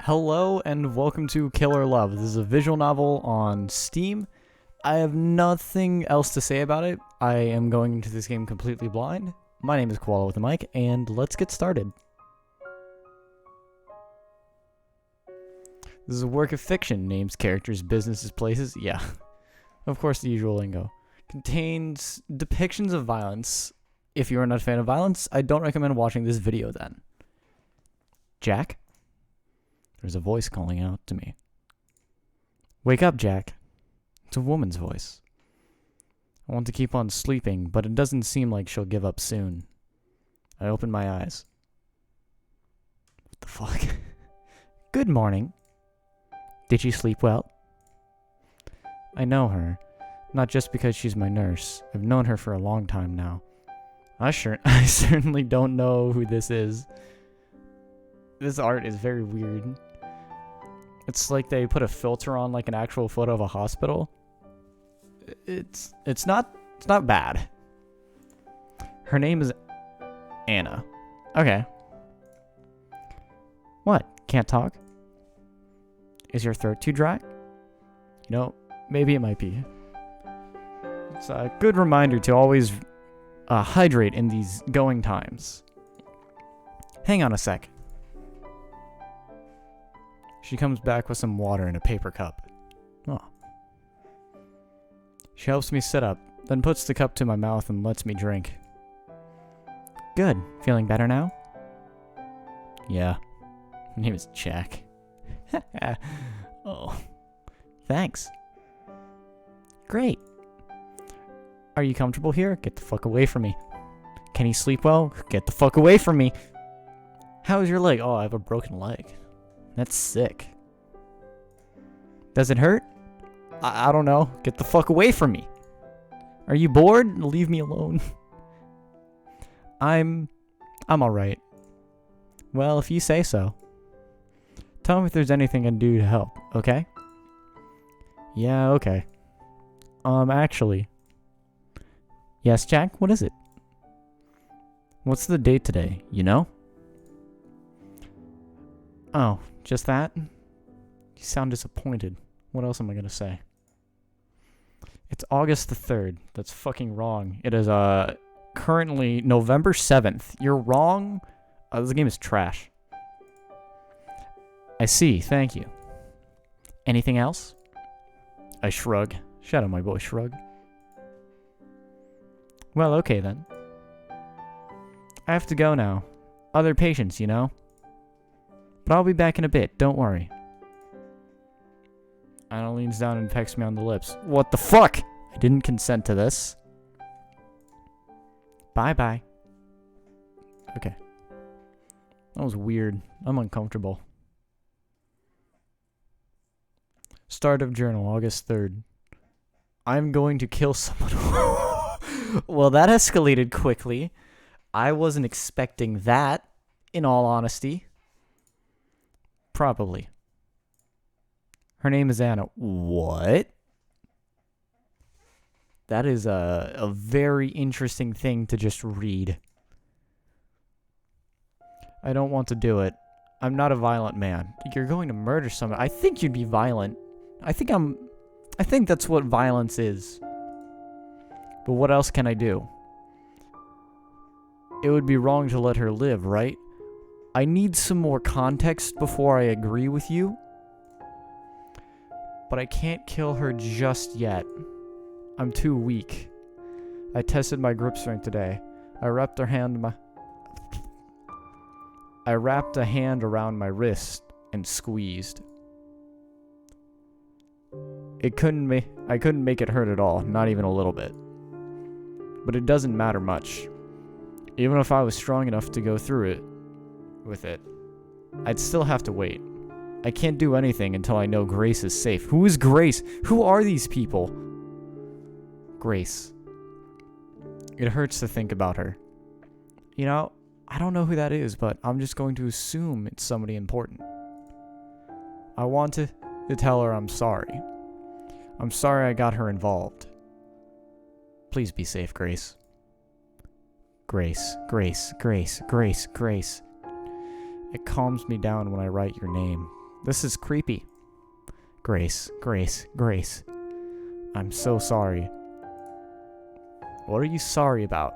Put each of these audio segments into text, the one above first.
Hello and welcome to Killer Love. This is a visual novel on Steam. I have nothing else to say about it. I am going into this game completely blind. My name is Koala with a mic, and let's get started. This is a work of fiction. Names, characters, businesses, places. Yeah, of course, the usual lingo. Contains depictions of violence. If you are not a fan of violence, I don't recommend watching this video then. Jack? There's a voice calling out to me. Wake up, Jack. It's a woman's voice. I want to keep on sleeping, but it doesn't seem like she'll give up soon. I open my eyes. What the fuck? Good morning. Did she sleep well? I know her. Not just because she's my nurse. I've known her for a long time now. I certainly don't know who this is. This art is very weird. It's like they put a filter on like an actual photo of a hospital. It's not bad. Her name is Anna. Okay. What? Can't talk? Is your throat too dry? You know, maybe it might be. It's a good reminder to always hydrate in these going times. Hang on a sec. She comes back with some water in a paper cup. Oh. She helps me sit up, then puts the cup to my mouth and lets me drink. Good. Feeling better now? Yeah. My name is Jack. Oh. Thanks. Great. Are you comfortable here? Get the fuck away from me. Can you sleep well? Get the fuck away from me. How's your leg? Oh, I have a broken leg. That's sick. Does it hurt? I don't know. Get the fuck away from me. Are you bored? Leave me alone. I'm alright. Well, if you say so. Tell me if there's anything I can do to help, okay? Yeah, okay. Actually. Yes, Jack? What is it? What's the date today, you know? Oh, just that? You sound disappointed. What else am I gonna say? It's August the 3rd. That's fucking wrong. It is, currently November 7th. You're wrong. This game is trash. I see. Thank you. Anything else? I shrug. Shadow my boy shrug. Well, okay then. I have to go now. Other patients, you know? But I'll be back in a bit, don't worry. Anna leans down and pecks me on the lips. What the fuck? I didn't consent to this. Bye-bye. Okay. That was weird. I'm uncomfortable. Start of journal, August 3rd. I'm going to kill someone. Well, that escalated quickly. I wasn't expecting that, in all honesty. Probably. Her name is Anna. What? That is a very interesting thing to just read. I don't want to do it. I'm not a violent man. You're going to murder someone. I think you'd be violent. I think that's what violence is. But what else can I do? It would be wrong to let her live, right? I need some more context before I agree with you. But I can't kill her just yet. I'm too weak. I tested my grip strength today. I wrapped a hand around my wrist and squeezed. I couldn't make it hurt at all, not even a little bit. But it doesn't matter much. Even if I was strong enough to go through it with it, I'd still have to wait. I can't do anything until I know Grace is safe. Who is Grace? Who are these people? Grace. It hurts to think about her. You know, I don't know who that is, but I'm just going to assume it's somebody important. I want to tell her I'm sorry. I'm sorry I got her involved. Please be safe, Grace. Grace, Grace, Grace, Grace, Grace. It calms me down when I write your name. This is creepy. Grace, Grace, Grace. I'm so sorry. What are you sorry about?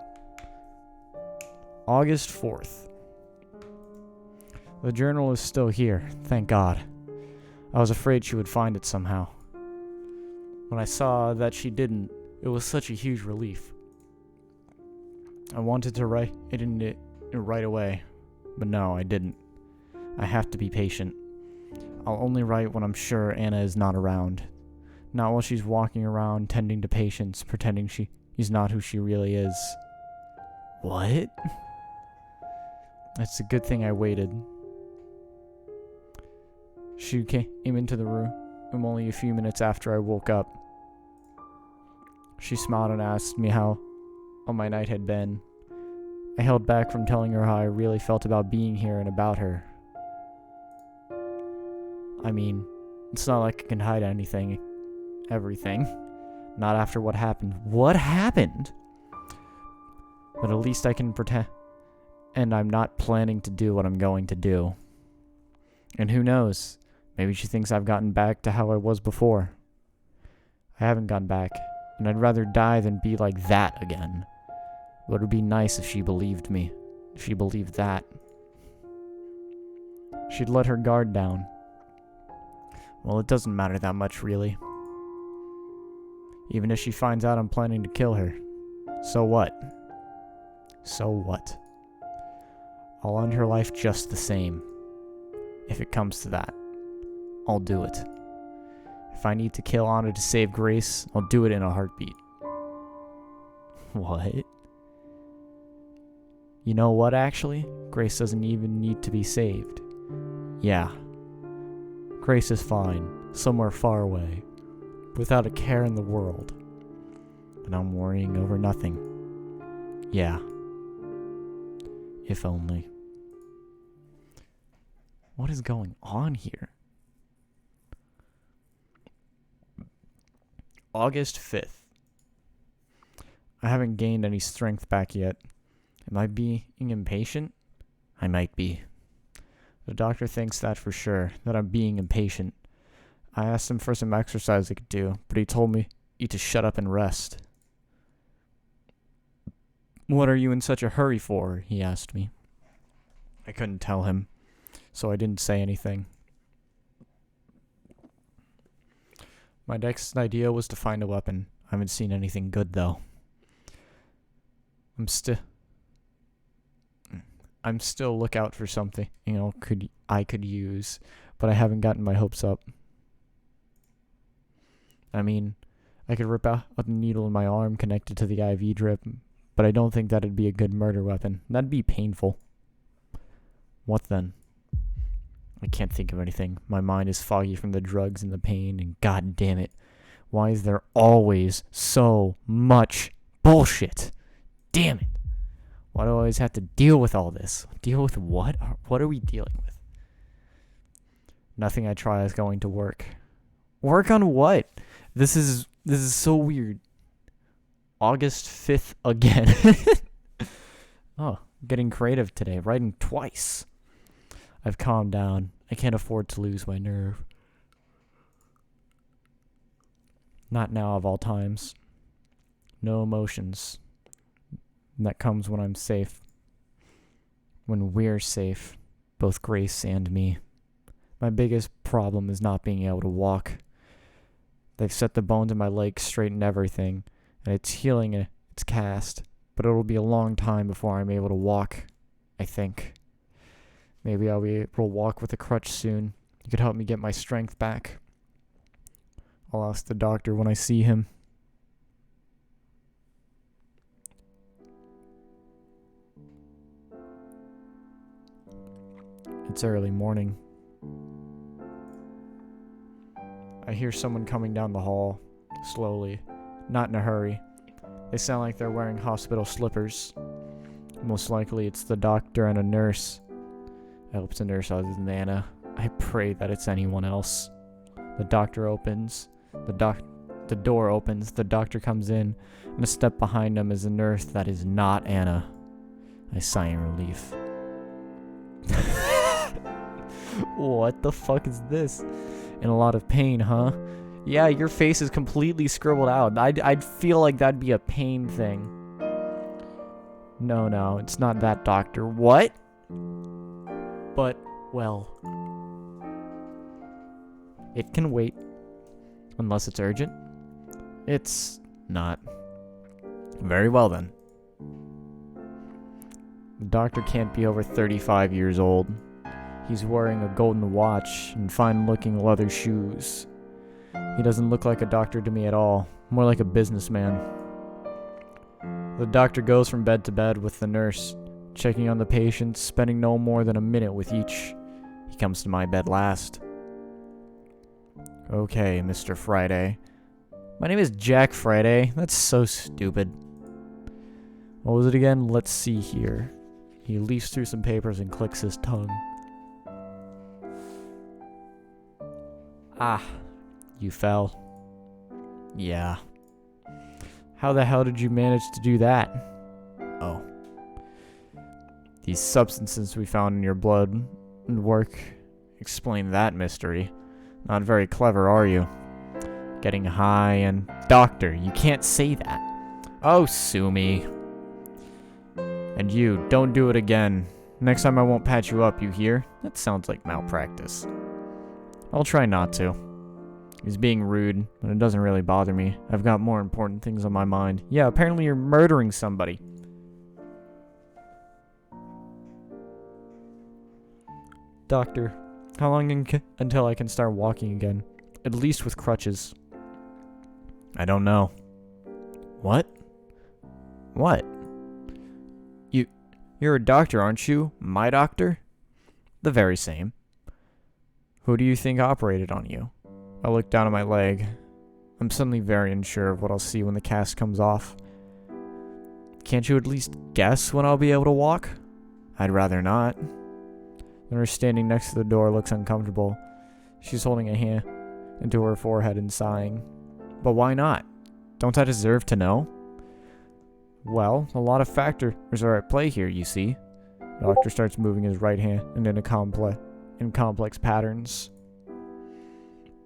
August 4th. The journal is still here, thank God. I was afraid she would find it somehow. When I saw that she didn't, it was such a huge relief. I wanted to write it in it right away, but no, I didn't. I have to be patient. I'll only write when I'm sure Anna is not around. Not while she's walking around tending to patients, pretending she's not who she really is. What? It's a good thing I waited. She came into the room only a few minutes after I woke up. She smiled and asked me how my night had been. I held back from telling her how I really felt about being here and about her. I mean, it's not like I can hide everything. Not after what happened. What happened? But at least I can pretend, and I'm not planning to do what I'm going to do. And who knows? Maybe she thinks I've gotten back to how I was before. I haven't gone back, and I'd rather die than be like that again. But it would be nice if she believed me. If she believed that. She'd let her guard down. Well, it doesn't matter that much, really. Even if she finds out I'm planning to kill her. So what? So what? I'll end her life just the same. If it comes to that, I'll do it. If I need to kill Anna to save Grace, I'll do it in a heartbeat. What? You know what, actually? Grace doesn't even need to be saved. Yeah. Grace is fine, somewhere far away, without a care in the world. And I'm worrying over nothing. Yeah. If only. What is going on here? August 5th. I haven't gained any strength back yet. Am I being impatient? I might be. The doctor thinks that for sure, that I'm being impatient. I asked him for some exercise I could do, but he told me to shut up and rest. What are you in such a hurry for? He asked me. I couldn't tell him, so I didn't say anything. My next idea was to find a weapon. I haven't seen anything good, though. I'm still lookout for something, I could use, but I haven't gotten my hopes up. I mean, I could rip out a needle in my arm connected to the IV drip, but I don't think that'd be a good murder weapon. That'd be painful. What then? I can't think of anything. My mind is foggy from the drugs and the pain, and god damn it, why is there always so much bullshit? Damn it. Why do I always have to deal with all this? Deal with what? What are we dealing with? Nothing I try is going to work. Work on what? This is so weird. August 5th again. Oh, getting creative today. Writing twice. I've calmed down. I can't afford to lose my nerve. Not now of all times. No emotions. That comes when I'm safe. When we're safe. Both Grace and me. My biggest problem is not being able to walk. They've set the bones in my legs straight and everything, and it's healing and it's cast, but it'll be a long time before I'm able to walk, I think. Maybe I'll be able to walk with a crutch soon. You could help me get my strength back. I'll ask the doctor when I see him. It's early morning. I hear someone coming down the hall, slowly, not in a hurry. They sound like they're wearing hospital slippers. Most likely it's the doctor and a nurse. I hope it's a nurse other than Anna. I pray that it's anyone else. The doctor opens. The door opens. The doctor comes in, and a step behind him is a nurse that is not Anna. I sigh in relief. What the fuck is this? In a lot of pain, huh? Yeah, your face is completely scribbled out. I'd feel like that'd be a pain thing. No, it's not that, doctor. What? But, well, it can wait. Unless it's urgent. It's not. Very well, then. The doctor can't be over 35 years old. He's wearing a golden watch and fine-looking leather shoes. He doesn't look like a doctor to me at all. More like a businessman. The doctor goes from bed to bed with the nurse, checking on the patients, spending no more than a minute with each. He comes to my bed last. Okay, Mr. Friday. My name is Jack Friday. That's so stupid. What was it again? Let's see here. He leafs through some papers and clicks his tongue. Ah, you fell. Yeah. How the hell did you manage to do that? Oh. These substances we found in your blood and work explain that mystery. Not very clever, are you? Getting high and... Doctor, you can't say that. Oh, sue me. And you, don't do it again. Next time I won't patch you up, you hear? That sounds like malpractice. I'll try not to. He's being rude, but it doesn't really bother me. I've got more important things on my mind. Yeah, apparently you're murdering somebody. Doctor, how long until I can start walking again? At least with crutches. I don't know. What? What? You're a doctor, aren't you? My doctor? The very same. Who do you think operated on you? I look down at my leg. I'm suddenly very unsure of what I'll see when the cast comes off. Can't you at least guess when I'll be able to walk? I'd rather not. The nurse standing next to the door looks uncomfortable. She's holding a hand into her forehead and sighing. But why not? Don't I deserve to know? Well, a lot of factors are at play here, you see. The doctor starts moving his right hand in complex patterns.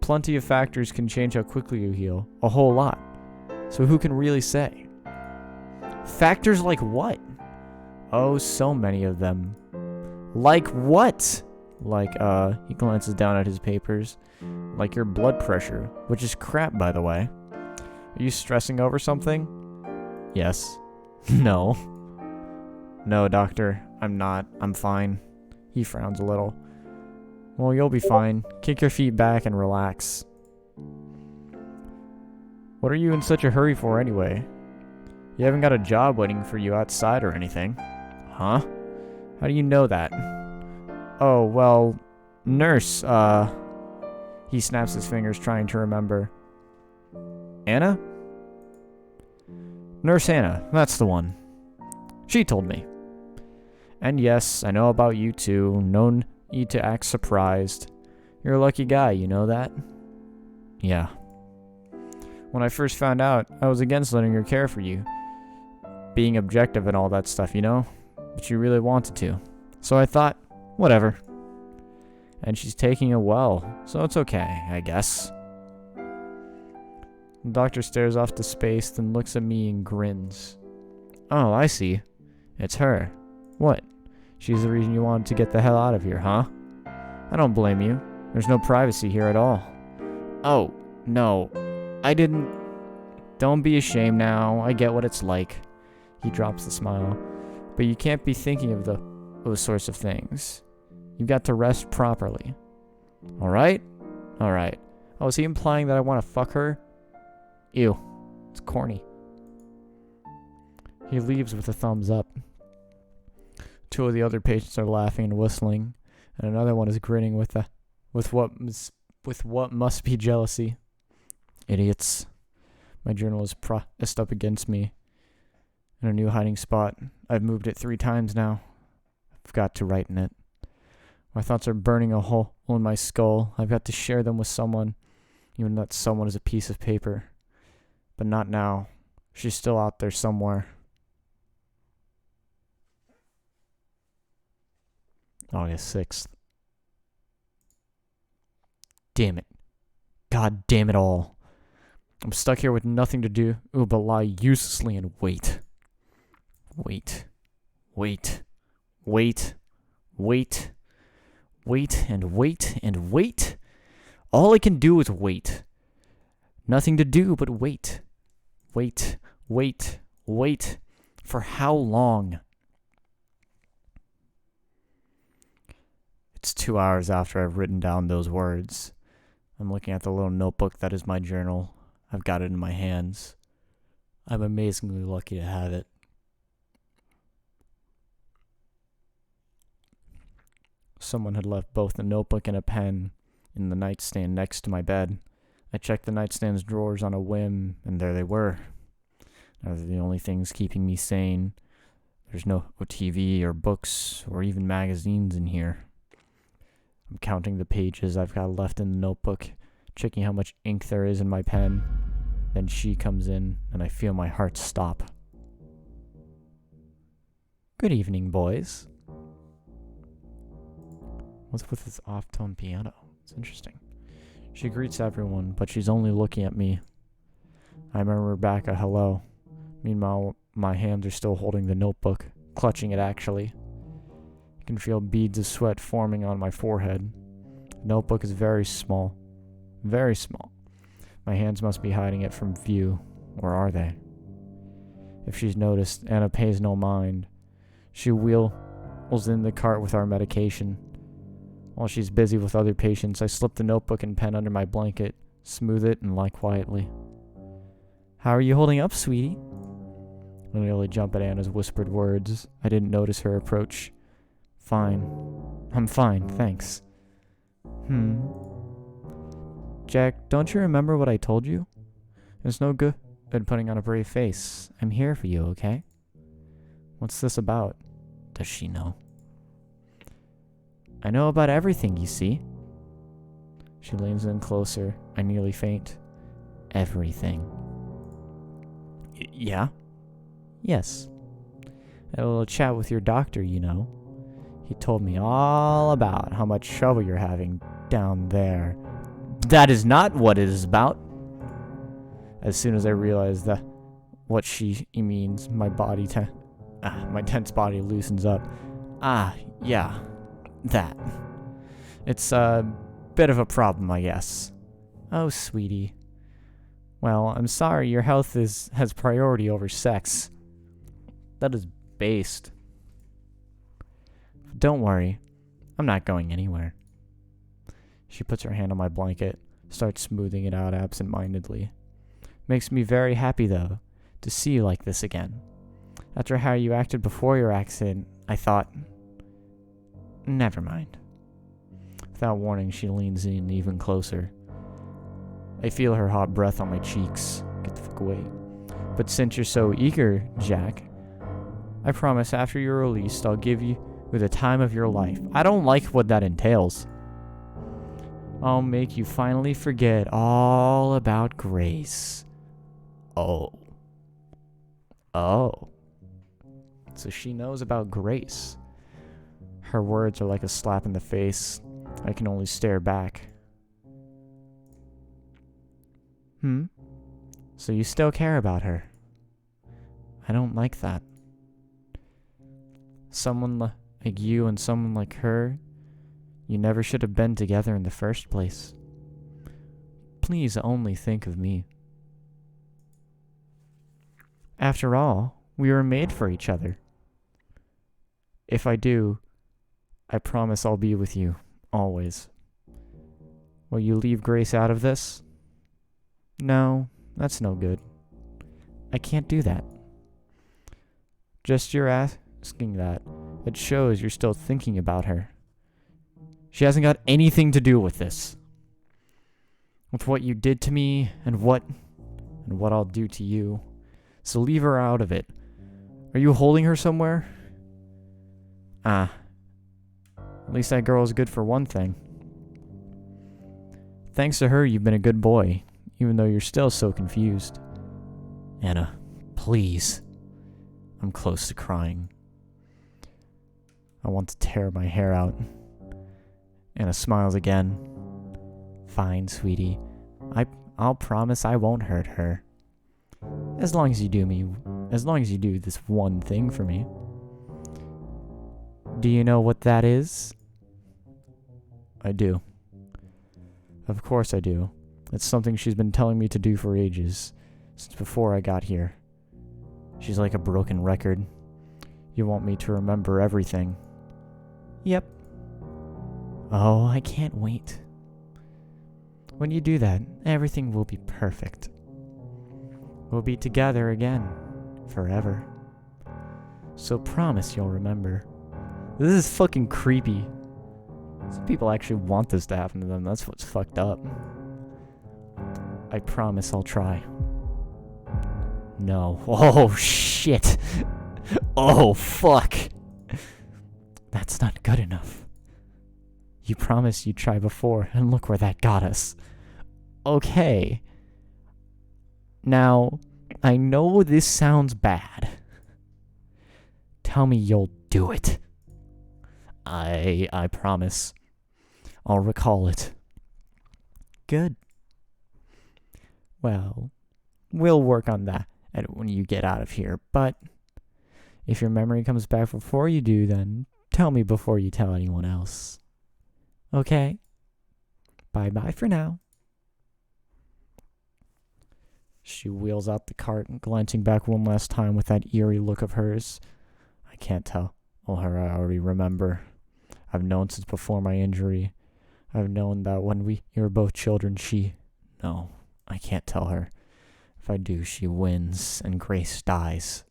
Plenty of factors can change how quickly you heal. A whole lot. So who can really say? Factors like what? Oh, so many of them. Like what? Like, he glances down at his papers. Like your blood pressure, which is crap, by the way. Are you stressing over something? Yes. No. No, doctor, I'm not. I'm fine. He frowns a little. Well, you'll be fine. Kick your feet back and relax. What are you in such a hurry for anyway? You haven't got a job waiting for you outside or anything. Huh? How do you know that? Oh, well, nurse, He snaps his fingers trying to remember. Anna? Nurse Anna, that's the one. She told me. And yes, I know about you too. No need to act surprised. You're a lucky guy, you know that? Yeah. When I first found out, I was against letting her care for you. Being objective and all that stuff, you know? But you really wanted to. So I thought, whatever. And she's taking it well, so it's okay, I guess. The doctor stares off to space, then looks at me and grins. Oh, I see. It's her. What? She's the reason you wanted to get the hell out of here, huh? I don't blame you. There's no privacy here at all. Oh, no. I didn't... Don't be ashamed now. I get what it's like. He drops the smile. But you can't be thinking of those sorts of things. You've got to rest properly. Alright? Alright. Oh, is he implying that I want to fuck her? Ew. It's corny. He leaves with a thumbs up. Two of the other patients are laughing and whistling, and another one is grinning with what must be jealousy. Idiots. My journal is pressed up against me in a new hiding spot. I've moved it 3 times now. I've got to write in it. My thoughts are burning a hole in my skull. I've got to share them with someone, even though that someone is a piece of paper. But not now. She's still out there somewhere. August 6th. damn it. God damn it all. I'm stuck here with nothing to do but lie uselessly and wait. Wait. Wait. Wait. Wait. Wait and wait and wait. All I can do is wait. Nothing to do but wait. Wait. Wait. Wait. For how long? It's 2 hours after I've written down those words. I'm looking at the little notebook that is my journal. I've got it in my hands. I'm amazingly lucky to have it. Someone had left both a notebook and a pen in the nightstand next to my bed. I checked the nightstand's drawers on a whim, and there they were. Those are the only things keeping me sane. There's no TV or books or even magazines in here. I'm counting the pages I've got left in the notebook, checking how much ink there is in my pen. Then she comes in, and I feel my heart stop. Good evening, boys. What's with this off-tone piano? It's interesting. She greets everyone, but she's only looking at me. I murmur back a hello. Meanwhile, my hands are still holding the notebook, clutching it actually. I can feel beads of sweat forming on my forehead. The notebook is very small. Very small. My hands must be hiding it from view, or are they? If she's noticed, Anna pays no mind. She wheels in the cart with our medication. While she's busy with other patients, I slip the notebook and pen under my blanket, smooth it, and lie quietly. How are you holding up, sweetie? I nearly jump at Anna's whispered words. I didn't notice her approach. Fine. I'm fine, thanks. Jack, don't you remember what I told you? It's no good putting on a brave face. I'm here for you, okay? What's this about? Does she know? I know about everything, you see. She leans in closer. I nearly faint. Everything. Yeah? Yes. I had a little chat with your doctor, you know. He told me all about how much trouble you're having down there. That is not what it is about. As soon as I realize that what she means, my tense body loosens up. Yeah. That. It's a bit of a problem, I guess. Oh, sweetie. Well, I'm sorry your health has priority over sex. That is based. Don't worry. I'm not going anywhere. She puts her hand on my blanket, starts smoothing it out absent-mindedly. Makes me very happy, though, to see you like this again. After how you acted before your accident, I thought... Never mind. Without warning, she leans in even closer. I feel her hot breath on my cheeks. Get the fuck away. But since you're so eager, Jack, I promise after you're released, I'll give you the time of your life. I don't like what that entails. I'll make you finally forget all about Grace. Oh. So she knows about Grace. Her words are like a slap in the face. I can only stare back. So you still care about her? I don't like that. Someone like you and someone like her, you never should have been together in the first place. Please only think of me. After all, we were made for each other. If I do, I promise I'll be with you, always. Will you leave Grace out of this? No, that's no good. I can't do that. Just your asking that, it shows you're still thinking about her. She hasn't got anything to do with this. With what you did to me, and what I'll do to you. So leave her out of it. Are you holding her somewhere? At least that girl is good for one thing. Thanks to her, you've been a good boy, even though you're still so confused. Anna, please. I'm close to crying. I want to tear my hair out. Anna smiles again. Fine, sweetie. I'll promise I won't hurt her. As long as you do this one thing for me. Do you know what that is? I do. Of course I do. It's something she's been telling me to do for ages, since before I got here. She's like a broken record. You want me to remember everything. Yep. Oh, I can't wait. When you do that, everything will be perfect. We'll be together again, forever. So promise you'll remember. This is fucking creepy. Some people actually want this to happen to them. That's what's fucked up. I promise I'll try. No. Oh, shit. Oh, fuck. That's not good enough. You promised you'd try before, and look where that got us. Okay. Now, I know this sounds bad. Tell me you'll do it. I promise. I'll recall it. Good. Well, we'll work on that when you get out of here, but if your memory comes back before you do, then tell me before you tell anyone else. Okay? Bye-bye for now. She wheels out the cart, glancing back one last time with that eerie look of hers. I can't tell. Well, her I already remember. I've known since before my injury. I've known that when we were both children, No, I can't tell her. If I do, she wins, and Grace dies.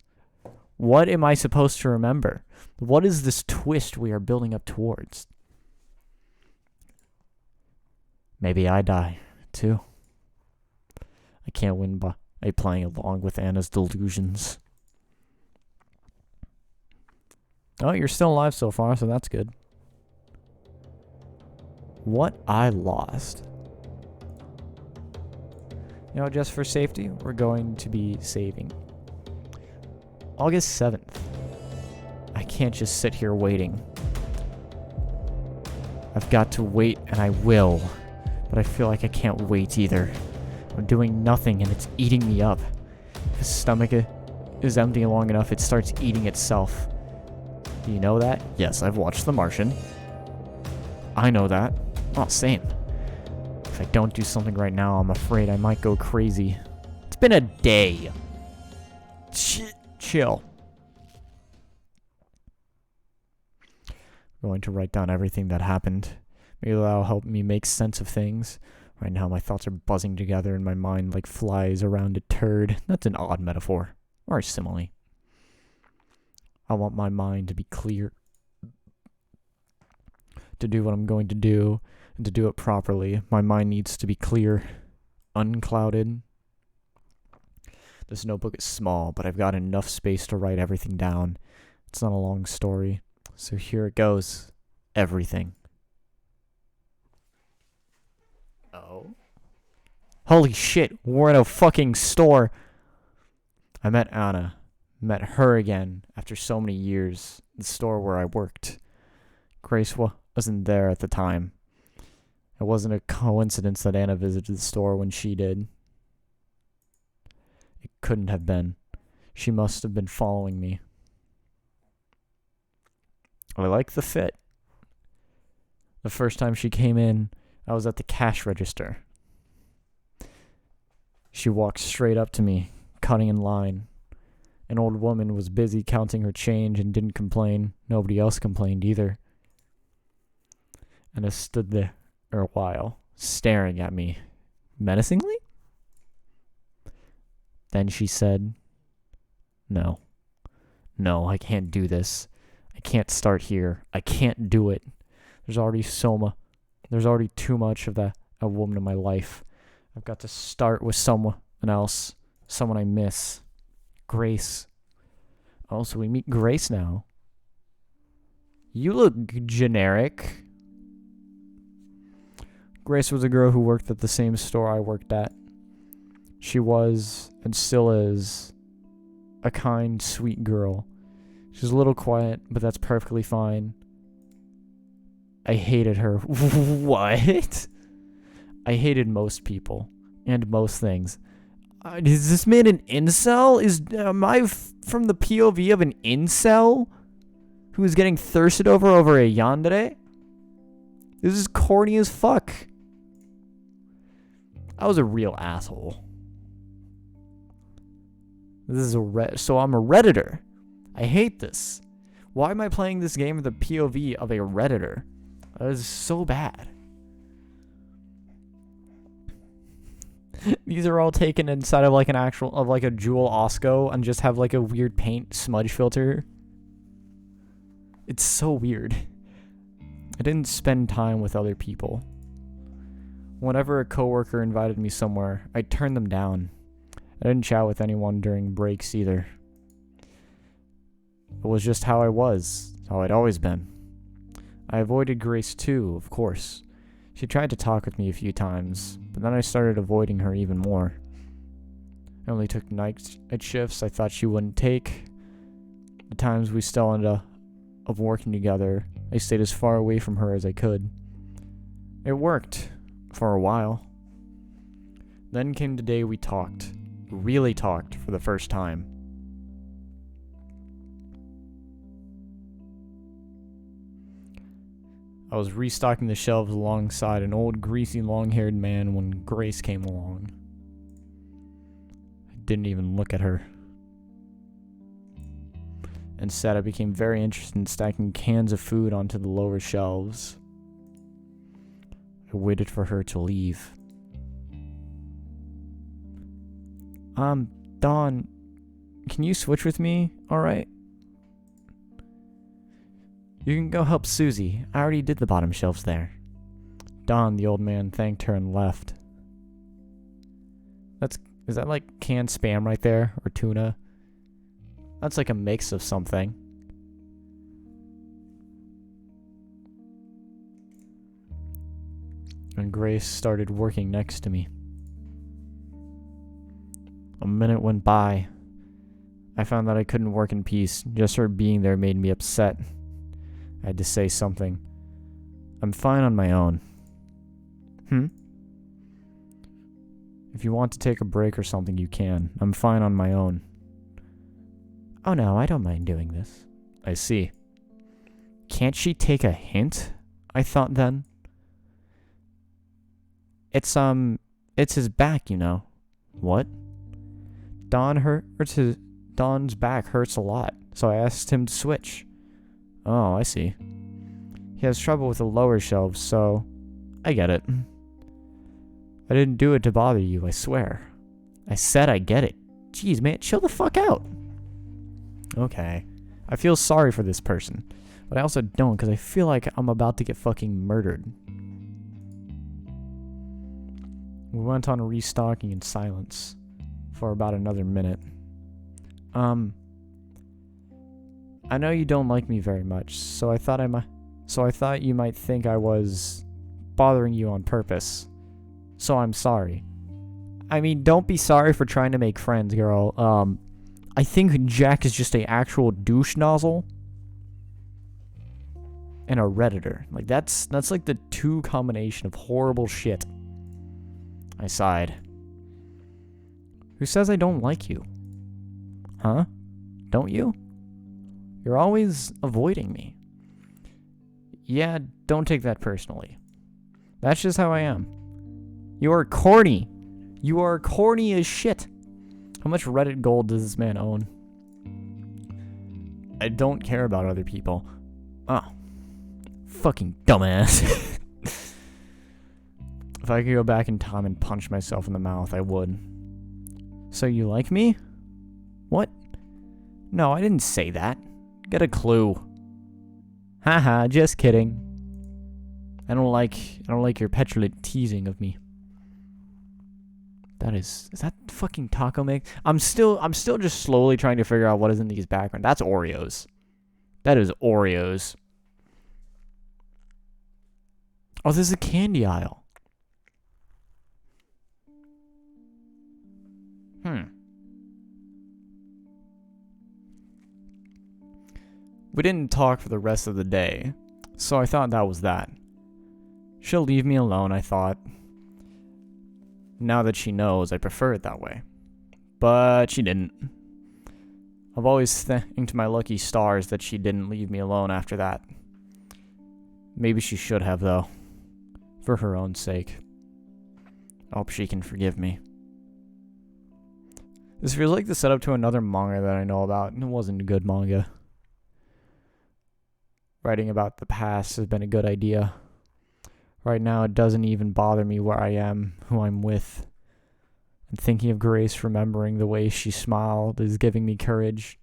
What am I supposed to remember? What is this twist we are building up towards? Maybe I die, too. I can't win by playing along with Anna's delusions. Oh, you're still alive so far, so that's good. What I lost. You know, just for safety, we're going to be saving August 7th. I can't just sit here waiting. I've got to wait, and I will. But I feel like I can't wait either. I'm doing nothing, and it's eating me up. If the stomach is empty long enough, it starts eating itself. Do you know that? Yes, I've watched The Martian. I know that. Oh, same. If I don't do something right now, I'm afraid I might go crazy. It's been a day. Chill. I'm going to write down everything that happened. Maybe that'll help me make sense of things. Right now, my thoughts are buzzing together in my mind like flies around a turd. That's an odd metaphor. Or a simile. I want my mind to be clear. To do what I'm going to do, and to do it properly. My mind needs to be clear. Unclouded. This notebook is small, but I've got enough space to write everything down. It's not a long story. So here it goes. Everything. Oh. Holy shit, we're in a fucking store. I met Anna. Met her again after so many years. The store where I worked. Grace wasn't there at the time. It wasn't a coincidence that Anna visited the store when she did. It couldn't have been. She must have been following me. I like the fit. The first time she came in, I was at the cash register. She walked straight up to me, cutting in line. An old woman was busy counting her change and didn't complain. Nobody else complained either. And I stood there for a while, staring at me menacingly. Then she said, No, I can't do this. I can't start here. I can't do it. There's already too much of a woman in my life. I've got to start with someone else, someone I miss. Grace. Oh, so we meet Grace now. You look generic. Grace was a girl who worked at the same store I worked at. She was, and still is, a kind, sweet girl. She's a little quiet, but that's perfectly fine. I hated her. What? I hated most people and most things. Is this man an incel? Am I from the POV of an incel who is getting thirsted over a yandere? This is corny as fuck. I was a real asshole. This is so I'm a Redditor. I hate this. Why am I playing this game with the POV of a Redditor? That is so bad. These are all taken inside of like a Jewel Osco and just have like a weird paint smudge filter. It's so weird. I didn't spend time with other people. Whenever a coworker invited me somewhere, I turned them down. I didn't chat with anyone during breaks either. It was just how I was, how I'd always been. I avoided Grace too, of course. She tried to talk with me a few times, but then I started avoiding her even more. I only took night shifts I thought she wouldn't take. The times we still ended up working together, I stayed as far away from her as I could. It worked, for a while. Then came the day we talked. Really talked for the first time. I was restocking the shelves alongside an old, greasy, long-haired man when Grace came along. I didn't even look at her. Instead, I became very interested in stacking cans of food onto the lower shelves. I waited for her to leave. Dawn, can you switch with me, alright? You can go help Susie. I already did the bottom shelves there. Dawn, the old man, thanked her and left. Is that like canned spam right there? Or tuna? That's like a mix of something. And Grace started working next to me. A minute went by. I found that I couldn't work in peace. Just her being there made me upset. I had to say something. I'm fine on my own. If you want to take a break or something, you can. I'm fine on my own. Oh no, I don't mind doing this. I see. Can't she take a hint? I thought then. It's his back, you know. What? Don's back hurts a lot, so I asked him to switch. Oh, I see. He has trouble with the lower shelves, so I get it. I didn't do it to bother you, I swear. I said I get it. Jeez, man, chill the fuck out. Okay. I feel sorry for this person, but I also don't because I feel like I'm about to get fucking murdered. We went on restocking in silence for about another minute. I know you don't like me very much, so I thought you might think I was bothering you on purpose. So I'm sorry. I mean, don't be sorry for trying to make friends, girl. I think Jack is just a actual douche nozzle and a Redditor. Like that's like the two combination of horrible shit. I sighed. Who says I don't like you? Huh? Don't you? You're always avoiding me. Yeah, don't take that personally. That's just how I am. You are corny. You are corny as shit. How much Reddit gold does this man own? I don't care about other people. Oh. Fucking dumbass. If I could go back in time and punch myself in the mouth, I would. So you like me? What? No, I didn't say that. Get a clue. Haha, just kidding. I don't like your petulant teasing of me. Is that fucking taco mix? I'm still just slowly trying to figure out what is in these backgrounds. That's Oreos. That is Oreos. Oh, this is a candy aisle. We didn't talk for the rest of the day, so I thought that was that. She'll leave me alone, I thought. Now that she knows, I prefer it that way. But she didn't. I've always thanked my lucky stars that she didn't leave me alone after that. Maybe she should have, though. For her own sake. I hope she can forgive me. This feels like the setup to another manga that I know about, and it wasn't a good manga. Writing about the past has been a good idea. Right now, it doesn't even bother me where I am, who I'm with. And thinking of Grace, remembering the way she smiled, is giving me courage.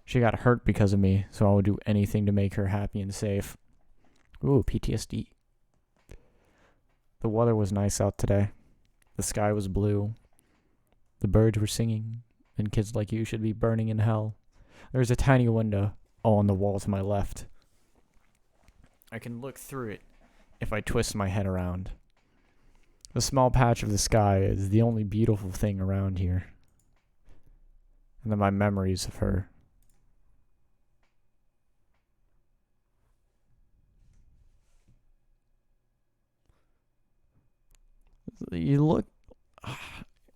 She got hurt because of me, so I would do anything to make her happy and safe. Ooh, PTSD. The weather was nice out today. The sky was blue. The birds were singing, and kids like you should be burning in hell. There's a tiny window, on the wall to my left. I can look through it if I twist my head around. The small patch of the sky is the only beautiful thing around here. And then my memories of her. You look...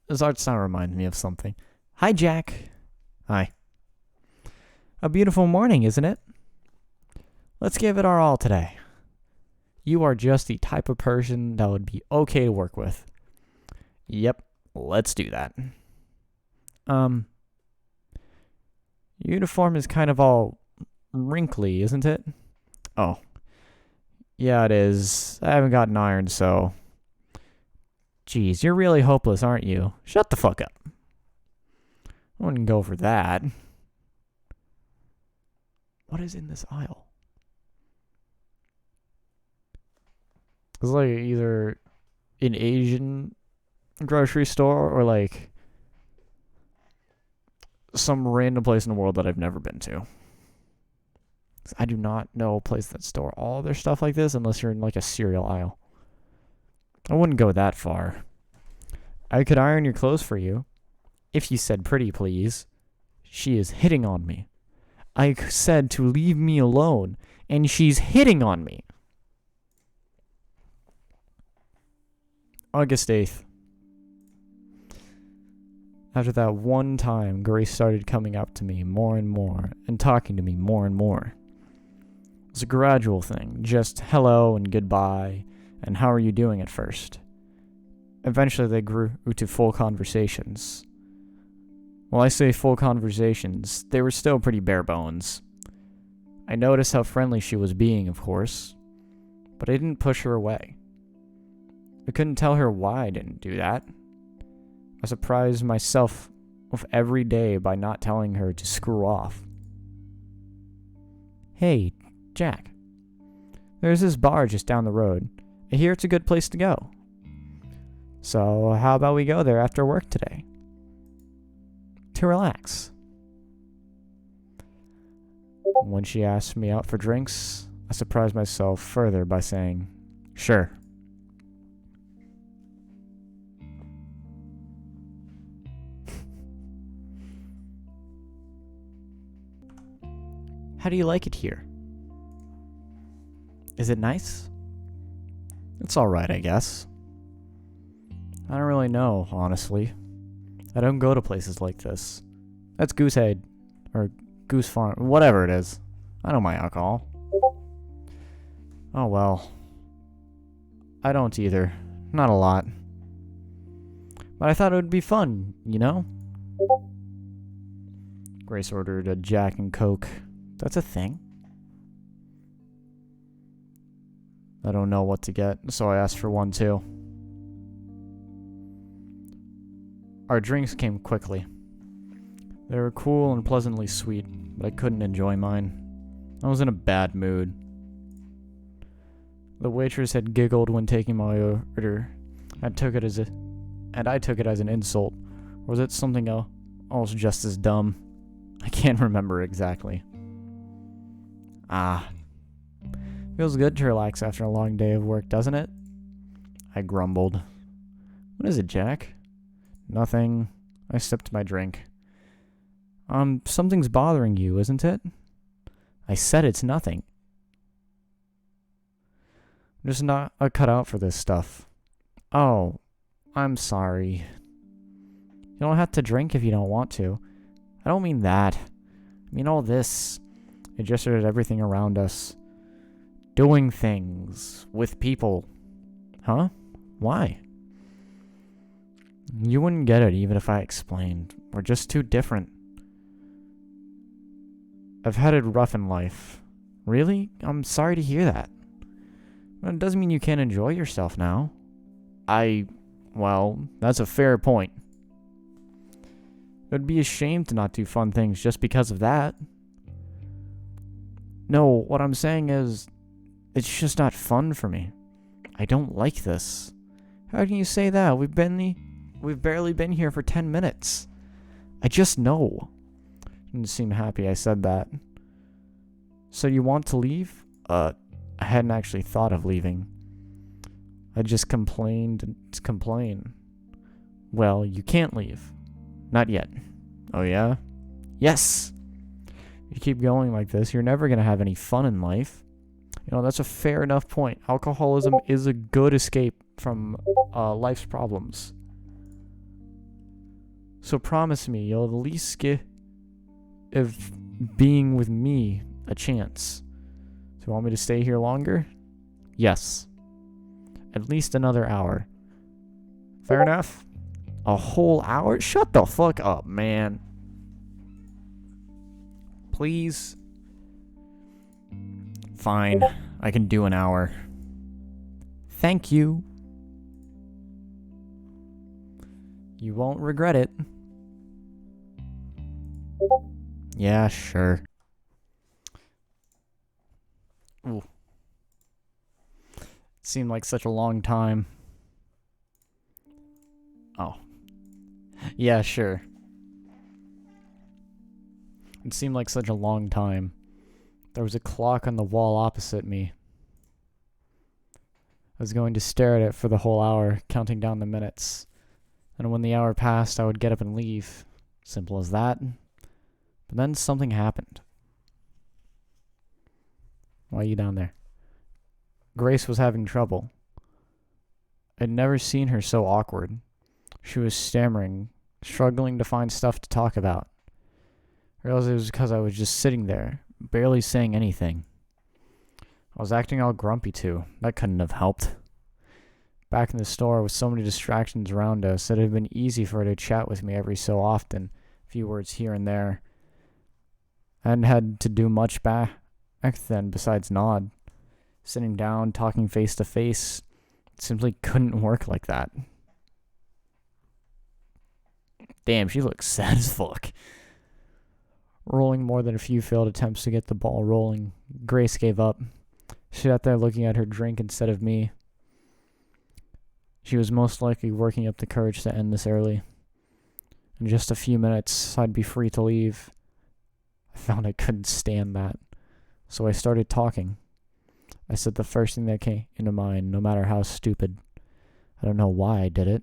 This art style reminds me of something. Hi, Jack. Hi. A beautiful morning, isn't it? Let's give it our all today. You are just the type of person that would be okay to work with. Yep, let's do that. Uniform is kind of all wrinkly, isn't it? Oh. Yeah, it is. I haven't gotten ironed, so... Geez, you're really hopeless, aren't you? Shut the fuck up. I wouldn't go for that. What is in this aisle? It's like either an Asian grocery store or like some random place in the world that I've never been to. I do not know a place that store all their stuff like this unless you're in like a cereal aisle. I wouldn't go that far. I could iron your clothes for you. If you said pretty, please. She is hitting on me. I said to leave me alone, and she's hitting on me. August 8th. After that one time, Grace started coming up to me more and more, and talking to me more and more. It was a gradual thing, just hello and goodbye, and how are you doing at first. Eventually they grew to full conversations. While I say full conversations, they were still pretty bare bones. I noticed how friendly she was being, of course, but I didn't push her away. I couldn't tell her why I didn't do that. I surprised myself with every day by not telling her to screw off. Hey, Jack. There's this bar just down the road. I hear it's a good place to go. So how about we go there after work today? To relax. When she asked me out for drinks, I surprised myself further by saying, sure. How do you like it here? Is it nice? It's alright, I guess. I don't really know, honestly. I don't go to places like this. That's Goosehead. Or Goose Farm. Whatever it is. I know my alcohol. Oh well. I don't either. Not a lot. But I thought it would be fun, you know? Grace ordered a Jack and Coke. That's a thing. I don't know what to get, so I asked for one too. Our drinks came quickly. They were cool and pleasantly sweet, but I couldn't enjoy mine. I was in a bad mood. The waitress had giggled when taking my order. I took it as an insult. Or was it something else just as dumb? I can't remember exactly. Feels good to relax after a long day of work, doesn't it? I grumbled. What is it, Jack? Nothing. I sipped my drink. Something's bothering you, isn't it? I said it's nothing. I'm just not cut out for this stuff. Oh, I'm sorry. You don't have to drink if you don't want to. I don't mean that. I mean all this. I gestured at everything around us. Doing things with people. Huh? Why? You wouldn't get it even if I explained. We're just too different. I've had it rough in life. Really? I'm sorry to hear that. But it doesn't mean you can't enjoy yourself now. Well, that's a fair point. It'd be a shame to not do fun things just because of that. No, what I'm saying is, it's just not fun for me. I don't like this. How can you say that? We've barely been here for 10 minutes. I just know. Didn't seem happy I said that. So you want to leave? I hadn't actually thought of leaving. I just complained to complain. Well, you can't leave. Not yet. Oh yeah? Yes! If you keep going like this, you're never gonna have any fun in life. You know, that's a fair enough point. Alcoholism is a good escape from life's problems. So promise me you'll at least give being with me a chance. So you want me to stay here longer? Yes. At least another hour. Fair enough? A whole hour? Shut the fuck up, man. Please? Fine. I can do an hour. Thank you. You won't regret it. Yeah, sure. Ooh. Seemed like such a long time. Oh. Yeah, sure. It seemed like such a long time. There was a clock on the wall opposite me. I was going to stare at it for the whole hour, counting down the minutes. And when the hour passed, I would get up and leave. Simple as that. But then something happened. Why are you down there? Grace was having trouble. I'd never seen her so awkward. She was stammering, struggling to find stuff to talk about. I realized it was because I was just sitting there, barely saying anything. I was acting all grumpy too. That couldn't have helped. Back in the store with so many distractions around us, it had been easy for her to chat with me every so often, a few words here and there. I hadn't had to do much back then besides nod. Sitting down, talking face to face, it simply couldn't work like that. Damn, she looks sad as fuck. Rolling more than a few failed attempts to get the ball rolling, Grace gave up. She sat there looking at her drink instead of me. She was most likely working up the courage to end this early. In just a few minutes, I'd be free to leave. I found I couldn't stand that, so I started talking. I said the first thing that came into mind, no matter how stupid. I don't know why I did it.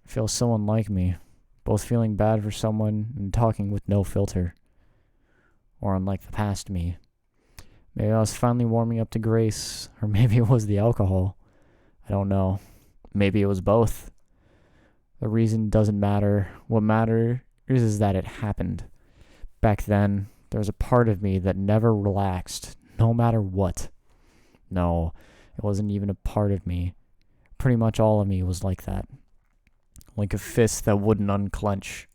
I feel so unlike me, both feeling bad for someone and talking with no filter. Or unlike the past me. Maybe I was finally warming up to Grace, or maybe it was the alcohol. I don't know. Maybe it was both. The reason doesn't matter. What matters is that it happened. Back then, there was a part of me that never relaxed, no matter what. No, it wasn't even a part of me. Pretty much all of me was like that. Like a fist that wouldn't unclench.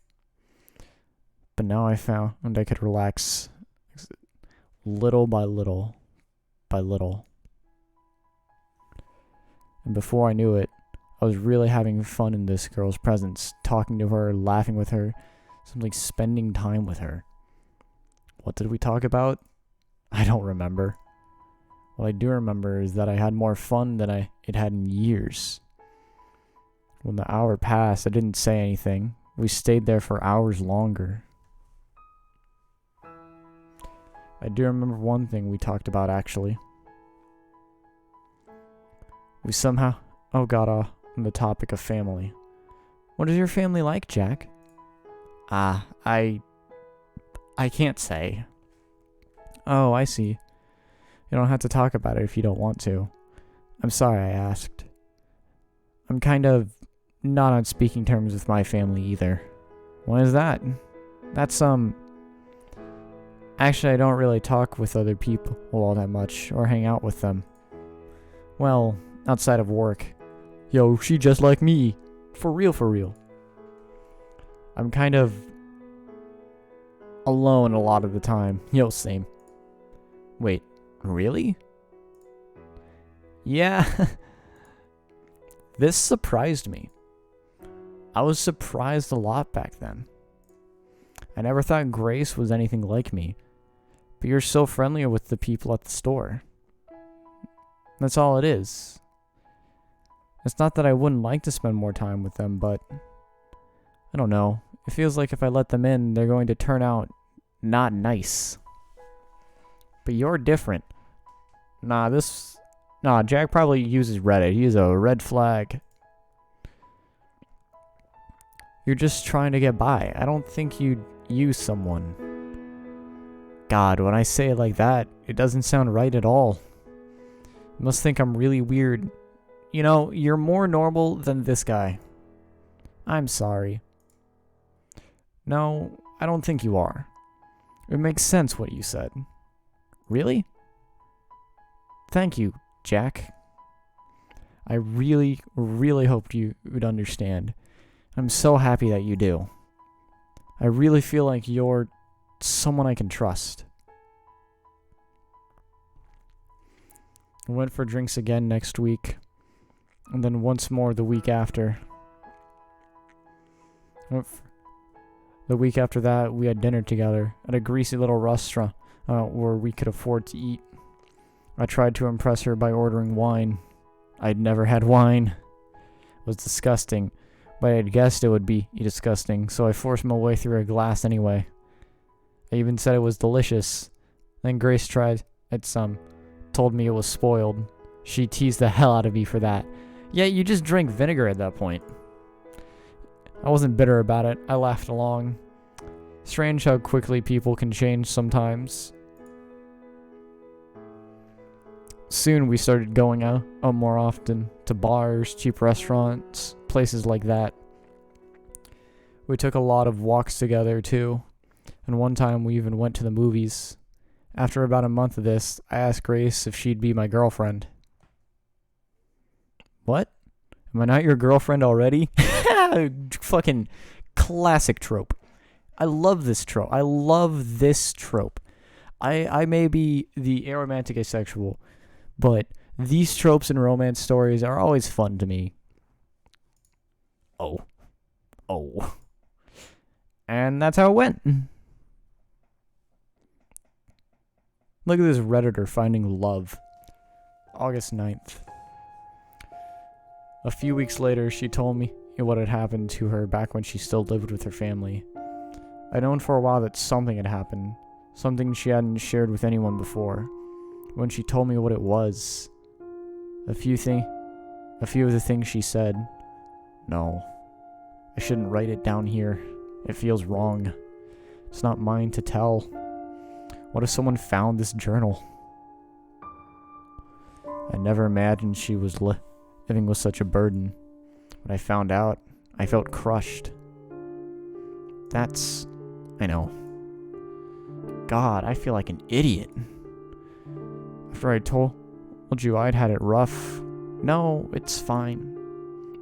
But now I found I could relax little by little by little. And before I knew it, I was really having fun in this girl's presence, talking to her, laughing with her, simply spending time with her. What did we talk about? I don't remember. What I do remember is that I had more fun than it had in years. When the hour passed, I didn't say anything. We stayed there for hours longer. I do remember one thing we talked about, actually. We somehow got on the topic of family. What is your family like, Jack? I can't say. Oh, I see. You don't have to talk about it if you don't want to. I'm sorry I asked. I'm kind of not on speaking terms with my family either. Why is that? That's, Actually, I don't really talk with other people all that much, or hang out with them. Well, outside of work. Yo, she just like me. For real, for real. I'm kind of alone a lot of the time. Yo, same. Wait, really? Yeah. This surprised me. I was surprised a lot back then. I never thought Grace was anything like me. But you're so friendly with the people at the store. That's all it is. It's not that I wouldn't like to spend more time with them, but I don't know. It feels like if I let them in, they're going to turn out not nice. But you're different. Nah, Jack probably uses Reddit. He's a red flag. You're just trying to get by. I don't think you'd use someone. God, when I say it like that, it doesn't sound right at all. You must think I'm really weird. You know, you're more normal than this guy. I'm sorry. No, I don't think you are. It makes sense what you said. Really? Thank you, Jack. I really, really hoped you would understand. I'm so happy that you do. I really feel like you're someone I can trust. I went for drinks again next week, and then once more the week after. The week after that, we had dinner together at a greasy little restaurant where we could afford to eat. I tried to impress her by ordering wine. I'd never had wine. It was disgusting, but I had guessed it would be disgusting, so I forced my way through a glass anyway. I even said it was delicious. Then Grace tried it some, told me it was spoiled. She teased the hell out of me for that. Yeah, you just drank vinegar at that point. I wasn't bitter about it. I laughed along. Strange how quickly people can change sometimes. Soon we started going out more often to bars, cheap restaurants, places like that. We took a lot of walks together too, and one time we even went to the movies. After about a month of this, I asked Grace if she'd be my girlfriend. What? Am I not your girlfriend already? Fucking classic trope. I love this trope. I may be the aromantic asexual, but these tropes in romance stories are always fun to me. Oh. And that's how it went. Look at this Redditor finding love. August 9th. A few weeks later, she told me what had happened to her back when she still lived with her family. I'd known for a while that something had happened, something she hadn't shared with anyone before. When she told me what it was, a few of the things she said, no, I shouldn't write it down here. It feels wrong. It's not mine to tell. What if someone found this journal? I never imagined she was living with such a burden. When I found out, I felt crushed. I know. God, I feel like an idiot. After I told you I'd had it rough. No, it's fine.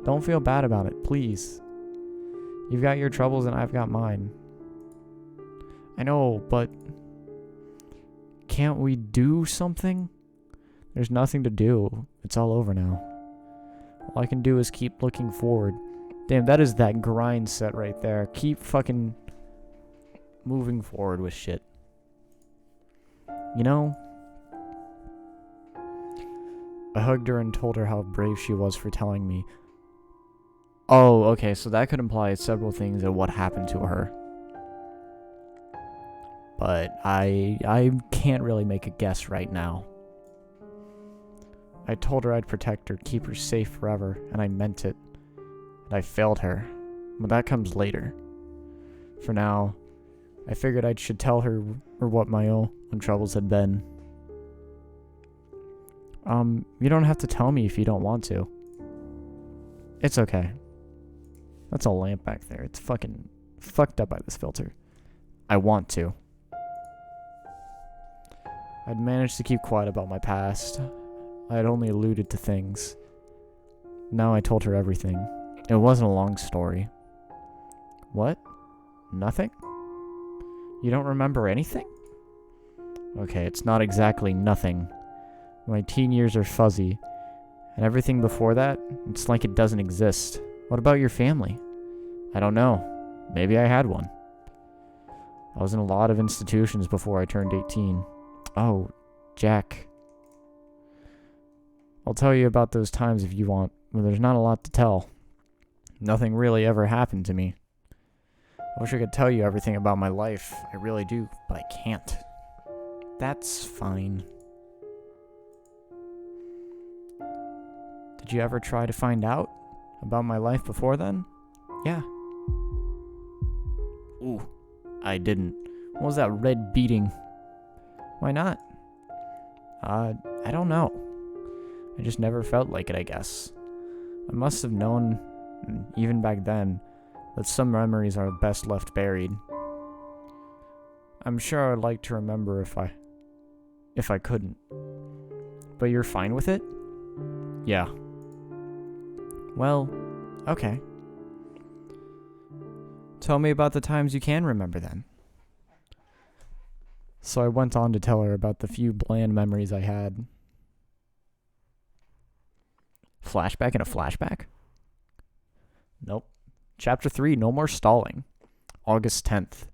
Don't feel bad about it, please. You've got your troubles and I've got mine. I know, but can't we do something? There's nothing to do. It's all over now. All I can do is keep looking forward. Damn, that is that grind set right there. Keep fucking moving forward with shit. You know? I hugged her and told her how brave she was for telling me. Oh, okay, so that could imply several things of what happened to her. But I can't really make a guess right now. I told her I'd protect her, keep her safe forever, and I meant it. And I failed her. But that comes later. For now, I figured I should tell her what my own troubles had been. You don't have to tell me if you don't want to. It's okay. That's a lamp back there. It's fucking fucked up by this filter. I want to. I'd managed to keep quiet about my past. I had only alluded to things. Now I told her everything. It wasn't a long story. What? Nothing? You don't remember anything? Okay, it's not exactly nothing. My teen years are fuzzy. And everything before that, it's like it doesn't exist. What about your family? I don't know. Maybe I had one. I was in a lot of institutions before I turned 18. Oh, Jack. I'll tell you about those times if you want, but there's not a lot to tell. Nothing really ever happened to me. I wish I could tell you everything about my life. I really do, but I can't. That's fine. Did you ever try to find out about my life before then? Yeah. Ooh, I didn't. What was that red beating? Why not? I don't know. I just never felt like it, I guess. I must have known, even back then, that some memories are best left buried. I'm sure I'd like to remember if I couldn't. But you're fine with it? Yeah. Well, okay. Tell me about the times you can remember then. So I went on to tell her about the few bland memories I had. Flashback and a flashback? Nope. Chapter 3, no more stalling. August 10th.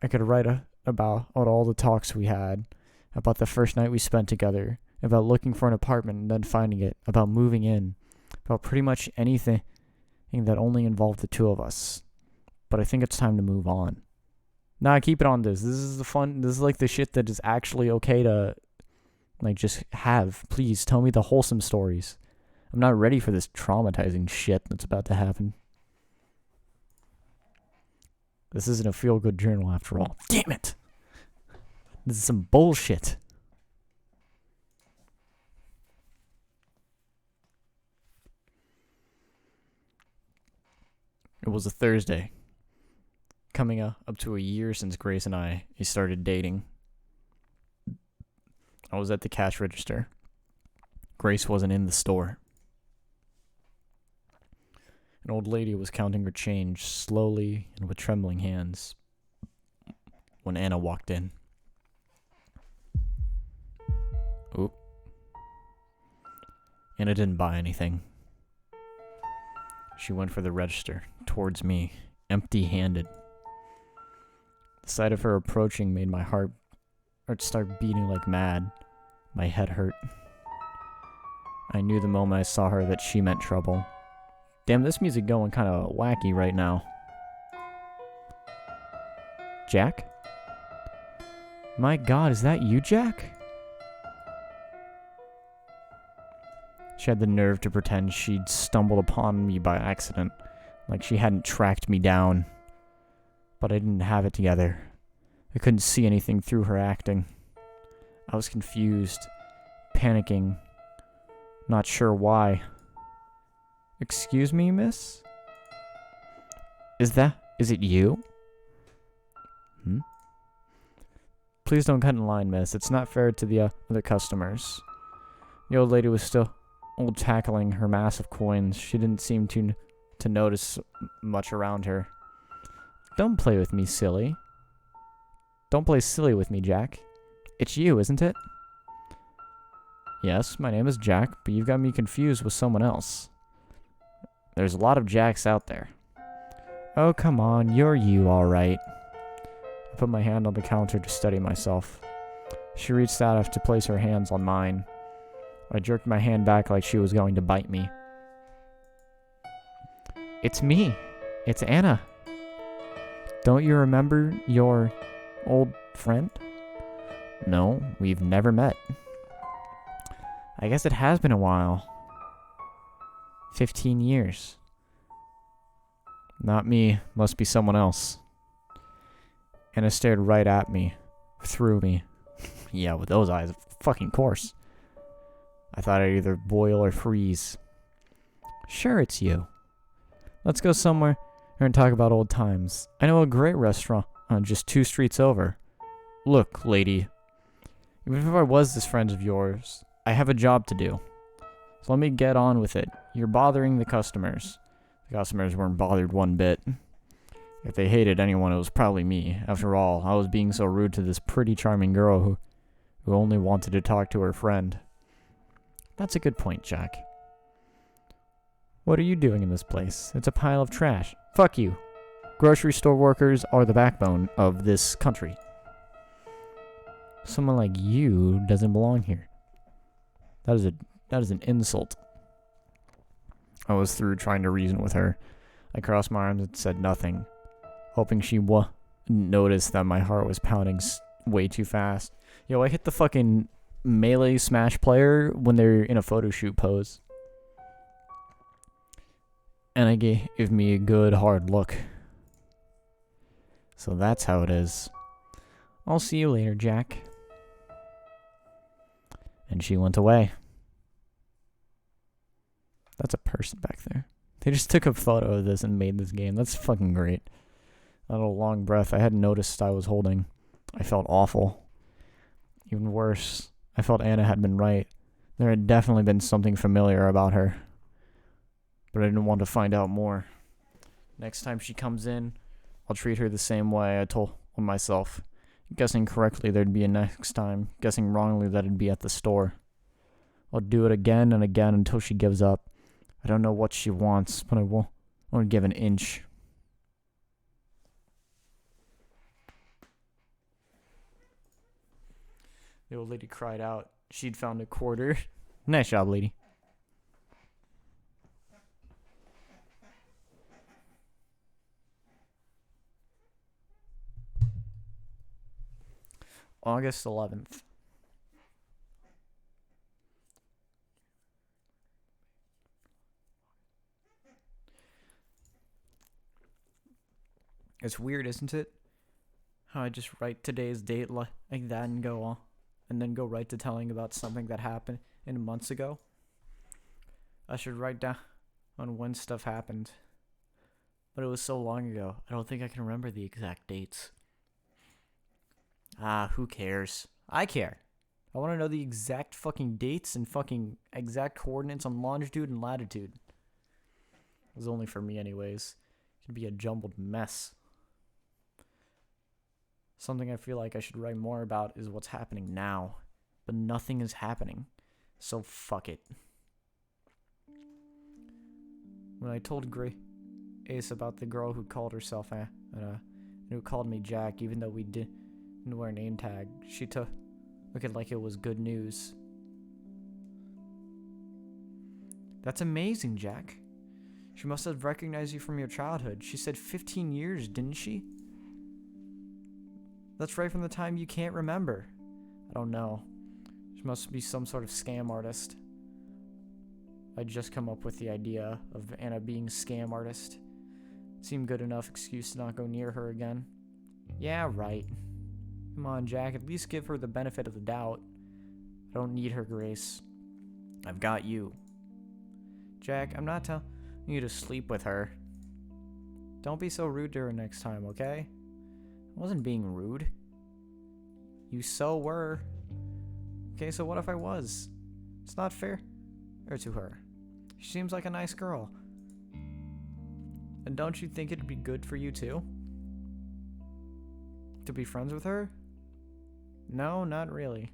I could write about all the talks we had, about the first night we spent together, about looking for an apartment and then finding it, about moving in, about pretty much anything that only involved the two of us. But I think it's time to move on. Nah, keep it on this. This is like the shit that is actually okay to, like, just have. Please, tell me the wholesome stories. I'm not ready for this traumatizing shit that's about to happen. This isn't a feel-good journal after all. Damn it! This is some bullshit. It was a Thursday. Coming up to a year since Grace and I started dating. I was at the cash register. Grace wasn't in the store. An old lady was counting her change slowly and with trembling hands when Anna walked in. Oop. Anna didn't buy anything. She went for the register, towards me, empty-handed. The sight of her approaching made my heart start beating like mad. My head hurt. I knew the moment I saw her that she meant trouble. Damn, this music going kind of wacky right now. Jack? My God, is that you, Jack? She had the nerve to pretend she'd stumbled upon me by accident, like she hadn't tracked me down. But I didn't have it together. I couldn't see anything through her acting. I was confused, panicking, not sure why. Excuse me, miss? Is it you? Please don't cut in line, miss. It's not fair to the other customers. The old lady was still tackling her mass of coins. She didn't seem to notice much around her. Don't play with me, silly. Don't play silly with me, Jack. It's you, isn't it? Yes, my name is Jack, but you've got me confused with someone else. There's a lot of Jacks out there. Oh, come on, you're you, all right. I put my hand on the counter to steady myself. She reached out to place her hands on mine. I jerked my hand back like she was going to bite me. It's me. It's Anna. Don't you remember your old friend? No, we've never met. I guess it has been a while. 15 years. Not me. Must be someone else. Anna stared right at me. Through me. Yeah, with those eyes, of fucking course. I thought I'd either boil or freeze. Sure, it's you. Let's go somewhere and talk about old times. I know a great restaurant just 2 streets over. Look, lady, even if I was this friend of yours, I have a job to do. So let me get on with it. You're bothering the customers. The customers weren't bothered one bit. If they hated anyone, it was probably me. After all, I was being so rude to this pretty charming girl who only wanted to talk to her friend. That's a good point, Jack. What are you doing in this place? It's a pile of trash. Fuck you. Grocery store workers are the backbone of this country. Someone like you doesn't belong here. That is an insult. I was through trying to reason with her. I crossed my arms and said nothing, hoping she noticed that my heart was pounding way too fast. Yo, I hit the fucking melee Smash player when they're in a photo shoot pose. And I gave me a good hard look. So that's how it is. I'll see you later, Jack. And she went away. That's a person back there. They just took a photo of this and made this game. That's fucking great. That little long breath I hadn't noticed I was holding. I felt awful. Even worse, I felt Anna had been right. There had definitely been something familiar about her. But I didn't want to find out more. Next time she comes in, I'll treat her the same way I told myself. Guessing correctly, there'd be a next time. Guessing wrongly, that it'd be at the store. I'll do it again and again until she gives up. I don't know what she wants, but I won't give an inch. The old lady cried out. She'd found a quarter. Nice job, lady. August 11th. It's weird, isn't it? How I just write today's date like that and go on, and then go right to telling about something that happened months ago. I should write down on when stuff happened. But it was so long ago, I don't think I can remember the exact dates. Who cares? I care. I want to know the exact fucking dates and fucking exact coordinates on longitude and latitude. It was only for me anyways. It could be a jumbled mess. Something I feel like I should write more about is what's happening now. But nothing is happening. So fuck it. When I told Ace about the girl who called herself and who called me Jack, even though we didn't wear a name tag, she took it like it was good news. That's amazing, Jack. She must have recognized you from your childhood. She said 15 years, didn't she? That's right from the time you can't remember. I don't know. She must be some sort of scam artist. I'd just come up with the idea of Anna being a scam artist. Seemed good enough excuse to not go near her again. Yeah, right. Come on, Jack, at least give her the benefit of the doubt. I don't need her grace. I've got you. Jack, I'm not telling you to sleep with her. Don't be so rude to her next time, okay? I wasn't being rude. You so were. Okay, so what if I was? It's not fair to her. She seems like a nice girl. And don't you think it'd be good for you too? To be friends with her? No, not really.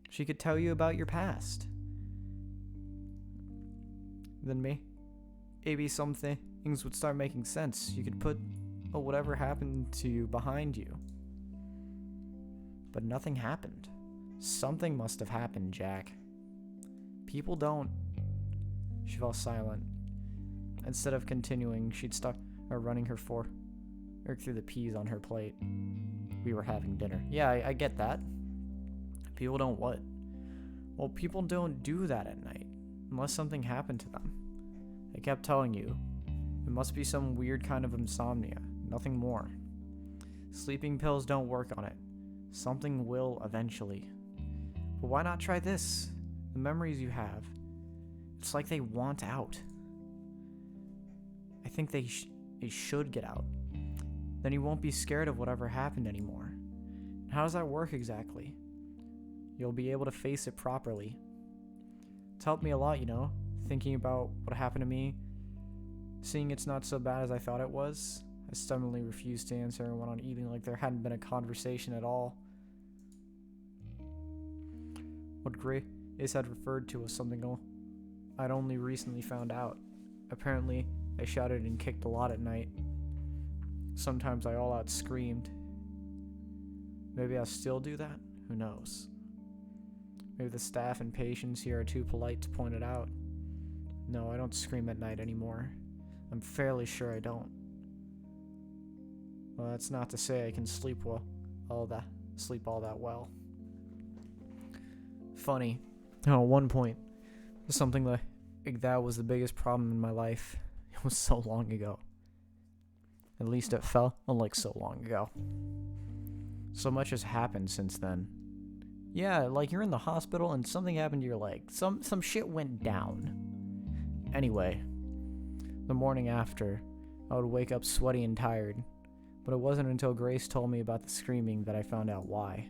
She could tell you about your past. Then maybe some things would start making sense. You could put whatever happened to you behind you. But nothing happened. Something must have happened, Jack. People don't. She fell silent. Instead of continuing, she'd start running her fork through the peas on her plate. We were having dinner. Yeah, I get that. People don't what? Well, people don't do that at night. Unless something happened to them. I kept telling you. It must be some weird kind of insomnia. Nothing more. Sleeping pills don't work on it. Something will eventually. But why not try this? The memories you have. It's like they want out. think they should get out. Then you won't be scared of whatever happened anymore. How does that work exactly? You'll be able to face it properly. It's helped me a lot, thinking about what happened to me, seeing it's not so bad as I thought it was. I stubbornly refused to answer and went on eating like there hadn't been a conversation at all. What Grace had referred to was something I'd only recently found out. Apparently, I shouted and kicked a lot at night. Sometimes I all out screamed. Maybe I still do that? Who knows? Maybe the staff and patients here are too polite to point it out. No, I don't scream at night anymore. I'm fairly sure I don't. Well, that's not to say I can sleep all that well. Funny. At one point, something like that was the biggest problem in my life. It was so long ago. At least it felt like so long ago. So much has happened since then. Yeah, like you're in the hospital and something happened to your leg. Some shit went down. Anyway, the morning after, I would wake up sweaty and tired. But it wasn't until Grace told me about the screaming that I found out why.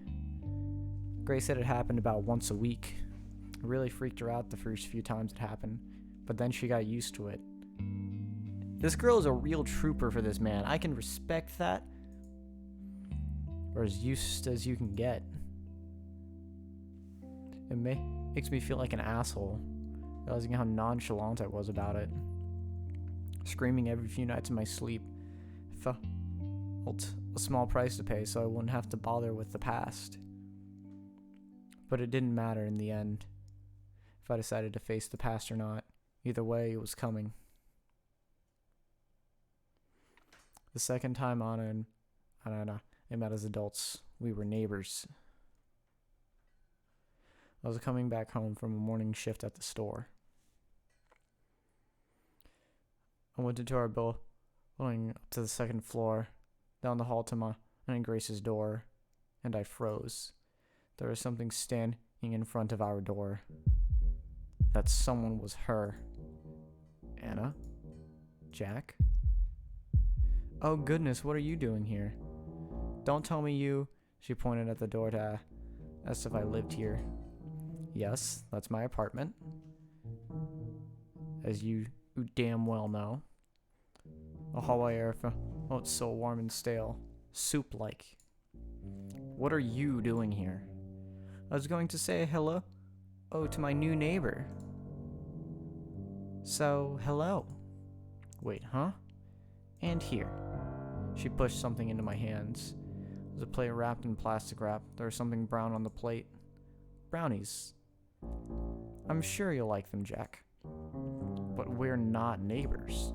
Grace said it happened about once a week. It really freaked her out the first few times it happened, but then she got used to it. This girl is a real trooper for this man. I can respect that. Or as used as you can get. It makes me feel like an asshole, realizing how nonchalant I was about it. Screaming every few nights in my sleep. I felt a small price to pay so I wouldn't have to bother with the past. But it didn't matter in the end, if I decided to face the past or not. Either way, it was coming. The second time Anna and I met as adults, we were neighbors. I was coming back home from a morning shift at the store. I went into our building up to the second floor, down the hall to my and Grace's door, and I froze. There was something standing in front of our door. That someone was her. Anna? Jack? Oh goodness, what are you doing here? Don't tell me you... She pointed at the door to ask if I lived here. Yes, that's my apartment. As you damn well know. The hallway air felt so warm and stale. Soup-like. What are you doing here? I was going to say hello to my new neighbor. So, hello. Wait, huh? And here. She pushed something into my hands. It was a plate wrapped in plastic wrap. There was something brown on the plate. Brownies. I'm sure you'll like them, Jack. But we're not neighbors.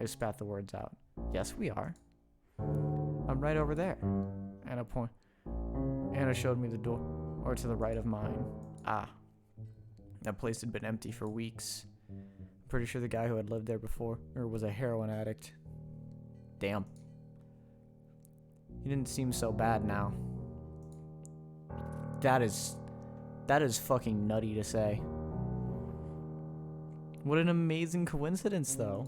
I spat the words out. Yes, we are. I'm right over there. Anna showed me the door to the right of mine. Ah. That place had been empty for weeks. I'm pretty sure the guy who had lived there before was a heroin addict. Damn. He didn't seem so bad now. That is fucking nutty to say. What an amazing coincidence, though.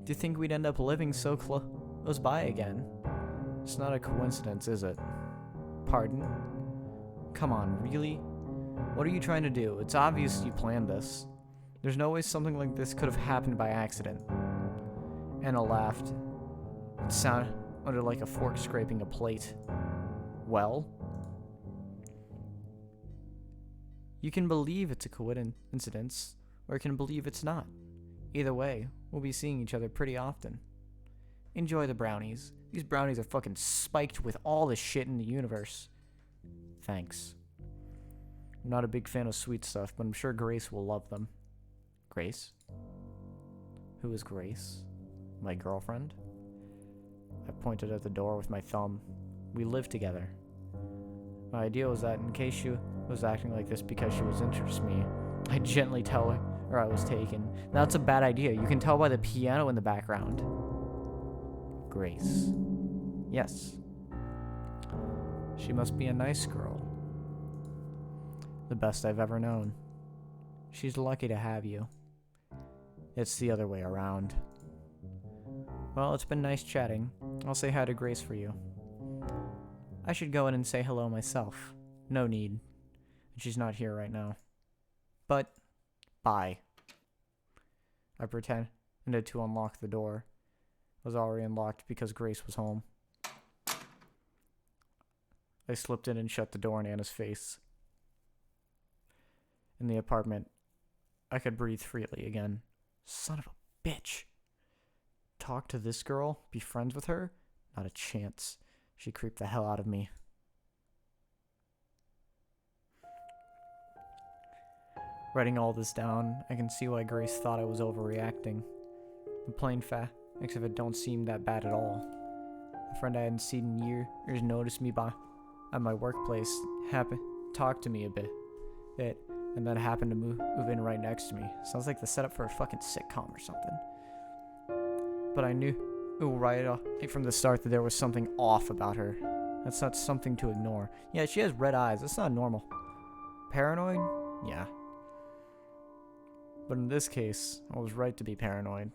Do you think we'd end up living so close by again? It's not a coincidence, is it? Pardon? Come on, really? What are you trying to do? It's obvious you planned this. There's no way something like this could have happened by accident. Anna laughed. It sounded like a fork scraping a plate. Well? You can believe it's a coincidence, or you can believe it's not. Either way, we'll be seeing each other pretty often. Enjoy the brownies. These brownies are fucking spiked with all the shit in the universe. Thanks. I'm not a big fan of sweet stuff, but I'm sure Grace will love them. Grace? Who is Grace? My girlfriend? I pointed at the door with my thumb. We live together. My idea was that in case she was acting like this because she was interested in me, I'd gently tell her I was taken. That's a bad idea. You can tell by the piano in the background. Grace. Yes. She must be a nice girl. The best I've ever known. She's lucky to have you. It's the other way around. Well, it's been nice chatting. I'll say hi to Grace for you. I should go in and say hello myself. No need. She's not here right now. But, bye. I pretended to unlock the door. It was already unlocked because Grace was home. I slipped in and shut the door in Anna's face. In the apartment, I could breathe freely again. Son of a bitch. Talk to this girl? Be friends with her? Not a chance. She creeped the hell out of me. Writing all this down, I can see why Grace thought I was overreacting. The plain facts of it don't seem that bad at all. A friend I hadn't seen in years noticed me at my workplace, talked to me a bit, and then happened to move in right next to me. Sounds like the setup for a fucking sitcom or something. But I knew right from the start that there was something off about her. That's not something to ignore. Yeah, she has red eyes. That's not normal. Paranoid? Yeah. But in this case, I was right to be paranoid.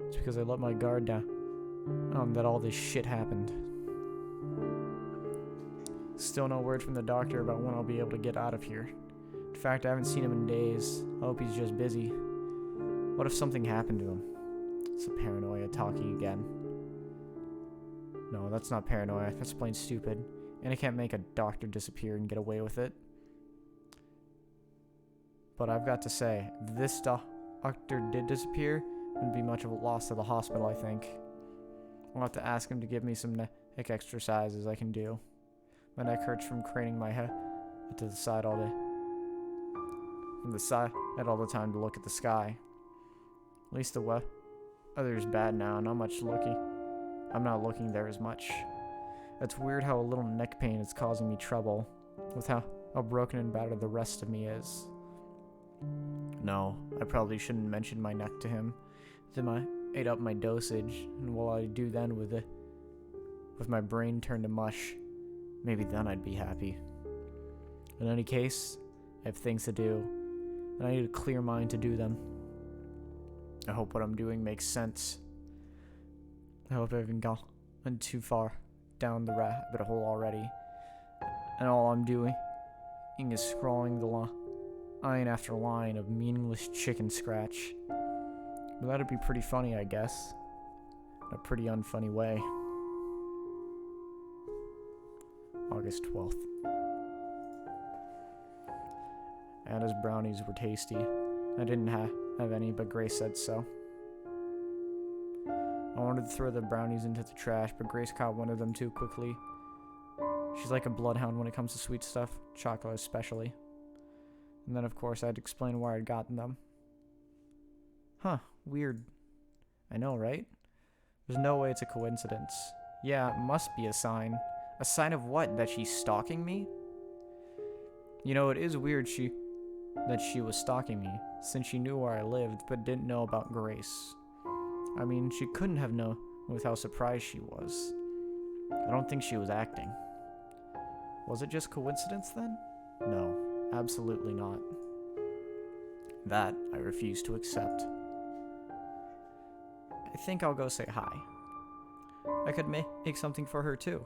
It's because I let my guard down that all this shit happened. Still no word from the doctor about when I'll be able to get out of here. In fact, I haven't seen him in days. I hope he's just busy. What if something happened to him? It's the paranoia talking again. No, that's not paranoia. That's plain stupid. And I can't make a doctor disappear and get away with it. But I've got to say, if this doctor did disappear, it wouldn't be much of a loss to the hospital, I think. I'll have to ask him to give me some neck exercises I can do. My neck hurts from craning my head to the side all day. From the side, I had all the time to look at the sky. At least the weather's bad now, not much looking. I'm not looking there as much. It's weird how a little neck pain is causing me trouble, with how broken and battered the rest of me is. No, I probably shouldn't mention my neck to him. Then I ate up my dosage, and what I do then with my brain turned to mush, maybe then I'd be happy. In any case, I have things to do, and I need a clear mind to do them. I hope what I'm doing makes sense. I hope I haven't gone too far down the rabbit hole already, and all I'm doing is scrolling the line after line of meaningless chicken scratch. But that'd be pretty funny, I guess. In a pretty unfunny way. August 12th. Anna's brownies were tasty. I didn't have any, but Grace said so. I wanted to throw the brownies into the trash, but Grace caught one of them too quickly. She's like a bloodhound when it comes to sweet stuff, chocolate especially. And then, of course, I had to explain where I'd gotten them. Huh, weird. I know, right? There's no way it's a coincidence. Yeah, it must be a sign. A sign of what? That she's stalking me? You know, it is weird that she was stalking me, since she knew where I lived, but didn't know about Grace. I mean, she couldn't have known with how surprised she was. I don't think she was acting. Was it just coincidence then? No. Absolutely not. That I refuse to accept. I think I'll go say hi. I could make something for her too.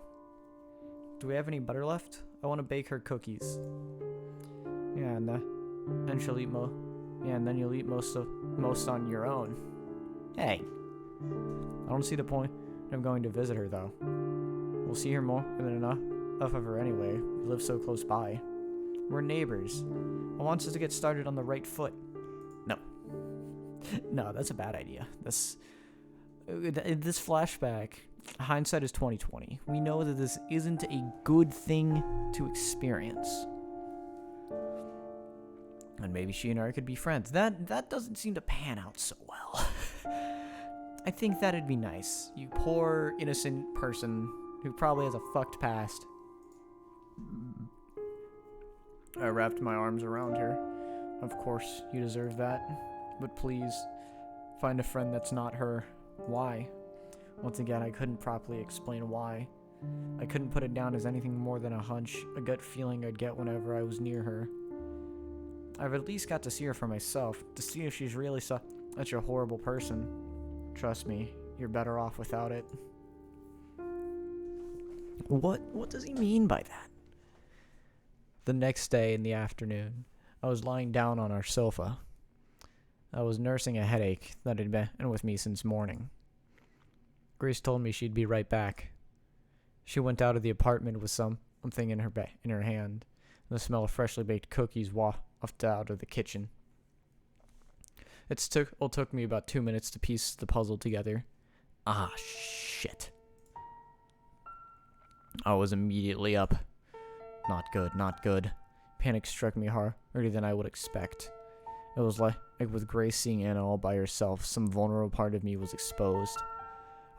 Do we have any butter left? I want to bake her cookies. Yeah, and then she'll eat and then you'll eat most on your own. Hey, I don't see the point of going to visit her though. We'll see her more than enough of her anyway. We live so close by. We're neighbors. I want us to get started on the right foot. No. No, that's a bad idea. This flashback, hindsight is 20/20. We know that this isn't a good thing to experience. And maybe she and I could be friends. That doesn't seem to pan out so well. I think that'd be nice. You poor, innocent person who probably has a fucked past. I wrapped my arms around her. Of course, you deserve that. But please, find a friend that's not her. Why? Once again, I couldn't properly explain why. I couldn't put it down as anything more than a hunch, a gut feeling I'd get whenever I was near her. I've at least got to see her for myself, to see if she's really such a horrible person. Trust me, You're better off without it. What does he mean by that? The next day in the afternoon, I was lying down on our sofa. I was nursing a headache that had been with me since morning. Grace told me she'd be right back. She went out of the apartment with something in her hand. The smell of freshly baked cookies wafted out of the kitchen. It took me about 2 minutes to piece the puzzle together. Ah, shit. I was immediately up. Not good, not good. Panic struck me harder than I would expect. It was like with Grace seeing Anna all by herself, some vulnerable part of me was exposed.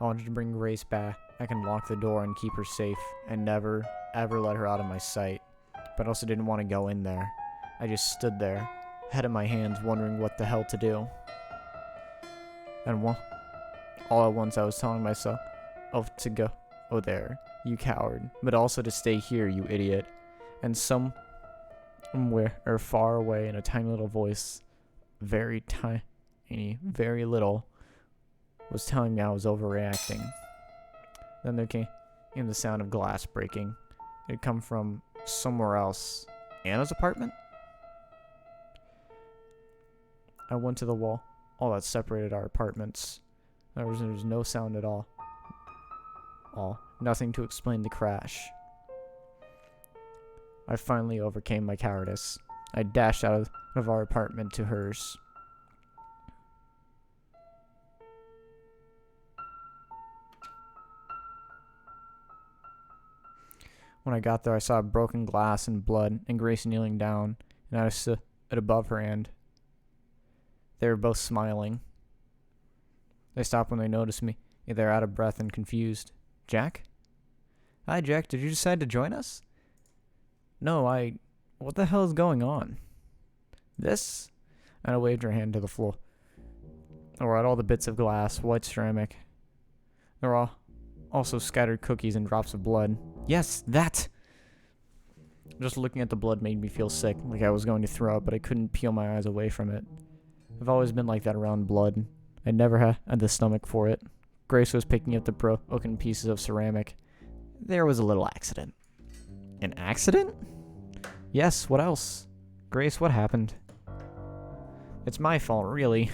I wanted to bring Grace back and lock the door and keep her safe and never, ever let her out of my sight. But I also didn't want to go in there. I just stood there, head in my hands, wondering what the hell to do. And all at once I was telling myself to go there, you coward, but also to stay here, you idiot. And somewhere far away in a tiny little voice, very tiny, very little, was telling me I was overreacting. Then there came the sound of glass breaking. It had come from somewhere else. Anna's apartment? I went to the wall that separated our apartments. There was no sound at all. Nothing to explain the crash. I finally overcame my cowardice. I dashed out of our apartment to hers. When I got there, I saw broken glass and blood, and Grace kneeling down, and I stood above her, and they were both smiling. They stopped when they noticed me. They're out of breath and confused. Jack? Hi, Jack. Did you decide to join us? No, what the hell is going on? This? And I waved her hand to the floor. There were all the bits of glass, white ceramic. There were also scattered cookies and drops of blood. Yes, that! Just looking at the blood made me feel sick, like I was going to throw up, but I couldn't peel my eyes away from it. I've always been like that around blood. I never had the stomach for it. Grace was picking up the broken pieces of ceramic. There was a little accident. An accident? Yes, what else? Grace, what happened? It's my fault, really.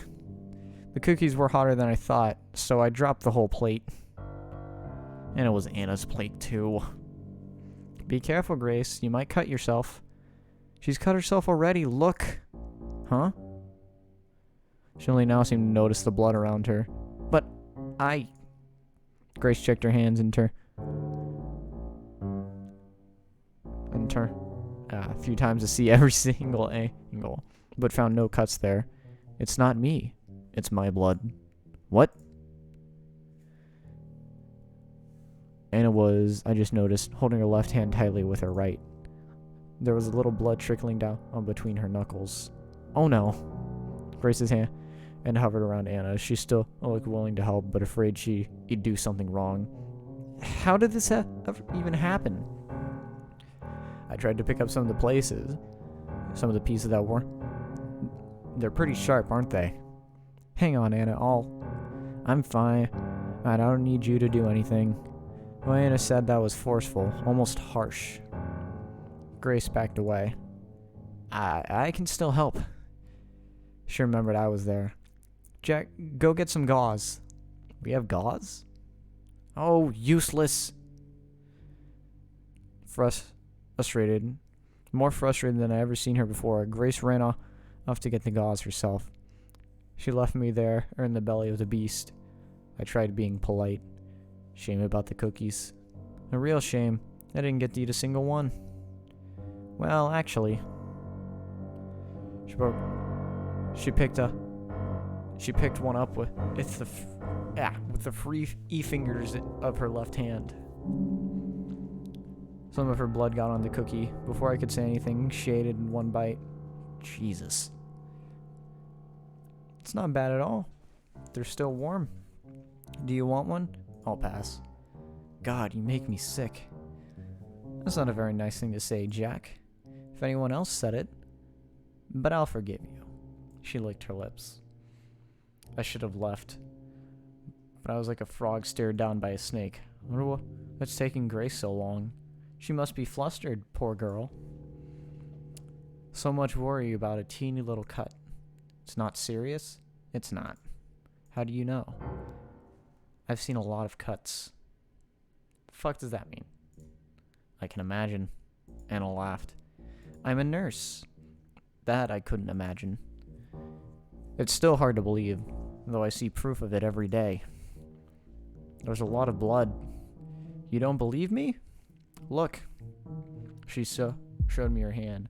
The cookies were hotter than I thought, so I dropped the whole plate. And it was Anna's plate, too. Be careful, Grace. You might cut yourself. She's cut herself already. Look. Huh? She only now seemed to notice the blood around her. But Grace checked her hands and turned a few times to see every single angle, but found no cuts there. It's not me. It's my blood. What? Anna was, I just noticed, holding her left hand tightly with her right. There was a little blood trickling down between her knuckles. Oh no. Grace's hand hovered around Anna. She still looked willing to help, but afraid she'd do something wrong. How did this even happen? I tried to pick up some of the pieces that weren't. They're pretty sharp, aren't they? Hang on, Anna. I'm fine. I don't need you to do anything. Well, Anna said that was forceful, almost harsh. Grace backed away. I can still help. She remembered I was there. Jack, go get some gauze. We have gauze? Oh, useless. Frustrated. More frustrated than I ever seen her before, Grace ran off to get the gauze herself. She left me there, in the belly of the beast. I tried being polite. Shame about the cookies. A real shame. I didn't get to eat a single one. Well, actually. She picked one up with the free fingers of her left hand. Some of her blood got on the cookie. Before I could say anything, she ate it in one bite. Jesus. It's not bad at all. They're still warm. Do you want one? I'll pass. God, you make me sick. That's not a very nice thing to say, Jack. If anyone else said it. But I'll forgive you. She licked her lips. I should have left. but I was like a frog stared down by a snake. I wonder what's taking Grace so long. She must be flustered, poor girl. So much worry about a teeny little cut. It's not serious? It's not. How do you know? I've seen a lot of cuts. The fuck does that mean? I can imagine. Anna laughed. I'm a nurse. That I couldn't imagine. It's still hard to believe, though I see proof of it every day. There's a lot of blood. You don't believe me? Look. She showed me her hand.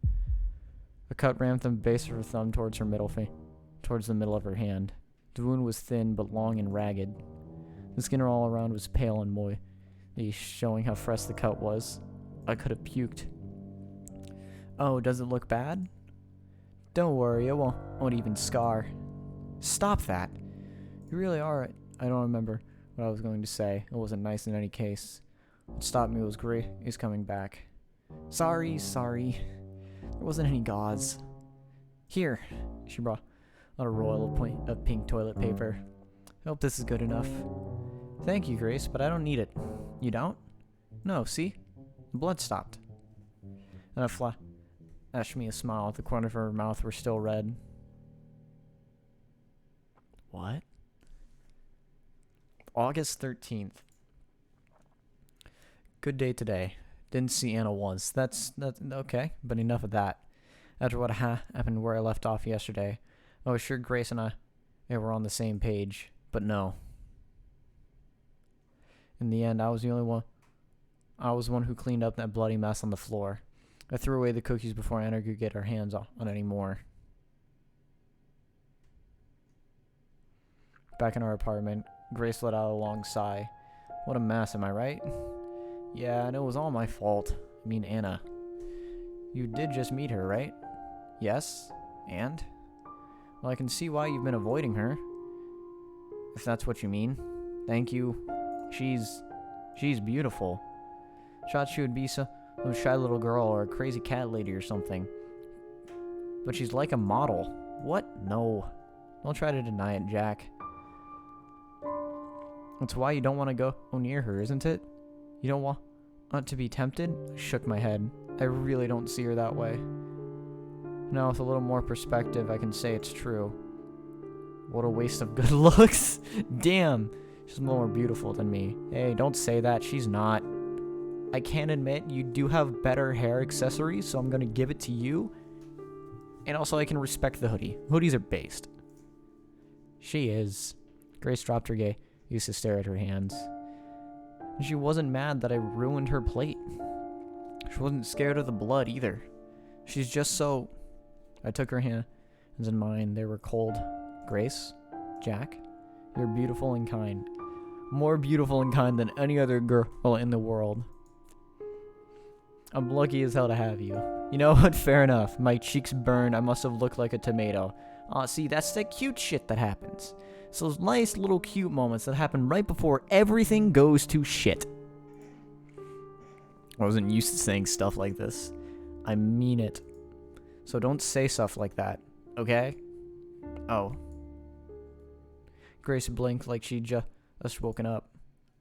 A cut ran from the base of her thumb towards her towards the middle of her hand. The wound was thin but long and ragged. The skin all around was pale and moist, showing how fresh the cut was. I could have puked. Oh, does it look bad? Don't worry, it won't even scar. Stop that. You really are. I don't remember what I was going to say. It wasn't nice in any case. What stopped me was Grace coming back. Sorry. There wasn't any gauze. Here. She brought out a roll of pink toilet paper. I hope this is good enough. Thank you, Grace, but I don't need it. You don't? No, see? The blood stopped. And flashed me a smile. The corners of her mouth were still red. What? August 13th. Good day today. Didn't see Anna once. That's okay, but enough of that. After what happened where I left off yesterday, I was sure Grace and I were on the same page, but no. In the end, I was the only one. I was the one who cleaned up that bloody mess on the floor. I threw away the cookies before Anna could get her hands on any more. Back in our apartment, Grace let out a long sigh. What a mess, am I right? Yeah, and it was all my fault. I mean, Anna. You did just meet her, right? Yes? And? Well, I can see why you've been avoiding her. If that's what you mean. Thank you. She's beautiful. Thought she would be some shy little girl or a crazy cat lady or something. But she's like a model. What? No. Don't try to deny it, Jack. That's why you don't want to go near her, isn't it? You don't want to be tempted? I shook my head. I really don't see her that way. Now, with a little more perspective, I can say it's true. What a waste of good looks. Damn. She's more beautiful than me. Hey, don't say that. She's not. I can't admit you do have better hair accessories, so I'm going to give it to you. And also, I can respect the hoodie. Hoodies are based. She is. Grace dropped her gaze, used to stare at her hands. And she wasn't mad that I ruined her plate. She wasn't scared of the blood either. She's just so... I took her hands in mine. They were cold. Grace, Jack, you're beautiful and kind. More beautiful and kind than any other girl in the world. I'm lucky as hell to have you. You know what? Fair enough. My cheeks burned. I must have looked like a tomato. See, that's the cute shit that happens. It's those nice little cute moments that happen right before everything goes to shit. I wasn't used to saying stuff like this. I mean it. So don't say stuff like that, okay? Oh. Grace blinked like she'd just woken up.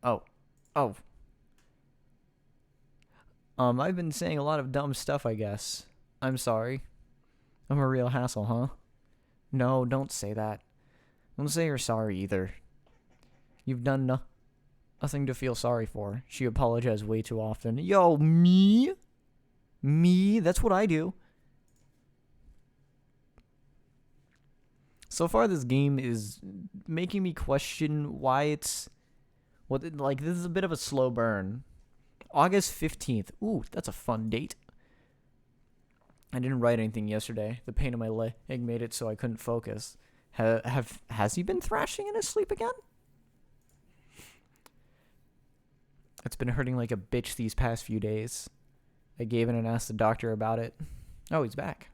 Oh. I've been saying a lot of dumb stuff, I guess. I'm sorry. I'm a real hassle, huh? No, don't say that. Don't say you're sorry either. You've done nothing to feel sorry for. She apologized way too often. Yo, me? Me? That's what I do. So far, this game is making me question why it's... this is a bit of a slow burn. August 15th. Ooh, that's a fun date. I didn't write anything yesterday. The pain in my leg made it so I couldn't focus. Has he been thrashing in his sleep again? It's been hurting like a bitch these past few days. I gave in and asked the doctor about it. Oh, he's back.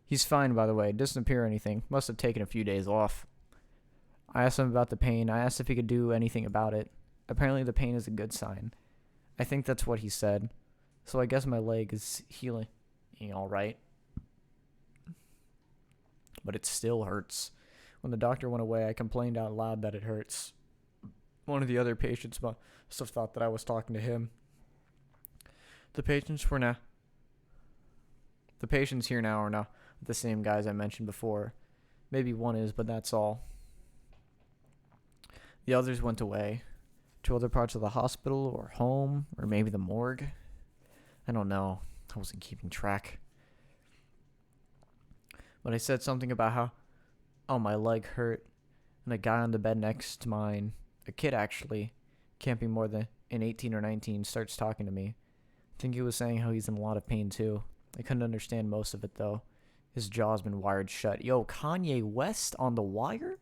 He's fine, by the way. Doesn't appear anything. Must have taken a few days off. I asked him about the pain. I asked if he could do anything about it. Apparently the pain is a good sign. I think that's what he said. So I guess my leg is healing all right. But it still hurts. When the doctor went away, I complained out loud that it hurts. One of the other patients must have thought that I was talking to him. The patients here now are not the same guys I mentioned before. Maybe one is, but that's all. The others went away to other parts of the hospital or home or maybe the morgue. I don't know. I wasn't keeping track. But I said something about how my leg hurt, and a guy on the bed next to mine, a kid actually, can't be more than 18 or 19, starts talking to me. I think he was saying how he's in a lot of pain too. I couldn't understand most of it though. His jaw's been wired shut. Yo, Kanye West on The Wire?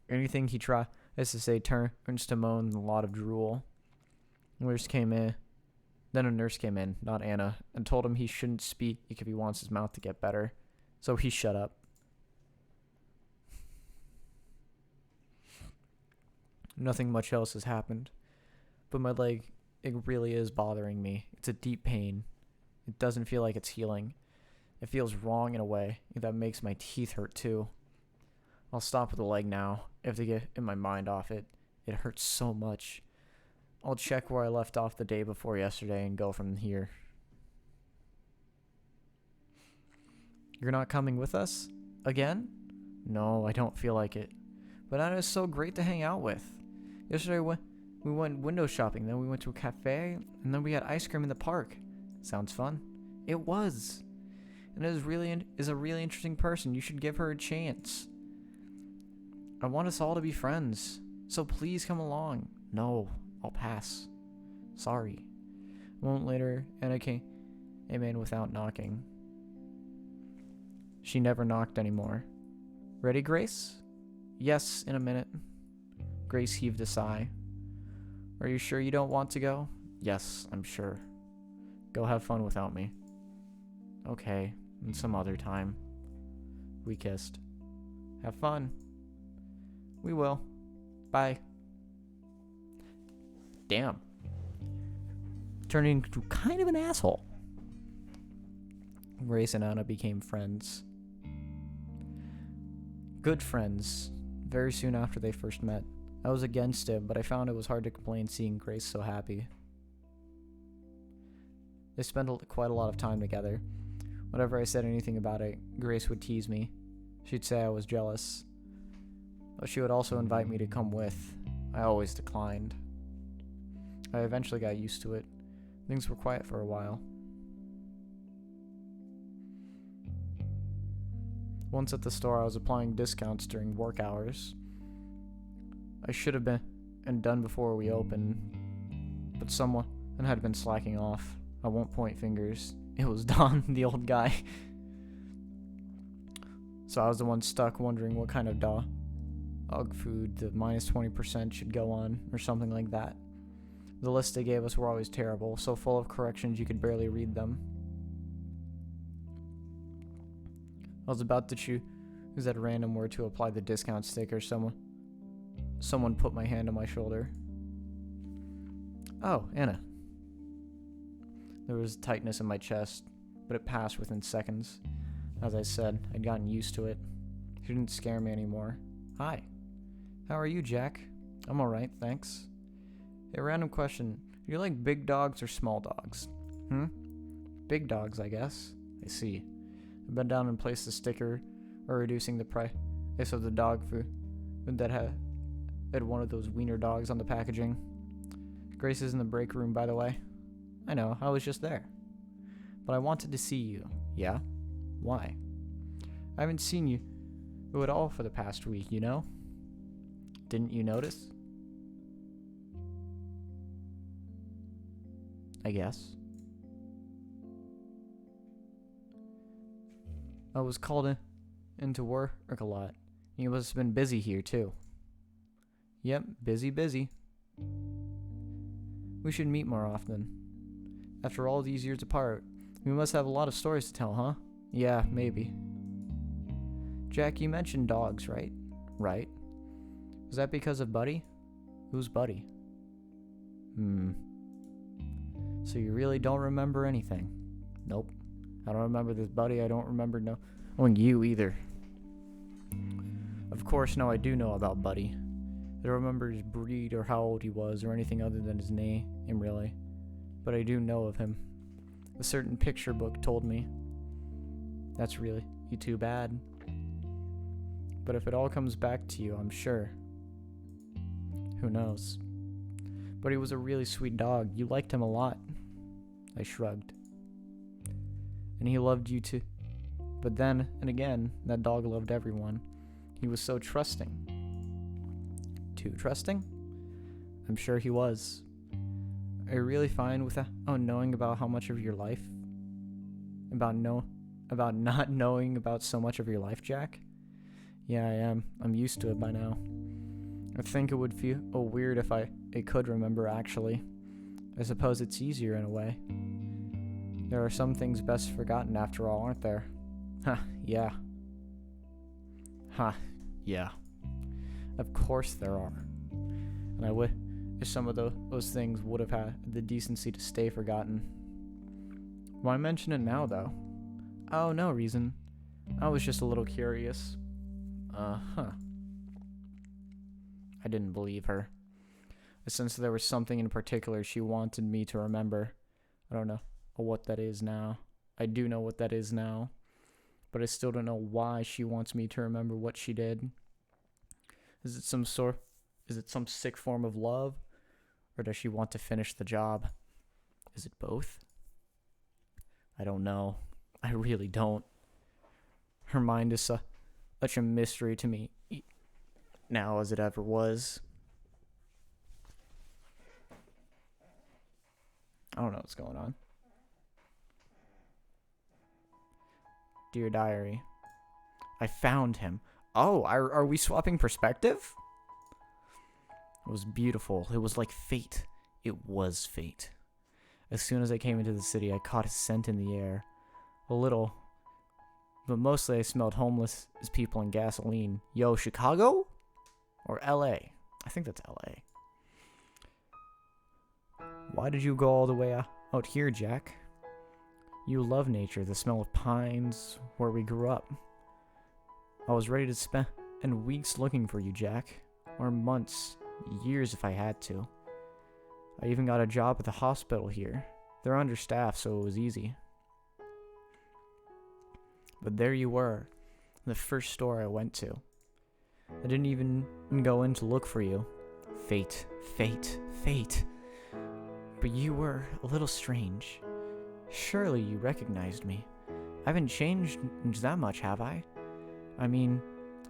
Anything he tries to say turns to moan and a lot of drool. Nurse came in. Then a nurse came in, not Anna, and told him he shouldn't speak if he wants his mouth to get better. So he shut up. Nothing much else has happened. But my leg, it really is bothering me. It's a deep pain. It doesn't feel like it's healing. It feels wrong in a way that makes my teeth hurt too. I'll stop with the leg now, if to get in my mind off it. It hurts so much. I'll check where I left off the day before yesterday and go from here. You're not coming with us? Again? No, I don't feel like it. But Anna is so great to hang out with. Yesterday we went window shopping, then we went to a cafe, and then we had ice cream in the park. Sounds fun. It was. And is a really interesting person. You should give her a chance. I want us all to be friends. So please come along. No, I'll pass. Sorry. A moment later, Anna came in without knocking. She never knocked anymore. Ready, Grace? Yes, in a minute. Grace heaved a sigh. Are you sure you don't want to go? Yes, I'm sure. Go have fun without me. Okay, and some other time. We kissed. Have fun. We will. Bye. Damn. Turning into kind of an asshole. Grace and Anna became friends. Good friends. Very soon after they first met. I was against it, but I found it was hard to complain seeing Grace so happy. They spent quite a lot of time together. Whenever I said anything about it, Grace would tease me. She'd say I was jealous. But she would also invite me to come with. I always declined. I eventually got used to it. Things were quiet for a while. Once at the store, I was applying discounts during work hours. I should have been done before we opened, but someone had been slacking off. I won't point fingers. It was Don, the old guy. So I was the one stuck wondering what kind of dog food the minus 20% should go on, or something like that. The lists they gave us were always terrible, so full of corrections you could barely read them. I was about to choose at random where to apply the discount sticker. Someone put my hand on my shoulder. Oh, Anna. There was tightness in my chest, but it passed within seconds. As I said, I'd gotten used to it. She didn't scare me anymore. Hi. How are you, Jack? I'm alright, thanks. A random question. Do you like big dogs or small dogs? Big dogs, I guess. I see. I bent down and placed the sticker, or reducing the price of the dog food that had one of those wiener dogs on the packaging. Grace is in the break room, by the way. I know, I was just there. But I wanted to see you. Yeah? Why? I haven't seen you at all for the past week, you know? Didn't you notice? I guess. I was called into work a lot. You must have been busy here, too. Yep, busy. We should meet more often. After all these years apart, we must have a lot of stories to tell, huh? Yeah, maybe. Jack, you mentioned dogs, right? Right. Was that because of Buddy? Who's Buddy? So you really don't remember anything? Nope. I don't remember this Buddy. I don't remember knowing you either. Of course, no, I do know about Buddy. I don't remember his breed or how old he was or anything other than his name, really. But I do know of him. A certain picture book told me. That's really too bad. But if it all comes back to you, I'm sure. Who knows? But he was a really sweet dog. You liked him a lot. I shrugged. And he loved you too. But then and again, that dog loved everyone. He was so trusting. Too trusting? I'm sure he was. Are you really fine with knowing about how much of your life? About not knowing about so much of your life, Jack? Yeah, I am. I'm used to it by now. I think it would feel weird if I could remember, actually. I suppose it's easier in a way. There are some things best forgotten after all, aren't there? Huh, yeah. Huh, yeah. Of course there are. And I wish some of those things would have had the decency to stay forgotten. Why mention it now, though? Oh, no reason. I was just a little curious. I didn't believe her. I sensed there was something in particular she wanted me to remember. I don't know what that is now. I do know what that is now. But I still don't know why she wants me to remember what she did. Is it some sick form of love? Or does she want to finish the job? Is it both? I don't know. I really don't. Her mind is such a mystery to me now as it ever was. I don't know what's going on. Dear Diary, I found him. Oh, are we swapping perspective? It was beautiful. It was like fate. It was fate. As soon as I came into the city, I caught his scent in the air. A little. But mostly I smelled homeless as people and gasoline. Yo, Chicago? Or LA? I think that's LA. Why did you go all the way out here, Jack? You love nature, the smell of pines, where we grew up. I was ready to spend weeks looking for you, Jack. Or months, years if I had to. I even got a job at the hospital here. They're understaffed, so it was easy. But there you were, the first store I went to. I didn't even go in to look for you. Fate, fate, fate. But you were a little strange. Surely you recognized me. I haven't changed that much, have I? I mean,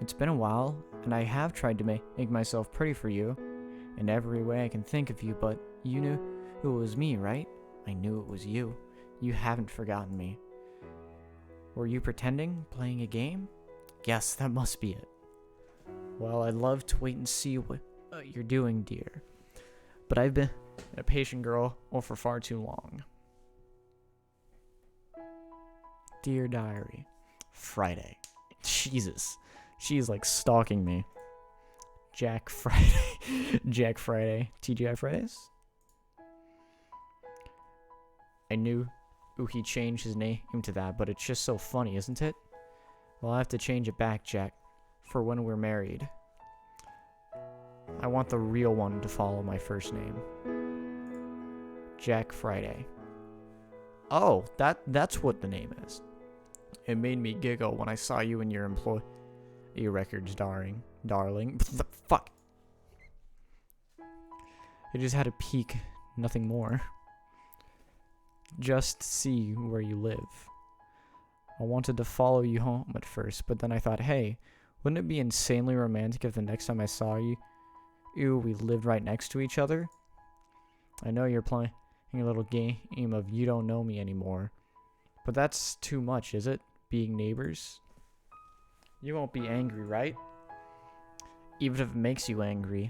it's been a while, and I have tried to make myself pretty for you in every way I can think of you, but you knew it was me, right? I knew it was you. You haven't forgotten me. Were you pretending, playing a game? Yes, that must be it. Well, I'd love to wait and see what you're doing, dear. But I've been a patient girl for far too long. Dear Diary, Friday. Jesus, she's like stalking me. Jack Friday. Jack Friday. TGI Fridays? I knew he changed his name to that, but it's just so funny, isn't it? Well, I have to change it back, Jack, for when we're married. I want the real one to follow my first name. Jack Friday. Oh, that's what the name is. It made me giggle when I saw you in your employee records, darling. Fuck. I just had a peek, nothing more. Just see where you live. I wanted to follow you home at first, but then I thought, hey, wouldn't it be insanely romantic if the next time I saw you, we lived right next to each other? I know you're playing a little game of you don't know me anymore, but that's too much, is it? Being neighbors? You won't be angry, right? Even if it makes you angry,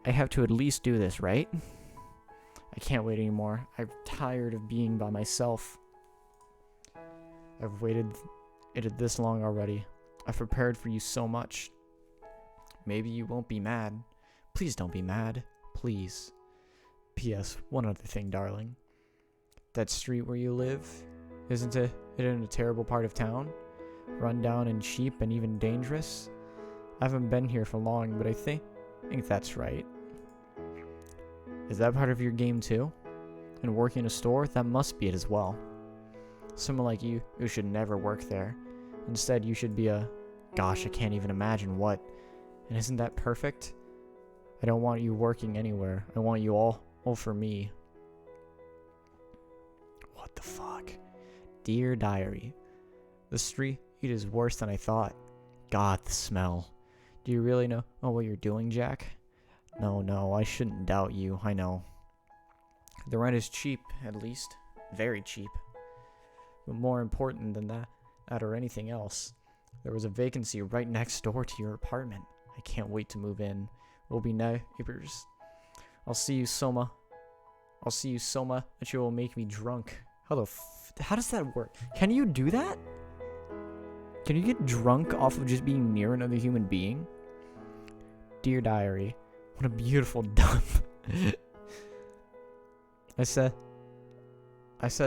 I have to at least do this, right? I can't wait anymore. I'm tired of being by myself. I've waited this long already. I've prepared for you so much. Maybe you won't be mad. Please don't be mad. Please. P.S. One other thing, darling. That street where you live, isn't it in a terrible part of town? Run down and cheap and even dangerous? haven't been here for long, but I think that's right. Is that part of your game too? And working in a store? That must be it as well. Someone like you should never work there. Instead, you should be a... Gosh, I can't even imagine what. And isn't that perfect? I don't want you working anywhere. I want you all for me. What the fuck? Dear Diary. The street is worse than I thought. God, the smell. Do you really know what you're doing, Jack? No, I shouldn't doubt you. I know. The rent is cheap, at least. Very cheap. But more important than that or anything else, there was a vacancy right next door to your apartment. I can't wait to move in. We'll be neighbors. I'll see you, Soma. That you will make me drunk. How does that work? Can you do that? Can you get drunk off of just being near another human being? Dear Diary, what a beautiful dump. I said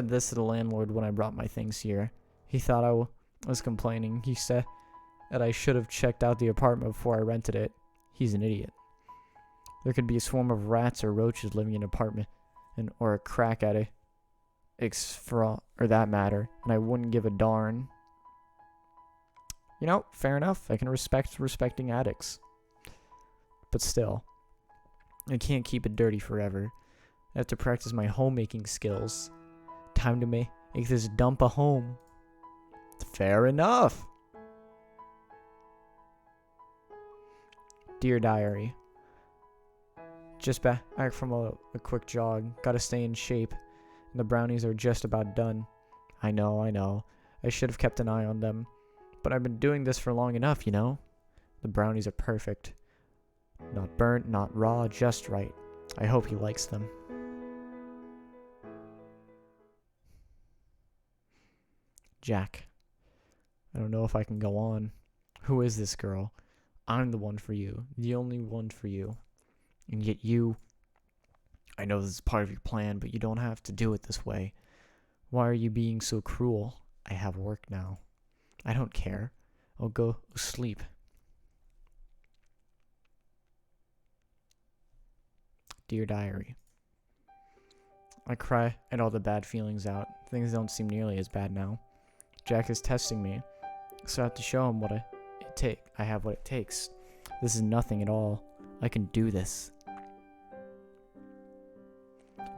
this to the landlord when I brought my things here. He thought I was complaining. He said that I should have checked out the apartment before I rented it. He's an idiot. There could be a swarm of rats or roaches living in an apartment, or a crack at it, or that matter, and I wouldn't give a darn. You know, fair enough. I can respecting addicts. But still, I can't keep it dirty forever. I have to practice my homemaking skills. Time to make this dump a home. Fair enough. Dear Diary. Just back from a quick jog. Gotta stay in shape. And the brownies are just about done. I know. I should have kept an eye on them. But I've been doing this for long enough, you know? The brownies are perfect. Not burnt, not raw, just right. I hope he likes them. Jack. I don't know if I can go on. Who is this girl? I'm the one for you. The only one for you. And yet you... I know this is part of your plan, but you don't have to do it this way. Why are you being so cruel? I have work now. I don't care. I'll go sleep. Dear Diary. I cry at all the bad feelings out. Things don't seem nearly as bad now. Jack is testing me, so I have to show him I have what it takes. This is nothing at all. I can do this.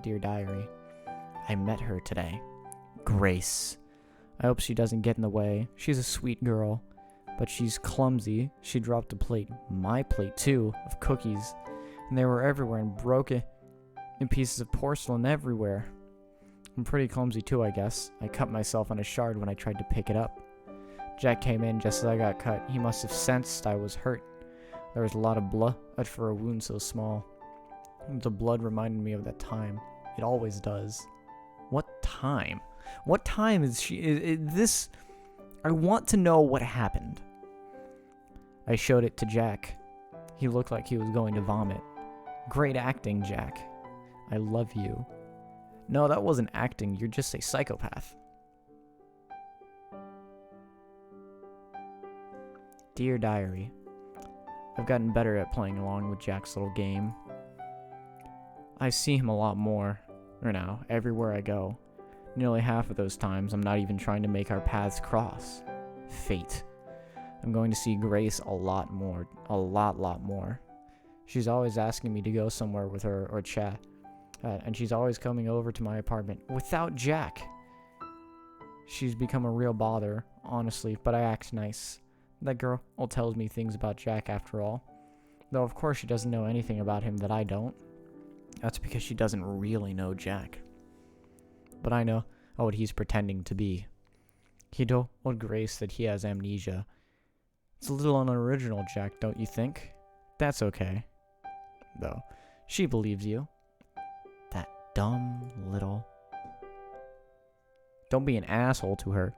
Dear Diary. I met her today. Grace. I hope she doesn't get in the way. She's a sweet girl, but she's clumsy. She dropped a plate, my plate too, of cookies, and they were everywhere and broken in pieces of porcelain everywhere. I'm pretty clumsy too, I guess. I cut myself on a shard when I tried to pick it up. Jack came in just as I got cut. He must have sensed I was hurt. There was a lot of blood for a wound so small. The blood reminded me of that time. It always does. What time? What time is this? I want to know what happened. I showed it to Jack. He looked like he was going to vomit. Great acting, Jack. I love you. No, that wasn't acting. You're just a psychopath. Dear Diary. I've gotten better at playing along with Jack's little game. I see him a lot more, now, everywhere I go. Nearly half of those times, I'm not even trying to make our paths cross. Fate. I'm going to see Grace a lot more. A lot more. She's always asking me to go somewhere with her or chat. And she's always coming over to my apartment without Jack. She's become a real bother, honestly, but I act nice. That girl tells me things about Jack after all. Though of course she doesn't know anything about him that I don't. That's because she doesn't really know Jack. But I know what he's pretending to be. He told Grace that he has amnesia. It's a little unoriginal, Jack, don't you think? That's okay. Though, she believes you. That dumb little... Don't be an asshole to her.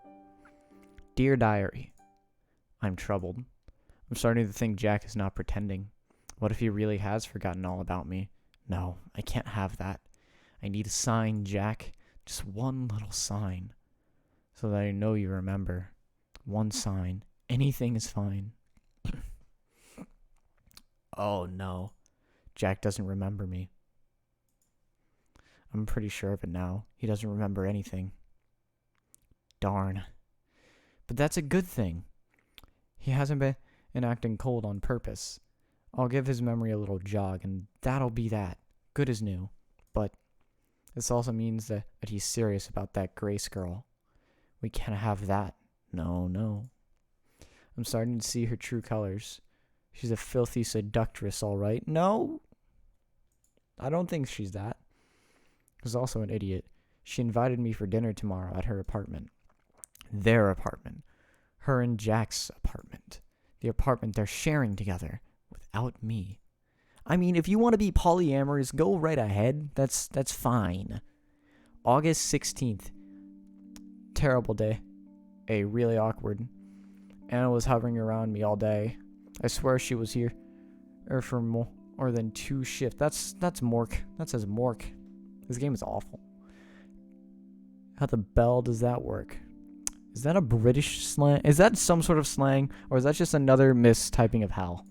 Dear Diary. I'm troubled. I'm starting to think Jack is not pretending. What if he really has forgotten all about me? No, I can't have that. I need a sign, Jack. Just one little sign. So that I know you remember. One sign. Anything is fine. Oh no. Jack doesn't remember me. I'm pretty sure of it now. He doesn't remember anything. Darn. But that's a good thing. He hasn't been acting cold on purpose. I'll give his memory a little jog, and that'll be that. Good as new. But this also means that he's serious about that Grace girl. We can't have that. No, no. I'm starting to see her true colors. She's a filthy seductress, all right. No, I don't think she's that. She's also an idiot. She invited me for dinner tomorrow at her apartment. Their apartment. Her and Jack's apartment. The apartment they're sharing together without me. I mean, if you want to be polyamorous, go right ahead. That's fine. August 16th. Terrible day. Really awkward. Anna was hovering around me all day. I swear she was here for more than 2 shifts. That's Mork. That says Mork. This game is awful. How the bell does that work? Is that a British slang? Is that some sort of slang? Or is that just another mistyping of Hal?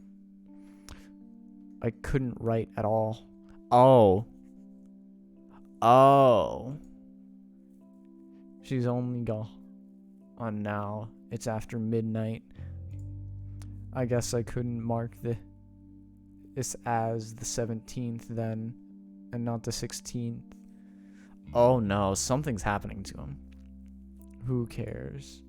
I couldn't write at all. Oh. She's only gone now. It's after midnight. I guess I couldn't mark this as the 17th then, and not the 16th. Oh no, something's happening to him. Who cares?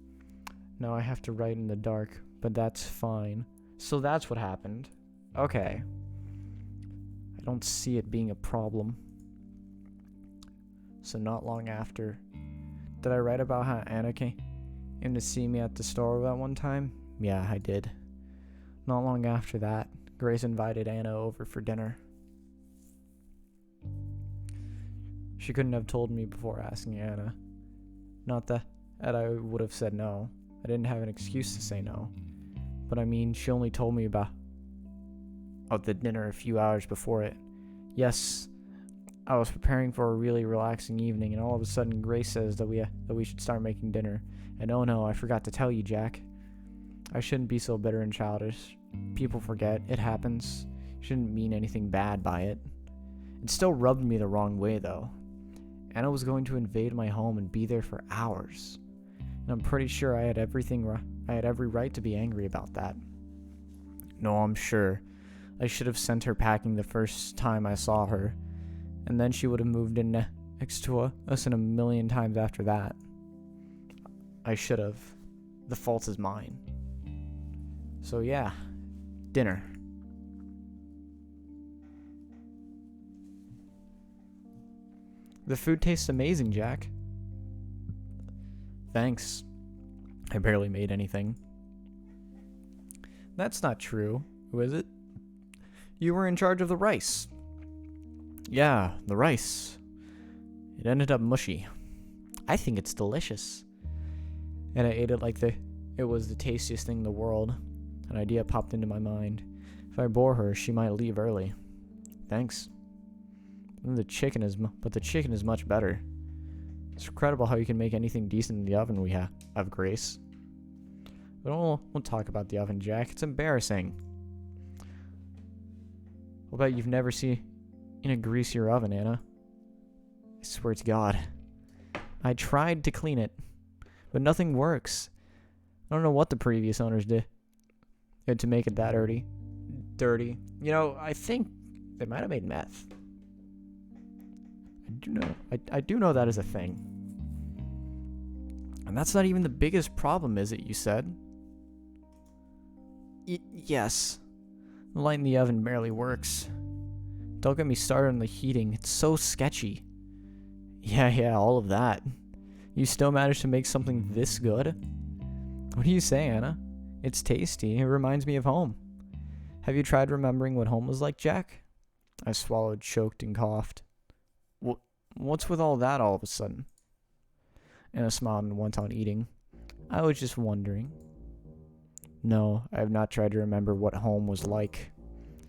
Now I have to write in the dark, but that's fine. So that's what happened. Okay. I don't see it being a problem. So not long after, did I write about how Anna came to see me at the store that one time? Yeah, I did. Not long after that, Grace invited Anna over for dinner. She couldn't have told me before asking Anna. Not that I would have said no. I didn't have an excuse to say no. But I mean, she only told me about the dinner a few hours before it. Yes, I was preparing for a really relaxing evening, and all of a sudden Grace says that we should start making dinner. And oh no, I forgot to tell you, Jack. I shouldn't be so bitter and childish. People forget. It happens. Shouldn't mean anything bad by it. It still rubbed me the wrong way, though. Anna was going to invade my home and be there for hours. And I'm pretty sure I had every right to be angry about that. No, I'm sure. I should have sent her packing the first time I saw her. And then she would have moved in next to us in a million times after that. I should have. The fault is mine. So yeah, dinner. The food tastes amazing, Jack. Thanks. I barely made anything. That's not true. Who is it? You were in charge of the rice. Yeah, the rice. It ended up mushy. I think it's delicious. And I ate it like it was the tastiest thing in the world. An idea popped into my mind. If I bore her, she might leave early. Thanks. But the chicken is much better. It's incredible how you can make anything decent in the oven we have, Grace. But we'll talk about the oven, Jack. It's embarrassing. I'll bet you've never seen a greasier oven, Anna. I swear to God. I tried to clean it, but nothing works. I don't know what the previous owners did to make it that dirty. You know, I think they might have made meth. I do know that is a thing. And that's not even the biggest problem, is it, you said? Yes. The light in the oven barely works. Don't get me started on the heating. It's so sketchy. Yeah, all of that. You still managed to make something this good? What do you say, Anna? It's tasty. It reminds me of home. Have you tried remembering what home was like, Jack? I swallowed, choked, and coughed. What's with all that all of a sudden? Anna smiled and went on eating. I was just wondering. No, I have not tried to remember what home was like.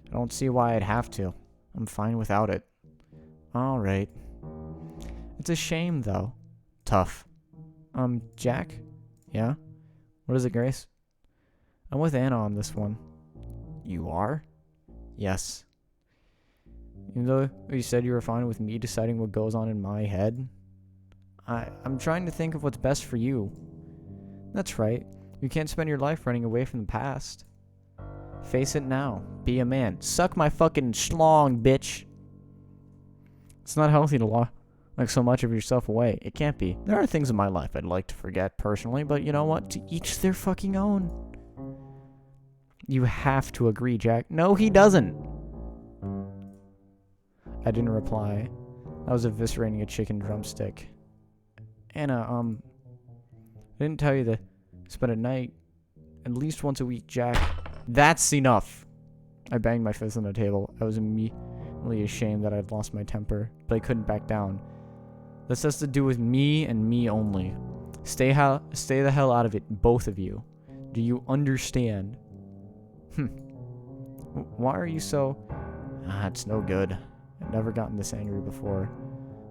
I don't see why I'd have to. I'm fine without it. All right. It's a shame, though. Tough. Jack? Yeah? What is it, Grace? I'm with Anna on this one. You are? Yes. Even though you said you were fine with me deciding what goes on in my head, I'm trying to think of what's best for you. That's right. You can't spend your life running away from the past. Face it now. Be a man. Suck my fucking schlong, bitch. It's not healthy to lock so much of yourself away. It can't be. There are things in my life I'd like to forget personally, but you know what? To each their fucking own. You have to agree, Jack. No, he doesn't. I didn't reply. I was eviscerating a chicken drumstick. Anna, I didn't tell you to spend a night at least once a week, Jack. That's enough. I banged my fist on the table. I was immediately ashamed that I'd lost my temper, but I couldn't back down. This has to do with me and me only. Stay the hell out of it, both of you. Do you understand? Why are you so... it's no good. I've never gotten this angry before.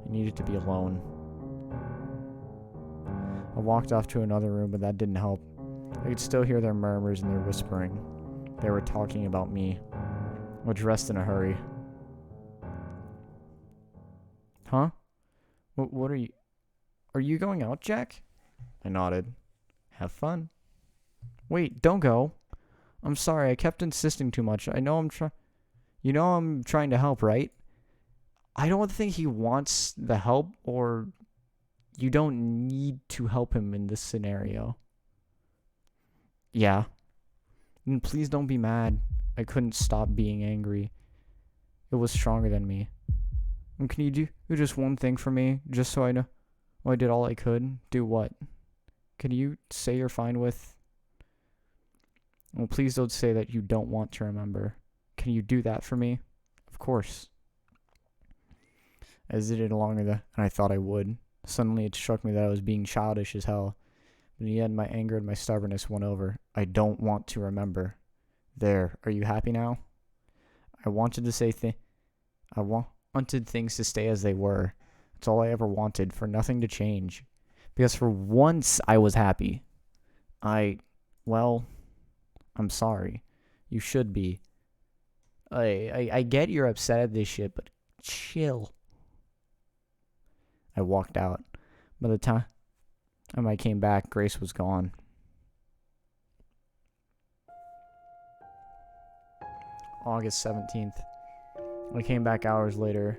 I needed to be alone. I walked off to another room, but that didn't help. I could still hear their murmurs and their whispering. They were talking about me. I dressed in a hurry. Huh? What are you... Are you going out, Jack? I nodded. Have fun. Wait, don't go. I'm sorry, I kept insisting too much. I know I'm trying to help, right? I don't think he wants the help, or you don't need to help him in this scenario. Yeah. And please don't be mad. I couldn't stop being angry. It was stronger than me. And can you do just one thing for me, just so I know I did all I could? Do what? Can you say you're fine with... Well, please don't say that you don't want to remember. Can you do that for me? Of course. I hesitated longer than I thought I would. Suddenly it struck me that I was being childish as hell. But in the end, my anger and my stubbornness won over. I don't want to remember. There. Are you happy now? I wanted to say I wanted things to stay as they were. That's all I ever wanted, for nothing to change. Because for once I was happy. Well... I'm sorry. You should be. I get you're upset at this shit, but chill. I walked out. By the time I came back, Grace was gone. August 17th. I came back hours later,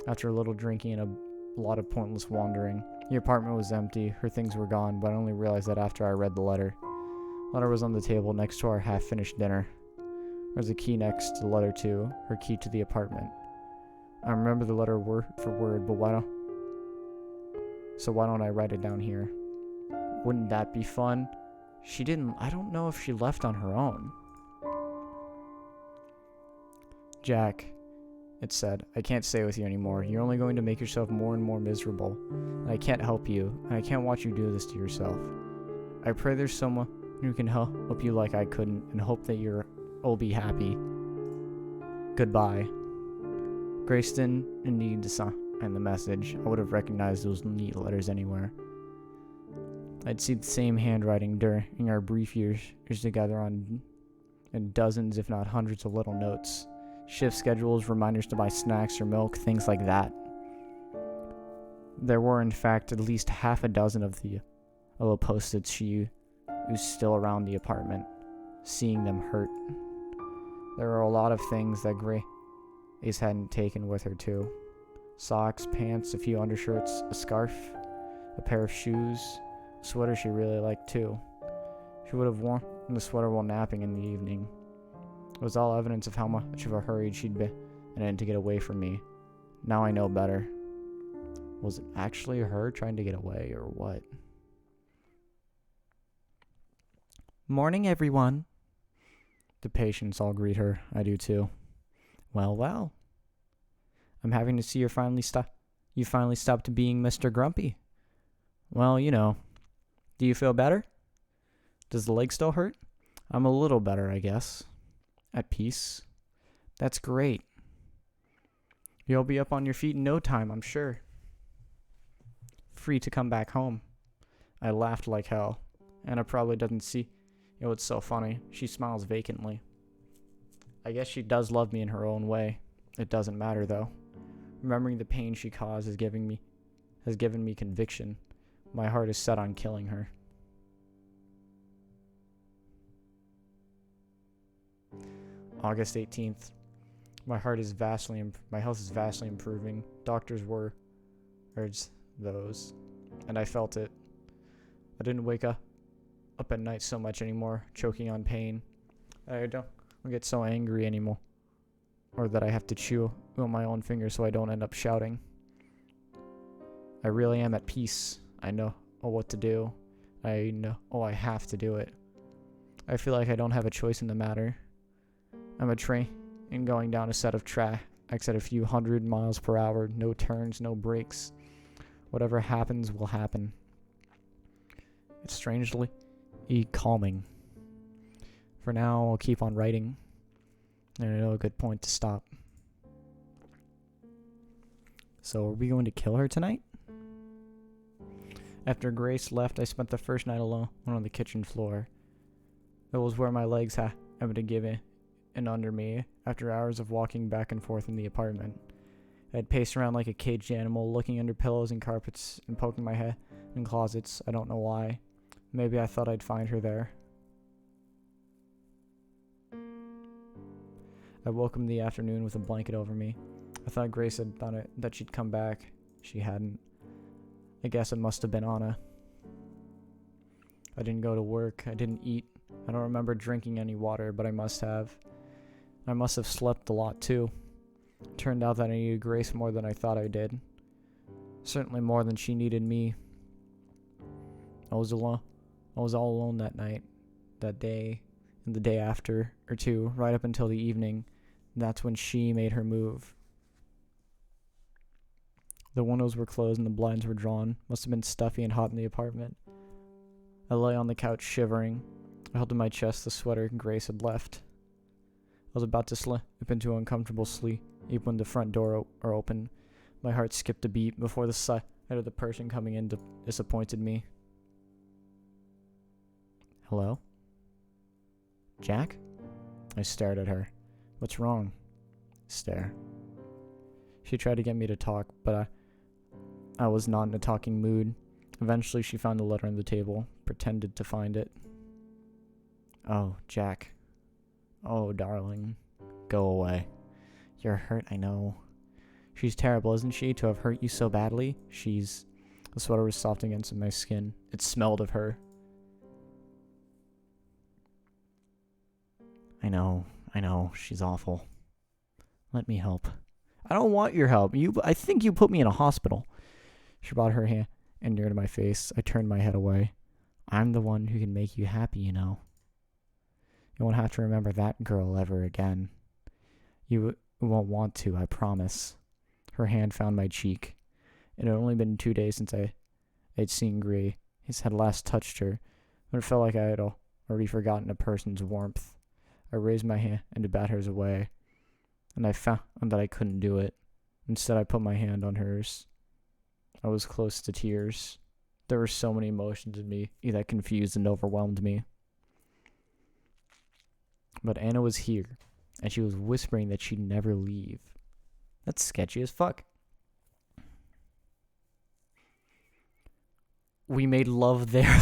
after a little drinking and a lot of pointless wandering. The apartment was empty. Her things were gone, but I only realized that after I read the letter. The letter was on the table next to our half-finished dinner. There was a key next to the letter too, her key to the apartment. I remember the letter word for word, but why don't I write it down here? Wouldn't that be fun? I don't know if she left on her own. Jack, it said, I can't stay with you anymore. You're only going to make yourself more and more miserable. And I can't help you, and I can't watch you do this to yourself. I pray there's someone who can help you like I couldn't, and hope that you'll be happy. Goodbye. Grace didn't need to sign the message. I would have recognized those neat letters anywhere. I'd see the same handwriting during our brief years together on dozens, if not hundreds, of little notes. Shift schedules, reminders to buy snacks or milk, things like that. There were, in fact, at least half a dozen of the little post-its she used still around the apartment. Seeing them hurt. There were a lot of things that Grace hadn't taken with her, too. Socks, pants, a few undershirts, a scarf, a pair of shoes, a sweater she really liked, too. She would have worn the sweater while napping in the evening. It was all evidence of how much of a hurry she'd been in to get away from me. Now I know better. Was it actually her trying to get away, or what? Morning, everyone. The patients all greet her. I do too. Well. I'm having to see you finally stopped being Mr. Grumpy. Well, you know. Do you feel better? Does the leg still hurt? I'm a little better, I guess. At peace. That's great. You'll be up on your feet in no time, I'm sure. Free to come back home. I laughed like hell. Anna probably doesn't see... You know, it's so funny. She smiles vacantly. I guess she does love me in her own way. It doesn't matter, though. Remembering the pain she caused has given me conviction. My heart is set on killing her. August 18th. My health is vastly improving. Doctors were those, and I felt it. I didn't wake up at night so much anymore, choking on pain. I don't get so angry anymore, or that I have to chew on my own fingers so I don't end up shouting. I really am at peace. I know what to do. I know I have to do it. I feel like I don't have a choice in the matter. I'm a train and going down a set of tracks at a few 100 miles per hour, no turns, no brakes. Whatever happens will happen. It's strangely calming. For now, I'll keep on writing. And I know a good point to stop. So, are we going to kill her tonight? After Grace left, I spent the first night alone on the kitchen floor. It was where my legs happened to give in under me after hours of walking back and forth in the apartment. I'd paced around like a caged animal, looking under pillows and carpets and poking my head in closets. I don't know why. Maybe I thought I'd find her there. I woke up in the afternoon with a blanket over me. I thought Grace had done it, that she'd come back. She hadn't. I guess it must have been Anna. I didn't go to work. I didn't eat. I don't remember drinking any water, but I must have. I must have slept a lot too. Turned out that I needed Grace more than I thought I did. Certainly more than she needed me. I was alone. I was all alone that night, that day, and the day after, or two, right up until the evening. That's when she made her move. The windows were closed and the blinds were drawn. Must have been stuffy and hot in the apartment. I lay on the couch shivering. I held in my chest the sweater Grace had left. I was about to slip into uncomfortable sleep when the front door opened. My heart skipped a beat before the sight of the person coming in disappointed me. Hello? Jack? I stared at her. What's wrong? Stare. She tried to get me to talk, but I was not in a talking mood. Eventually, she found the letter on the table, pretended to find it. Oh, Jack. Oh, darling. Go away. You're hurt, I know. She's terrible, isn't she, to have hurt you so badly? The sweater was soft against my skin. It smelled of her. I know. She's awful. Let me help. I don't want your help. I think you put me in a hospital. She brought her hand near to my face. I turned my head away. I'm the one who can make you happy, you know. You won't have to remember that girl ever again. You won't want to, I promise. Her hand found my cheek. It had only been 2 days since I'd seen Gray. His had last touched her, but it felt like I had already forgotten a person's warmth. I raised my hand to bat hers away, and I found that I couldn't do it. Instead, I put my hand on hers. I was close to tears. There were so many emotions in me that confused and overwhelmed me. But Anna was here, and she was whispering that she'd never leave. That's sketchy as fuck. We made love there.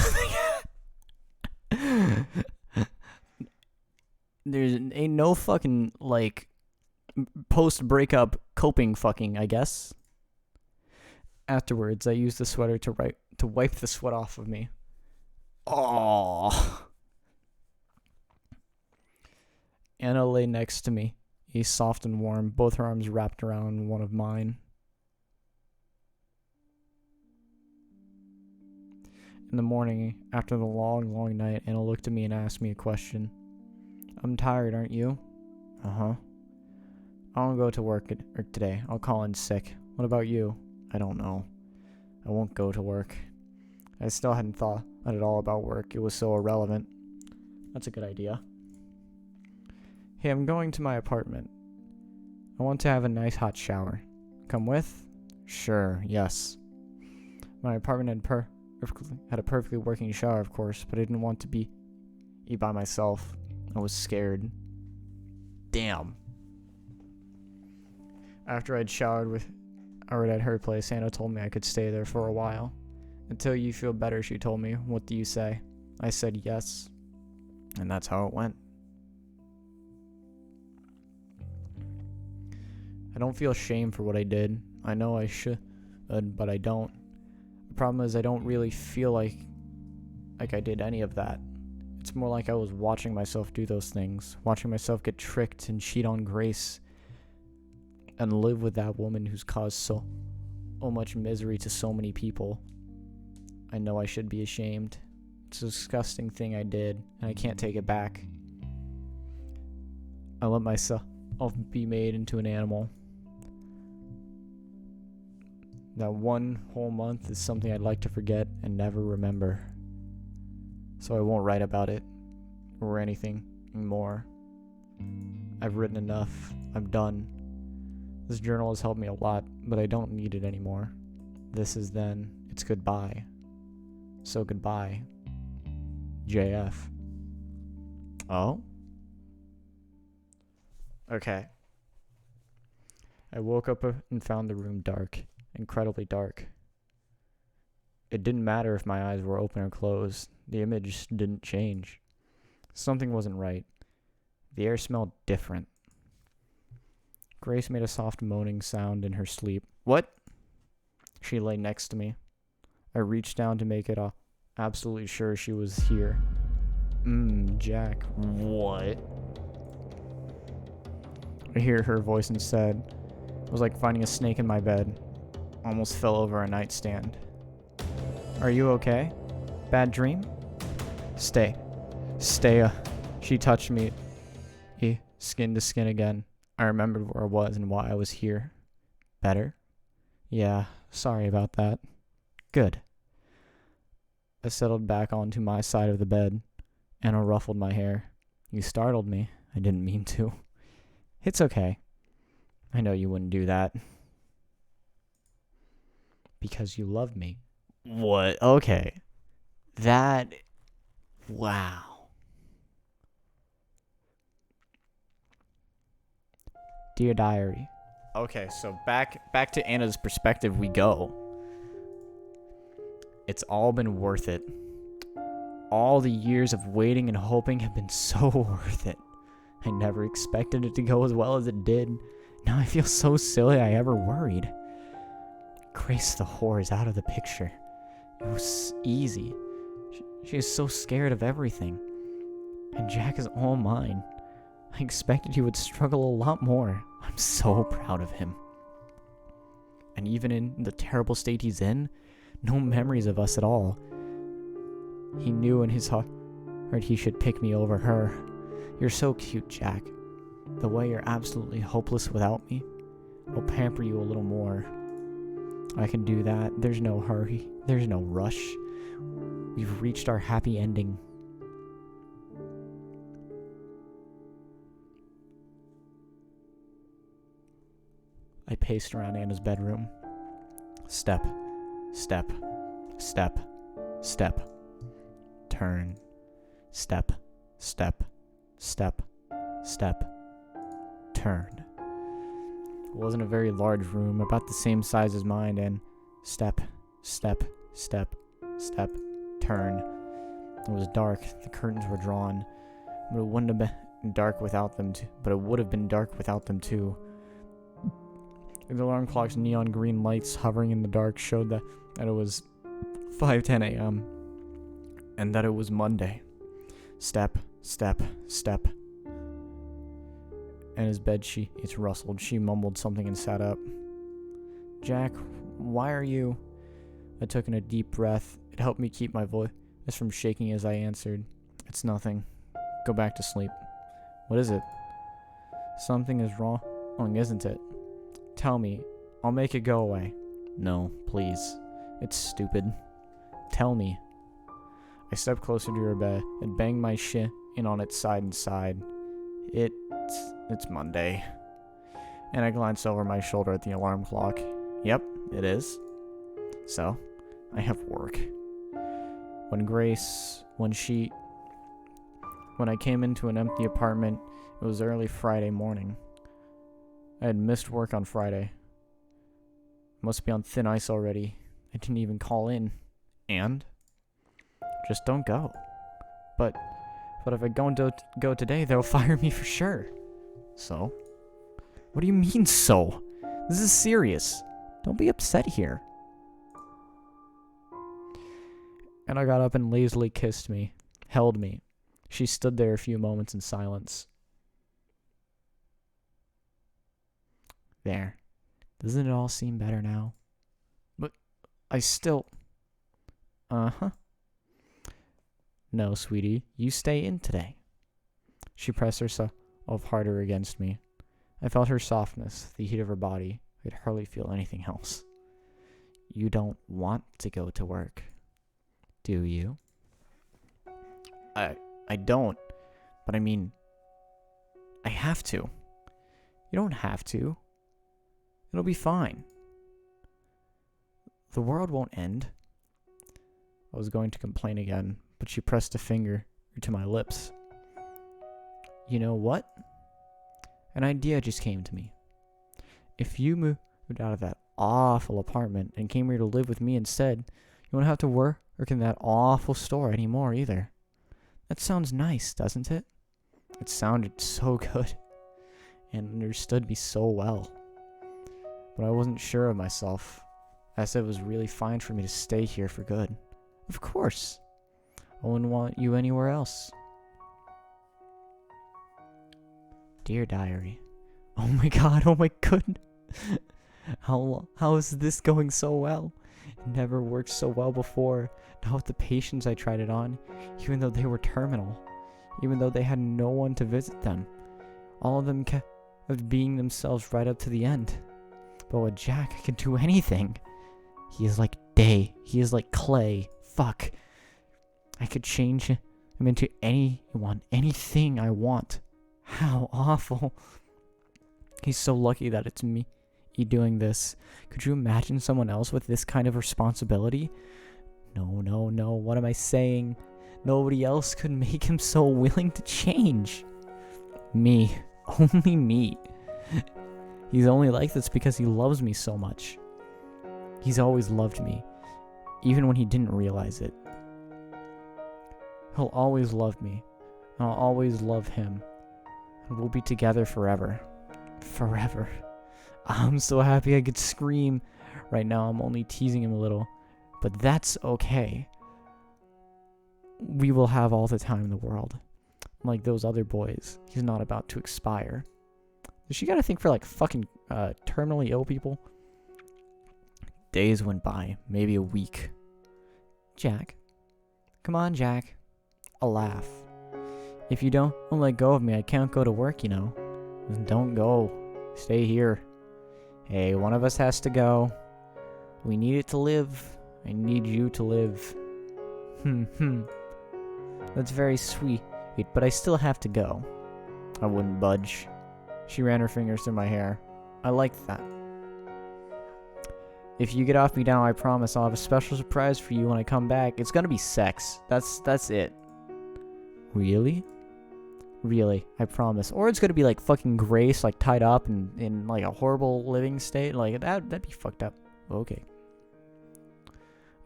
Ain't no fucking, post-breakup coping fucking, I guess. Afterwards, I used the sweater to wipe the sweat off of me. Oh. Anna lay next to me, soft and warm, both her arms wrapped around one of mine. In the morning, after the long, long night, Anna looked at me and asked me a question. I'm tired, aren't you? Uh-huh. I won't go to work today. I'll call in sick. What about you? I don't know. I won't go to work. I still hadn't thought at all about work. It was so irrelevant. That's a good idea. Hey, I'm going to my apartment. I want to have a nice hot shower. Come with? Sure, yes. My apartment had a perfectly working shower, of course, but I didn't want to be by myself. I was scared. Damn. After I'd showered at her place, Anna told me I could stay there for a while. Until you feel better, she told me. What do you say? I said yes. And that's how it went. I don't feel shame for what I did. I know I should, but I don't. The problem is I don't really feel like I did any of that. It's more like I was watching myself do those things, watching myself get tricked and cheat on Grace, and live with that woman who's caused so much misery to so many people. I know I should be ashamed. It's a disgusting thing I did, and I can't take it back. I let myself be made into an animal. That one whole month is something I'd like to forget and never remember. So I won't write about it or anything more. I've written enough. I'm done. This journal has helped me a lot, but I don't need it anymore. This is then. It's goodbye. So goodbye. JF. Oh? Okay. I woke up and found the room dark. Incredibly dark. It didn't matter if my eyes were open or closed. The image didn't change. Something wasn't right. The air smelled different. Grace made a soft moaning sound in her sleep. What? She lay next to me. I reached down to make it absolutely sure she was here. Jack. What? I hear her voice instead. It was like finding a snake in my bed. Almost fell over a nightstand. Are you okay? Bad dream? Stay. She touched me, skin to skin again. I remembered where I was and why I was here. Better? Yeah, sorry about that. Good. I settled back onto my side of the bed. Anna ruffled my hair. You startled me. I didn't mean to. It's okay. I know you wouldn't do that. Because you love me. What? Okay. That... Wow. Dear Diary. Okay, so back to Anna's perspective we go. It's all been worth it. All the years of waiting and hoping have been so worth it. I never expected it to go as well as it did. Now I feel so silly I ever worried. Grace the whore is out of the picture. It was easy. She is so scared of everything. And Jack is all mine. I expected he would struggle a lot more. I'm so proud of him. And even in the terrible state he's in, no memories of us at all. He knew in his heart he should pick me over her. You're so cute, Jack. The way you're absolutely hopeless without me. I'll pamper you a little more. I can do that. There's no hurry. There's no rush. We've reached our happy ending. I paced around Anna's bedroom. Step, step, step, step. Turn. Step, step, step, step. Turn. It wasn't a very large room, about the same size as mine, and step, step, step, step, turn. It was dark. The curtains were drawn, but it wouldn't have been dark without them too. But it would have been dark without them too. The alarm clock's neon green lights hovering in the dark showed that it was 5:10 a.m. and that it was Monday. Step, step, step. And his bed sheets rustled. She mumbled something and sat up. Jack, why are you... I took in a deep breath. It helped me keep my voice from shaking as I answered. It's nothing. Go back to sleep. What is it? Something is wrong, isn't it? Tell me. I'll make it go away. No, please. It's stupid. Tell me. I stepped closer to her bed and banged my shin in on its side and sighed. It's Monday. And I glanced over my shoulder at the alarm clock. Yep, it is. So, I have work. When When I came into an empty apartment, it was early Friday morning. I had missed work on Friday. Must be on thin ice already. I didn't even call in. And? Just don't go. But if I go today, they'll fire me for sure. So? What do you mean, so? This is serious. Don't be upset here. And I got up and lazily kissed me, held me. She stood there a few moments in silence. There. Doesn't it all seem better now? But I still... Uh-huh. No, sweetie, you stay in today. She pressed herself harder against me. I felt her softness, the heat of her body. I could hardly feel anything else. You don't want to go to work, do you? I don't. But I mean, I have to. You don't have to. It'll be fine. The world won't end. I was going to complain again, but she pressed a finger to my lips. You know what? An idea just came to me. If you moved out of that awful apartment and came here to live with me instead, you won't have to work in that awful store anymore either. That sounds nice, doesn't it? It sounded so good and understood me so well. But I wasn't sure of myself. I said it was really fine for me to stay here for good. Of course. I wouldn't want you anywhere else. Dear Diary. Oh my god, oh my goodness. How is this going so well? It never worked so well before. Not with the patients I tried it on, even though they were terminal. Even though they had no one to visit them. All of them kept being themselves right up to the end. But with Jack, I could do anything. He is like day. He is like clay. Fuck. I could change him into anyone, anything I want. How awful. He's so lucky that it's me doing this. Could you imagine someone else with this kind of responsibility? No. What am I saying? Nobody else could make him so willing to change. Me. Only me. He's only like this because he loves me so much. He's always loved me, even when he didn't realize it. He'll always love me, and I'll always love him. And we'll be together forever. Forever. I'm so happy I could scream. Right now I'm only teasing him a little, but that's okay. We will have all the time in the world. Like those other boys, he's not about to expire. Does she got to think for like fucking terminally ill people? Days went by, maybe a week. Jack. Come on, Jack. A laugh. If you don't let go of me, I can't go to work, you know. Don't go. Stay here. Hey, one of us has to go. We need it to live. I need you to live. That's very sweet, but I still have to go. I wouldn't budge. She ran her fingers through my hair. I liked that. If you get off me now, I promise I'll have a special surprise for you when I come back. It's gonna be sex. That's it. Really? Really, I promise. Or it's gonna be like fucking Grace, like tied up in like a horrible living state. Like that'd be fucked up. Okay.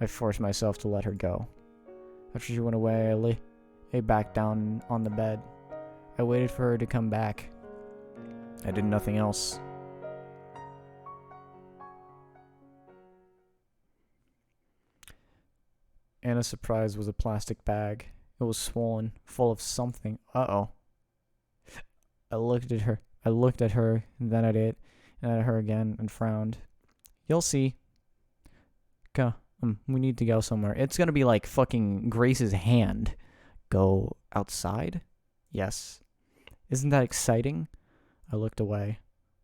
I forced myself to let her go. After she went away, I lay back down on the bed. I waited for her to come back. I did nothing else. Anna's surprise was a plastic bag. It was swollen, full of something. Uh-oh. I looked at her, and then at it, and at her again, and frowned. You'll see. Go. We need to go somewhere. It's gonna be like fucking Grace's hand. Go outside? Yes. Isn't that exciting? I looked away.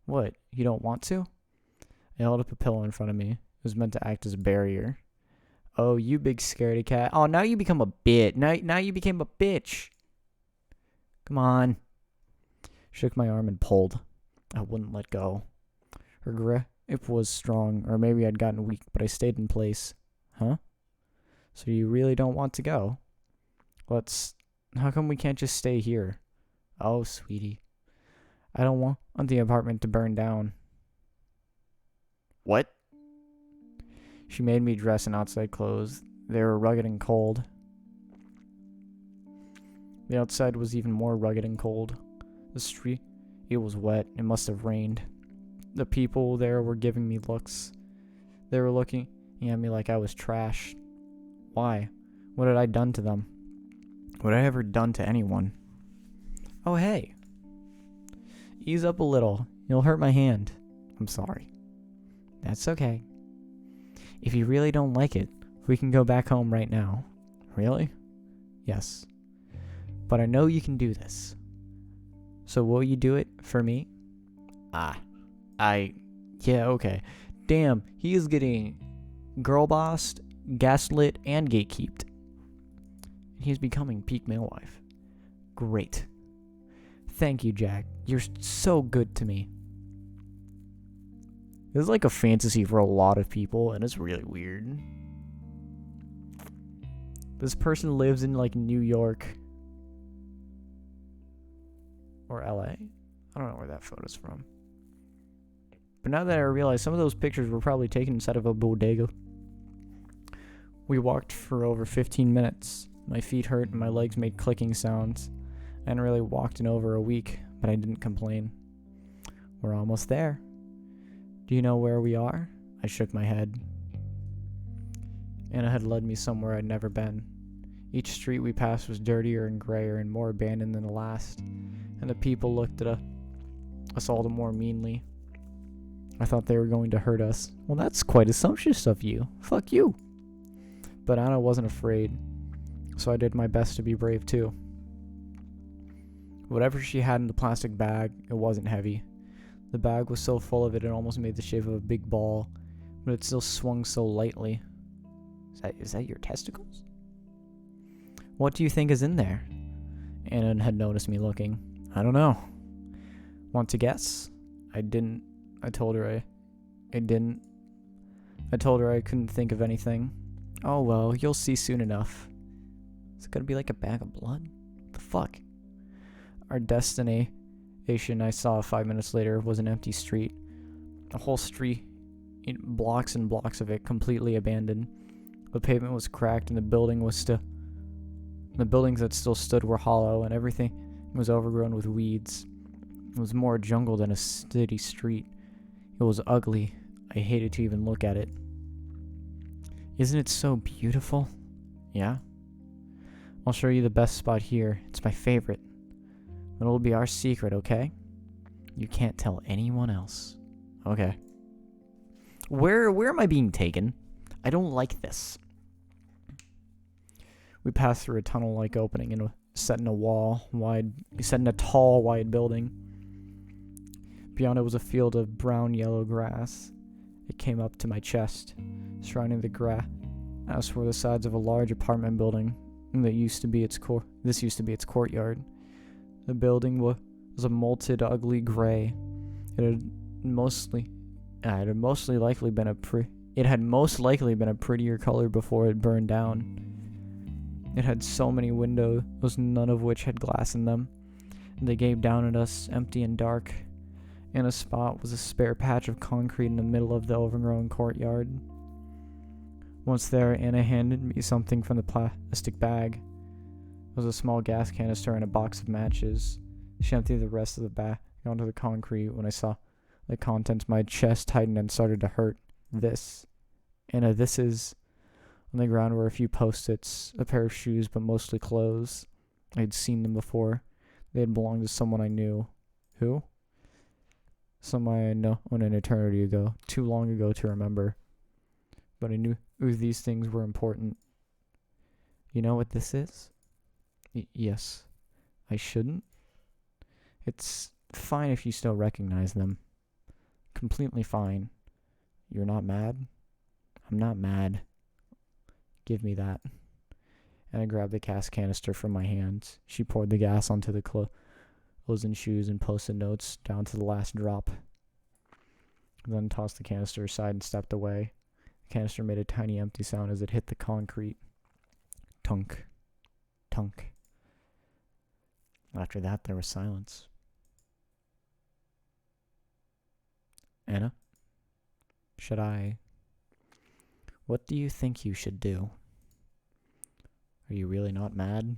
What? You don't want to? I held up a pillow in front of me. It was meant to act as a barrier. Oh, you big scaredy cat. Oh, now you become a bitch. Now you became a bitch. Come on. Shook my arm and pulled. I wouldn't let go. Her grip was strong, or maybe I'd gotten weak, but I stayed in place. Huh? So you really don't want to go? Let's How come we can't just stay here? Oh, sweetie. I don't want the apartment to burn down. What? She made me dress in outside clothes. They were rugged and cold. The outside was even more rugged and cold. The street, it was wet. It must have rained. The people there were giving me looks. They were looking at me like I was trash. Why? What had I done to them? What had I ever done to anyone? Oh, hey. Ease up a little. You'll hurt my hand. I'm sorry. That's okay. If you really don't like it, we can go back home right now. Really? Yes. But I know you can do this. So will you do it for me? Yeah, okay. Damn, he is getting girl bossed, gaslit, and gatekeeped. He's becoming peak male wife. Great. Thank you, Jack. You're so good to me. This is like a fantasy for a lot of people, and it's really weird. This person lives in like New York or LA. I don't know where that photo's from. But now that I realize some of those pictures were probably taken inside of a bodega. We walked for over 15 minutes. My feet hurt and my legs made clicking sounds. I hadn't really walked in over a week, but I didn't complain. We're almost there. Do you know where we are? I shook my head. Anna had led me somewhere I'd never been. Each street we passed was dirtier and grayer and more abandoned than the last, and the people looked at us all the more meanly. I thought they were going to hurt us. Well, that's quite assumptuous of you. Fuck you. But Anna wasn't afraid, so I did my best to be brave too. Whatever she had in the plastic bag, it wasn't heavy. The bag was so full of it almost made the shape of a big ball, but it still swung so lightly. Is that your testicles? What do you think is in there? Anna had noticed me looking. I don't know. Want to guess? I didn't. I told her I didn't. I told her I couldn't think of anything. Oh well, you'll see soon enough. Is it gonna be like a bag of blood? What the fuck? Our destination, I saw 5 minutes later, was an empty street. A whole street, blocks and blocks of it, completely abandoned. The pavement was cracked, and the buildings that still stood were hollow, and everything was overgrown with weeds. It was more jungle than a city street. It was ugly. I hated to even look at it. Isn't it so beautiful? Yeah? I'll show you the best spot here. It's my favorite. It'll be our secret, okay? You can't tell anyone else. Okay. Where am I being taken? I don't like this. We passed through a tunnel-like opening and set in a tall, wide building. Beyond it was a field of brown-yellow grass. It came up to my chest. Surrounding the grass were the sides of a large apartment building that used to be its courtyard. The building was a molted, ugly gray. It had most likely been a prettier color before it burned down. It had so many windows, none of which had glass in them. They gave down at us, empty and dark. In a spot was a spare patch of concrete in the middle of the overgrown courtyard. Once there, Anna handed me something from the plastic bag. It was a small gas canister and a box of matches. She emptied the rest of the bag onto the concrete. When I saw the contents, my chest tightened and started to hurt. Anna, this is... On the ground were a few post-its, a pair of shoes, but mostly clothes. I had seen them before. They had belonged to someone I knew. Who? Someone I know an eternity ago. Too long ago to remember. But I knew these things were important. You know what this is? Yes. I shouldn't? It's fine if you still recognize them. Completely fine. You're not mad? I'm not mad. Give me that. And I grabbed the gas canister from my hands. She poured the gas onto the clothes and shoes and post-it notes down to the last drop. Then tossed the canister aside and stepped away. The canister made a tiny empty sound as it hit the concrete. Tunk. Tunk. After that, there was silence. Anna? Should I... What do you think you should do? Are you really not mad?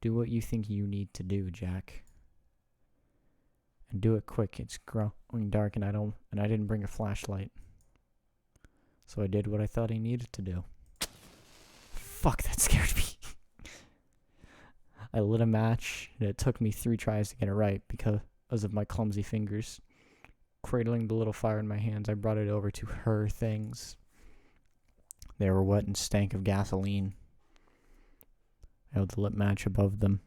Do what you think you need to do, Jack. And do it quick. It's growing dark and I didn't bring a flashlight. So I did what I thought I needed to do. Fuck, that scared me. I lit a match, and it took me 3 tries to get it right because of my clumsy fingers. Cradling the little fire in my hands, I brought it over to her things. They were wet and stank of gasoline. I held the lit match above them.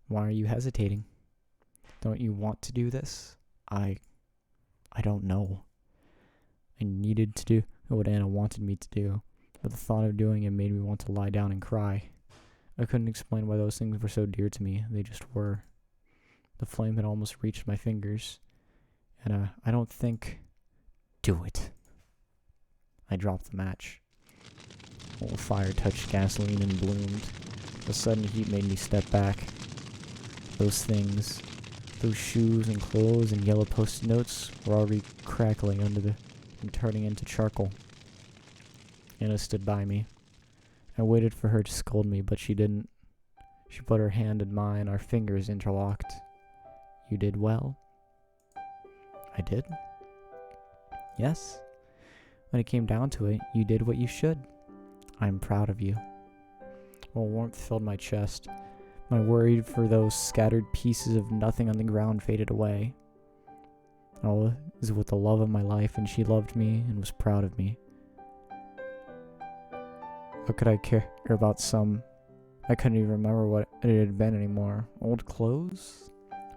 Why are you hesitating? Don't you want to do this? I don't know. I needed to do what Anna wanted me to do, but the thought of doing it made me want to lie down and cry. I couldn't explain why those things were so dear to me. They just were. The flame had almost reached my fingers, and I don't think... Do it. I dropped the match. The fire touched gasoline and bloomed. The sudden heat made me step back. Those things, those shoes and clothes and yellow post-it notes were already crackling under and turning into charcoal. Anna stood by me. I waited for her to scold me, but she didn't. She put her hand in mine, our fingers interlocked. You did well. I did? Yes. When it came down to it, you did what you should. I'm proud of you. A warmth filled my chest. My worry for those scattered pieces of nothing on the ground faded away. All is with the love of my life, and she loved me and was proud of me. How could I care about some... I couldn't even remember what it had been anymore. Old clothes?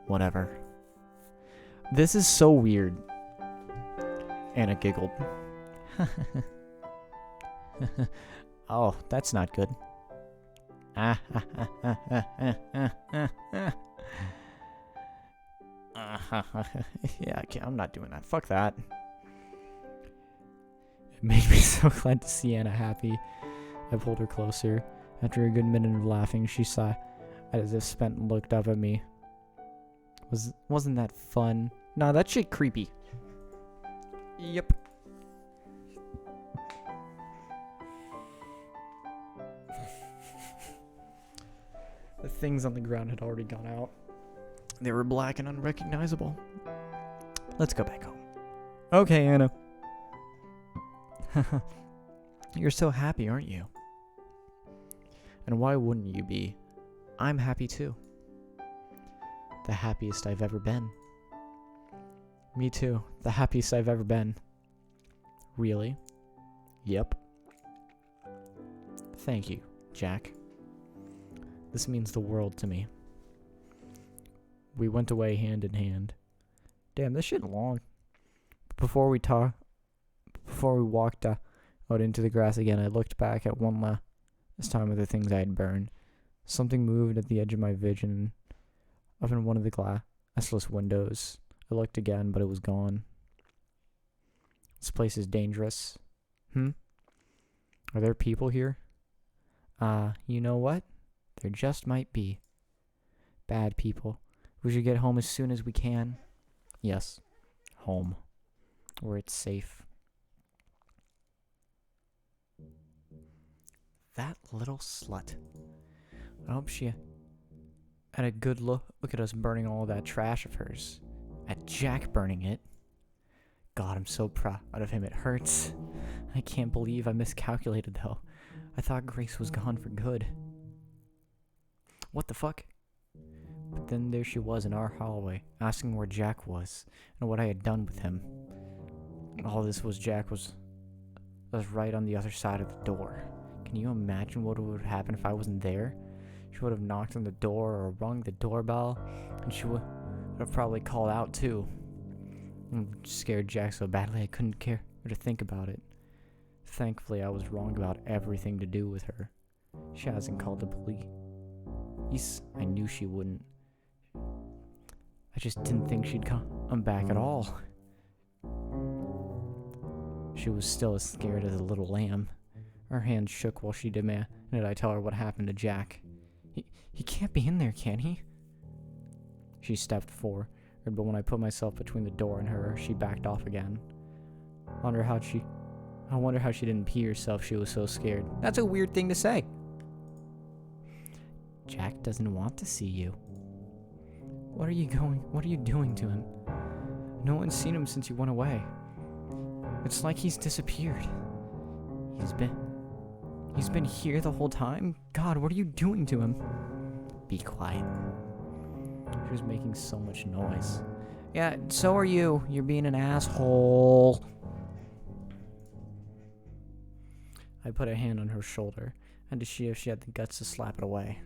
Whatever. This is so weird. Anna giggled. Oh, that's not good. Yeah, I'm not doing that. Fuck that. It made me so glad to see Anna happy. I pulled her closer. After a good minute of laughing, she sighed as if spent and looked up at me. Wasn't that fun? Nah, that shit creepy. Yep. The things on the ground had already gone out. They were black and unrecognizable. Let's go back home. Okay, Anna. You're so happy, aren't you? And why wouldn't you be? I'm happy too. The happiest I've ever been. Me too. The happiest I've ever been. Really? Yep. Thank you, Jack. This means the world to me. We went away hand in hand. Damn, this shit long. Before we walked out into the grass again, I looked back at one last time of the things I had burned. Something moved at the edge of my vision, up in one of the glassless windows. I looked again, but it was gone. This place is dangerous. Are there people here? You know what? There just might be. Bad people. We should get home as soon as we can. Yes. Home. Where it's safe. That little slut. I hope she had a good look at us burning all that trash of hers. At Jack burning it. God, I'm so proud of him. It hurts. I can't believe I miscalculated, though. I thought Grace was gone for good. What the fuck? But then there she was in our hallway, asking where Jack was, and what I had done with him. All this was Jack was right on the other side of the door. Can you imagine what would happen if I wasn't there? She would have knocked on the door or rung the doorbell, and she would have probably called out too. I scared Jack so badly I couldn't care or to think about it. Thankfully, I was wrong about everything to do with her. She hasn't called the police. I knew she wouldn't. I just didn't think she'd come back at all. She was still as scared as a little lamb. Her hand shook while she demanded I tell her what happened to Jack. He can't be in there, can he? She stepped forward, but when I put myself between the door and her, she backed off again. I wonder how she didn't pee herself. She was so scared. That's a weird thing to say. Jack doesn't want to see you. What are you doing to him? No one's seen him since you went away. It's like he's disappeared. He's been here the whole time? God, what are you doing to him? Be quiet. She was making so much noise. Yeah, so are you. You're being an asshole. I put a hand on her shoulder and to see if she had the guts to slap it away.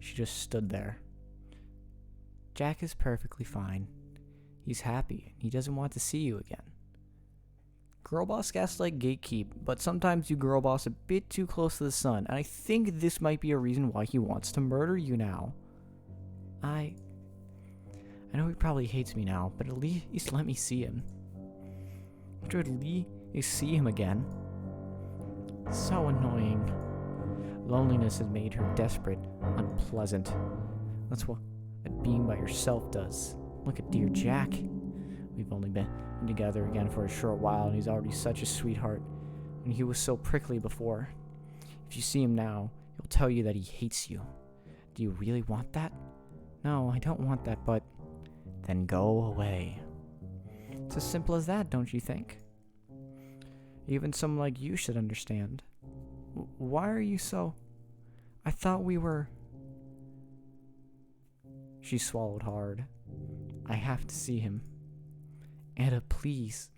She just stood there. Jack is perfectly fine. He's happy. He doesn't want to see you again. Girl boss gaslight gatekeep, but sometimes you girl boss a bit too close to the sun, and I think this might be a reason why he wants to murder you now. I know he probably hates me now, but at least let me see him. To at least see him again. So annoying. Loneliness has made her desperate, unpleasant. That's what being by yourself does. Look at dear Jack. We've only been together again for a short while, and he's already such a sweetheart. And he was so prickly before. If you see him now, he'll tell you that he hates you. Do you really want that? No, I don't want that, but then go away. It's as simple as that, don't you think? Even someone like you should understand. Why are you so... I thought we were... She swallowed hard. I have to see him. Anna, please.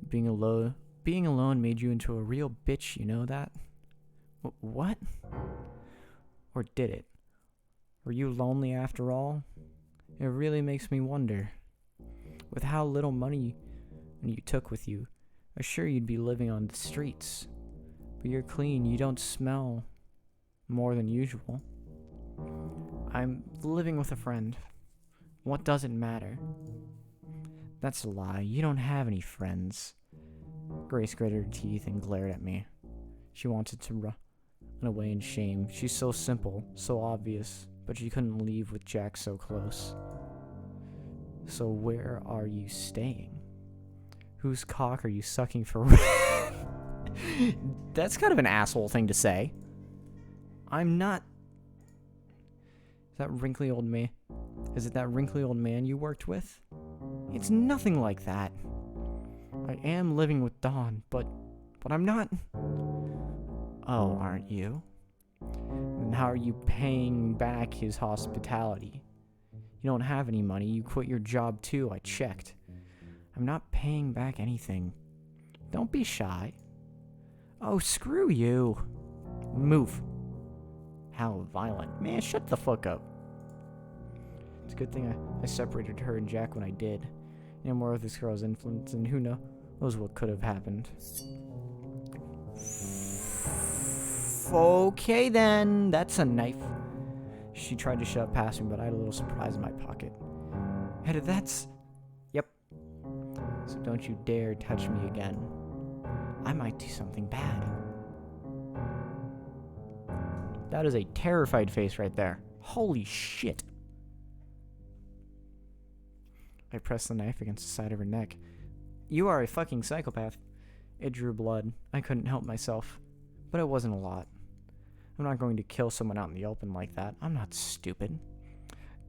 Being alone made you into a real bitch, you know that? What? Or did it? Were you lonely after all? It really makes me wonder. With how little money you took with you, I'm sure you'd be living on the streets. But you're clean, you don't smell more than usual. I'm living with a friend. What does it matter? That's a lie. You don't have any friends. Grace gritted her teeth and glared at me. She wanted to run away in shame. She's so simple, so obvious, but she couldn't leave with Jack so close. So where are you staying? Whose cock are you sucking for? That's kind of an asshole thing to say. I'm not... That wrinkly old man? Is it that wrinkly old man you worked with? It's nothing like that. I am living with Dawn, but I'm not... Oh, aren't you? And how are you paying back his hospitality? You don't have any money. You quit your job too, I checked. I'm not paying back anything. Don't be shy. Oh, screw you. Move. How violent. Man, shut the fuck up. It's a good thing I separated her and Jack when I did. No more of this girl's influence, and who knows what could have happened. Okay then, that's a knife. She tried to shove past me, but I had a little surprise in my pocket. Hedda, that's... Yep. So don't you dare touch me again. I might do something bad. That is a terrified face right there. Holy shit. I pressed the knife against the side of her neck. You are a fucking psychopath. It drew blood. I couldn't help myself. But it wasn't a lot. I'm not going to kill someone out in the open like that. I'm not stupid.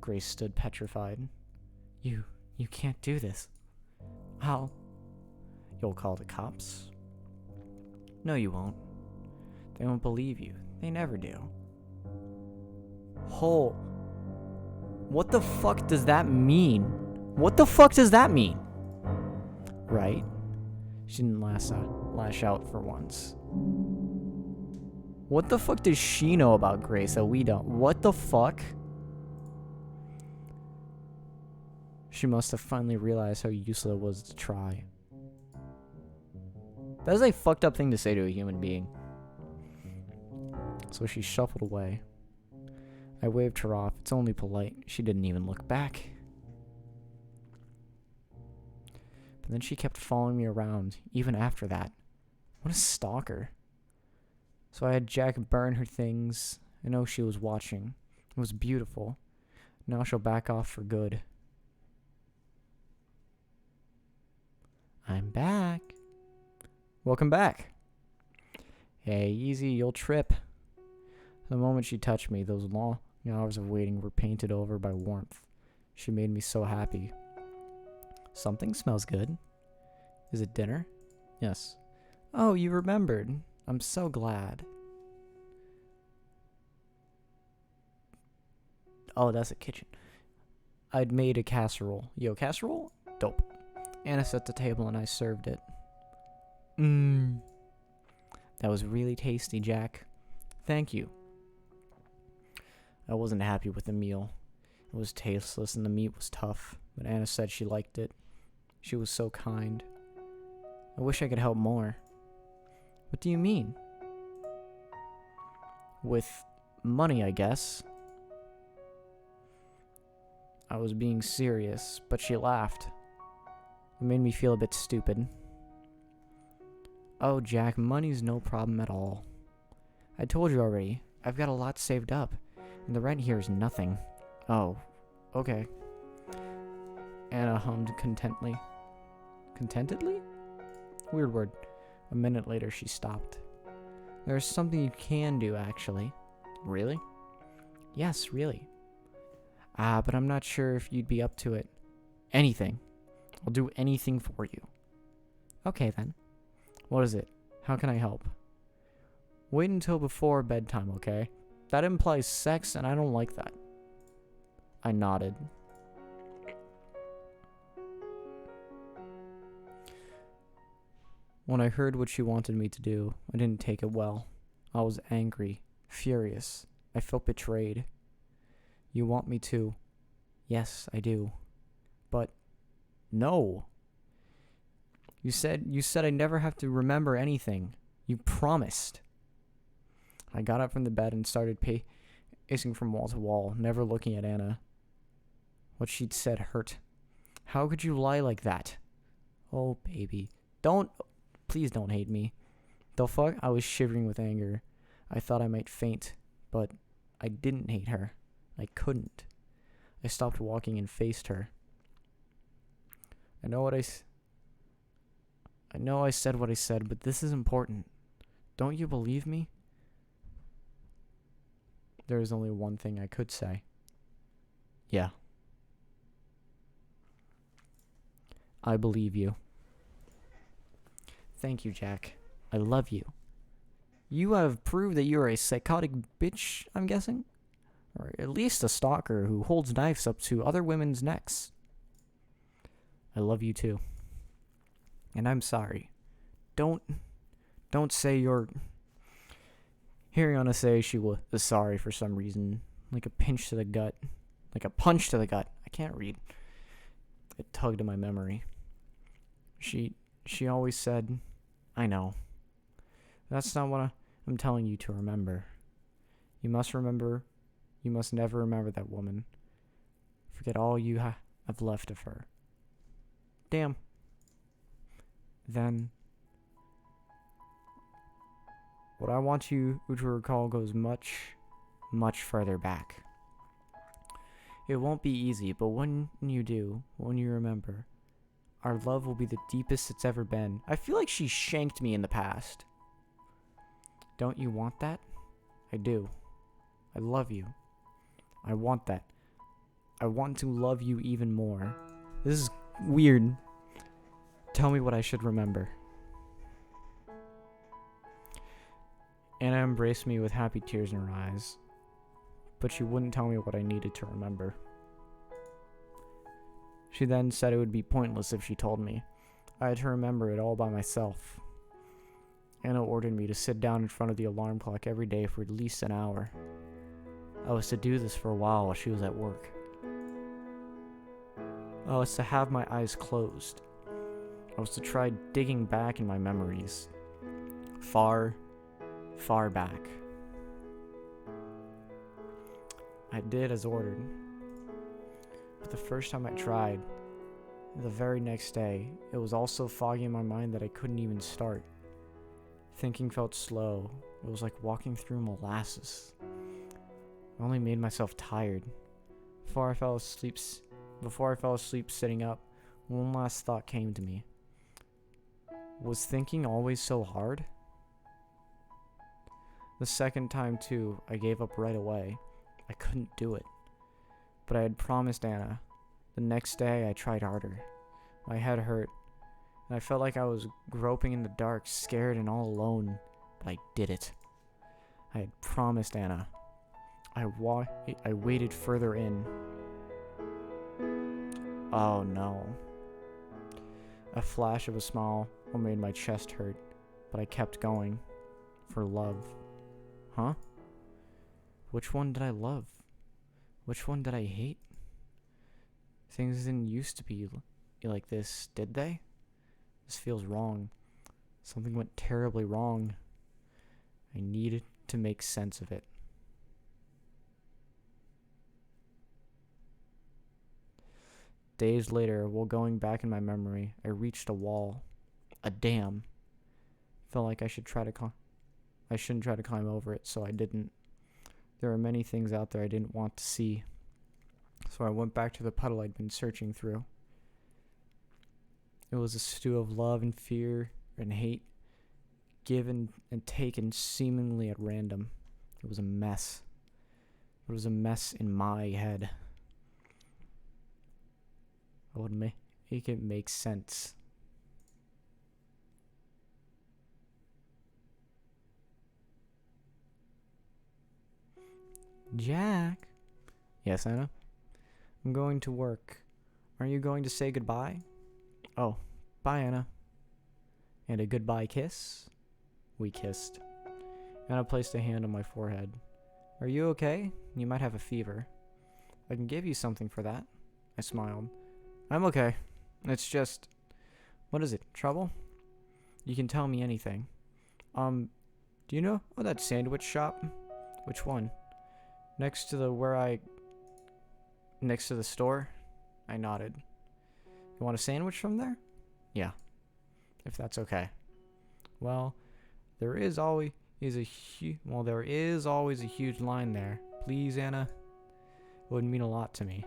Grace stood petrified. You can't do this. You'll call the cops? No, you won't. They won't believe you. They never do. What the fuck does that mean? What the fuck does that mean? Right? She didn't lash out for once. What the fuck does she know about Grace that we don't? What the fuck? She must have finally realized how useless it was to try. That is a fucked up thing to say to a human being. So she shuffled away. I waved her off. It's only polite. She didn't even look back. But then she kept following me around, even after that. What a stalker. So I had Jack burn her things. I know she was watching. It was beautiful. Now she'll back off for good. I'm back. Welcome back. Hey, easy, you'll trip. The moment she touched me, those long hours of waiting were painted over by warmth. She made me so happy. Something smells good. Is it dinner? Yes. Oh, you remembered. I'm so glad. Oh, that's a kitchen. I'd made a casserole. Yo, casserole? Dope. Anna set the table and I served it. That was really tasty, Jack. Thank you. I wasn't happy with the meal. It was tasteless and the meat was tough, but Anna said she liked it. She was so kind. I wish I could help more. What do you mean? With money, I guess. I was being serious, but she laughed. It made me feel a bit stupid. Oh, Jack, money's no problem at all. I told you already, I've got a lot saved up, and the rent here is nothing. Oh, okay. Anna hummed contentedly. Contentedly? Weird word. A minute later, she stopped. There's something you can do, actually. Really? Yes, really. But I'm not sure if you'd be up to it. Anything. I'll do anything for you. Okay, then. What is it? How can I help? Wait until before bedtime, okay? That implies sex, and I don't like that. I nodded. When I heard what she wanted me to do, I didn't take it well. I was angry, furious. I felt betrayed. You want me to? Yes, I do. But no. You said I never have to remember anything. You promised. I got up from the bed and started pacing from wall to wall, never looking at Anna. What she'd said hurt. How could you lie like that? Oh, baby. Please don't hate me. The fuck? I was shivering with anger. I thought I might faint, but I didn't hate her. I couldn't. I stopped walking and faced her. I know I said what I said, but this is important. Don't you believe me? There is only one thing I could say. Yeah. I believe you. Thank you, Jack. I love you. You have proved that you are a psychotic bitch, I'm guessing? Or at least a stalker who holds knives up to other women's necks. I love you too. And I'm sorry. Don't say you're... Hearing Anna say she was sorry for some reason. Like a pinch to the gut. Like a punch to the gut. I can't read. It tugged at my memory. She always said, I know. That's not what I'm telling you to remember. You must never remember that woman. Forget all you have left of her. Damn. Then, what I want you to recall goes much, much further back. It won't be easy, but when you do, when you remember, our love will be the deepest it's ever been. I feel like she shanked me in the past. Don't you want that? I do. I love you. I want that. I want to love you even more. This is weird. Tell me what I should remember. Anna embraced me with happy tears in her eyes, but she wouldn't tell me what I needed to remember. She then said it would be pointless if she told me. I had to remember it all by myself. Anna ordered me to sit down in front of the alarm clock every day for at least an hour. I was to do this for a while she was at work. I was to have my eyes closed. I was to try digging back in my memories. Far, far back. I did as ordered. But the first time I tried, the very next day, it was all so foggy in my mind that I couldn't even start. Thinking felt slow. It was like walking through molasses. I only made myself tired. Before I fell asleep sitting up, one last thought came to me. Was thinking always so hard? The second time, too, I gave up right away. I couldn't do it. But I had promised Anna. The next day, I tried harder. My head hurt, and I felt like I was groping in the dark, scared and all alone. But I did it. I had promised Anna. I waded further in. Oh no. A flash of a smile made my chest hurt, but I kept going. For love. Huh? Which one did I love? Which one did I hate? Things didn't used to be like this, did they? This feels wrong. Something went terribly wrong. I needed to make sense of it. Days later, while going back in my memory, I reached a wall. A dam. Felt like I shouldn't try to climb over it, so I didn't. There were many things out there I didn't want to see. So I went back to the puddle I'd been searching through. It was a stew of love and fear and hate, given and taken seemingly at random. It was a mess. It was a mess in my head. I would make it make sense. Jack? Yes, Anna? I'm going to work. Are you going to say goodbye? Oh, bye, Anna. And a goodbye kiss? We kissed. Anna placed a hand on my forehead. Are you okay? You might have a fever. I can give you something for that. I smiled. I'm okay. It's just... What is it? Trouble? You can tell me anything. Do you know that sandwich shop? Which one? Next to the store? I nodded. You want a sandwich from there? Yeah. If that's okay. Well, there is always a huge line there. Please, Anna. It would mean a lot to me.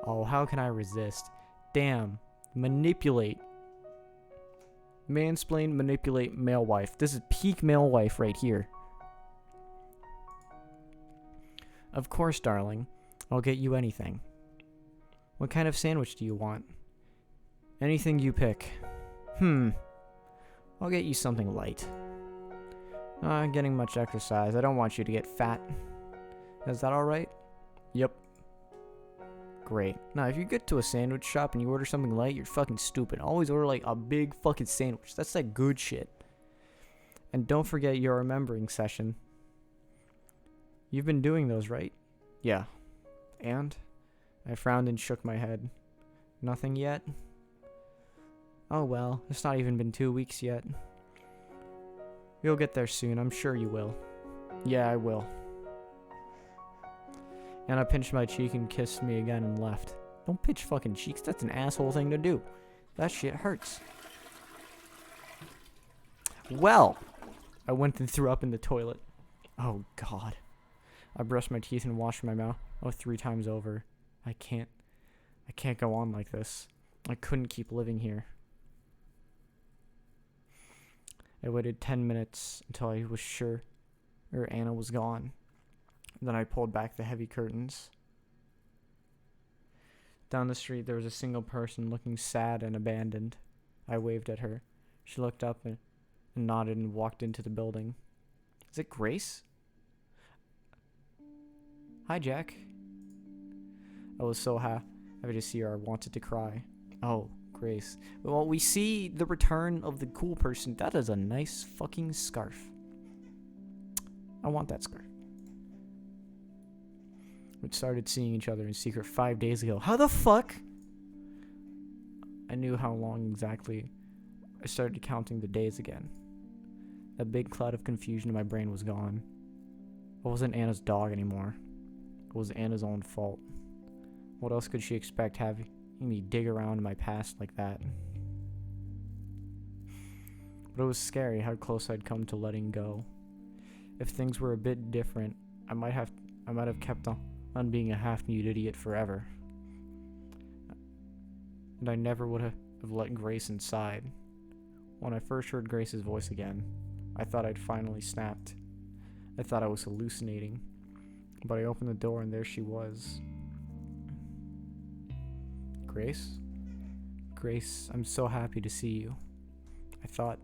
Oh, how can I resist? Damn. Manipulate. Mansplain, manipulate, male wife. This is peak male wife right here. Of course, darling. I'll get you anything. What kind of sandwich do you want? Anything you pick. I'll get you something light. Getting much exercise. I don't want you to get fat. Is that alright? Yep. Great. Now, if you get to a sandwich shop and you order something light, you're fucking stupid. Always order like a big fucking sandwich. That's like good shit. And don't forget your remembering session. You've been doing those, right? Yeah. And? I frowned and shook my head. Nothing yet? Oh well, it's not even been 2 weeks yet. You'll get there soon, I'm sure you will. Yeah, I will. Anna pinched my cheek and kissed me again and left. Don't pinch fucking cheeks, that's an asshole thing to do. That shit hurts. Well, I went and threw up in the toilet. Oh god. I brushed my teeth and washed my mouth 3 times over. I can't go on like this. I couldn't keep living here. I waited 10 minutes until I was sure Anna was gone. Then I pulled back the heavy curtains. Down the street, there was a single person looking sad and abandoned. I waved at her. She looked up and nodded and walked into the building. Is it Grace? Hi, Jack. I was so happy to see her, I wanted to cry. Oh, Grace. Well, we see the return of the cool person. That is a nice fucking scarf. I want that scarf. We started seeing each other in secret 5 days ago. How the fuck? I knew how long exactly. I started counting the days again. That big cloud of confusion in my brain was gone. I wasn't Anna's dog anymore. It was Anna's own fault. What else could she expect having me dig around in my past like that? But it was scary how close I'd come to letting go. If things were a bit different, I might have kept on being a half-mute idiot forever. And I never would have let Grace inside. When I first heard Grace's voice again, I thought I'd finally snapped. I thought I was hallucinating. But I opened the door and there she was. Grace? Grace, I'm so happy to see you. I thought,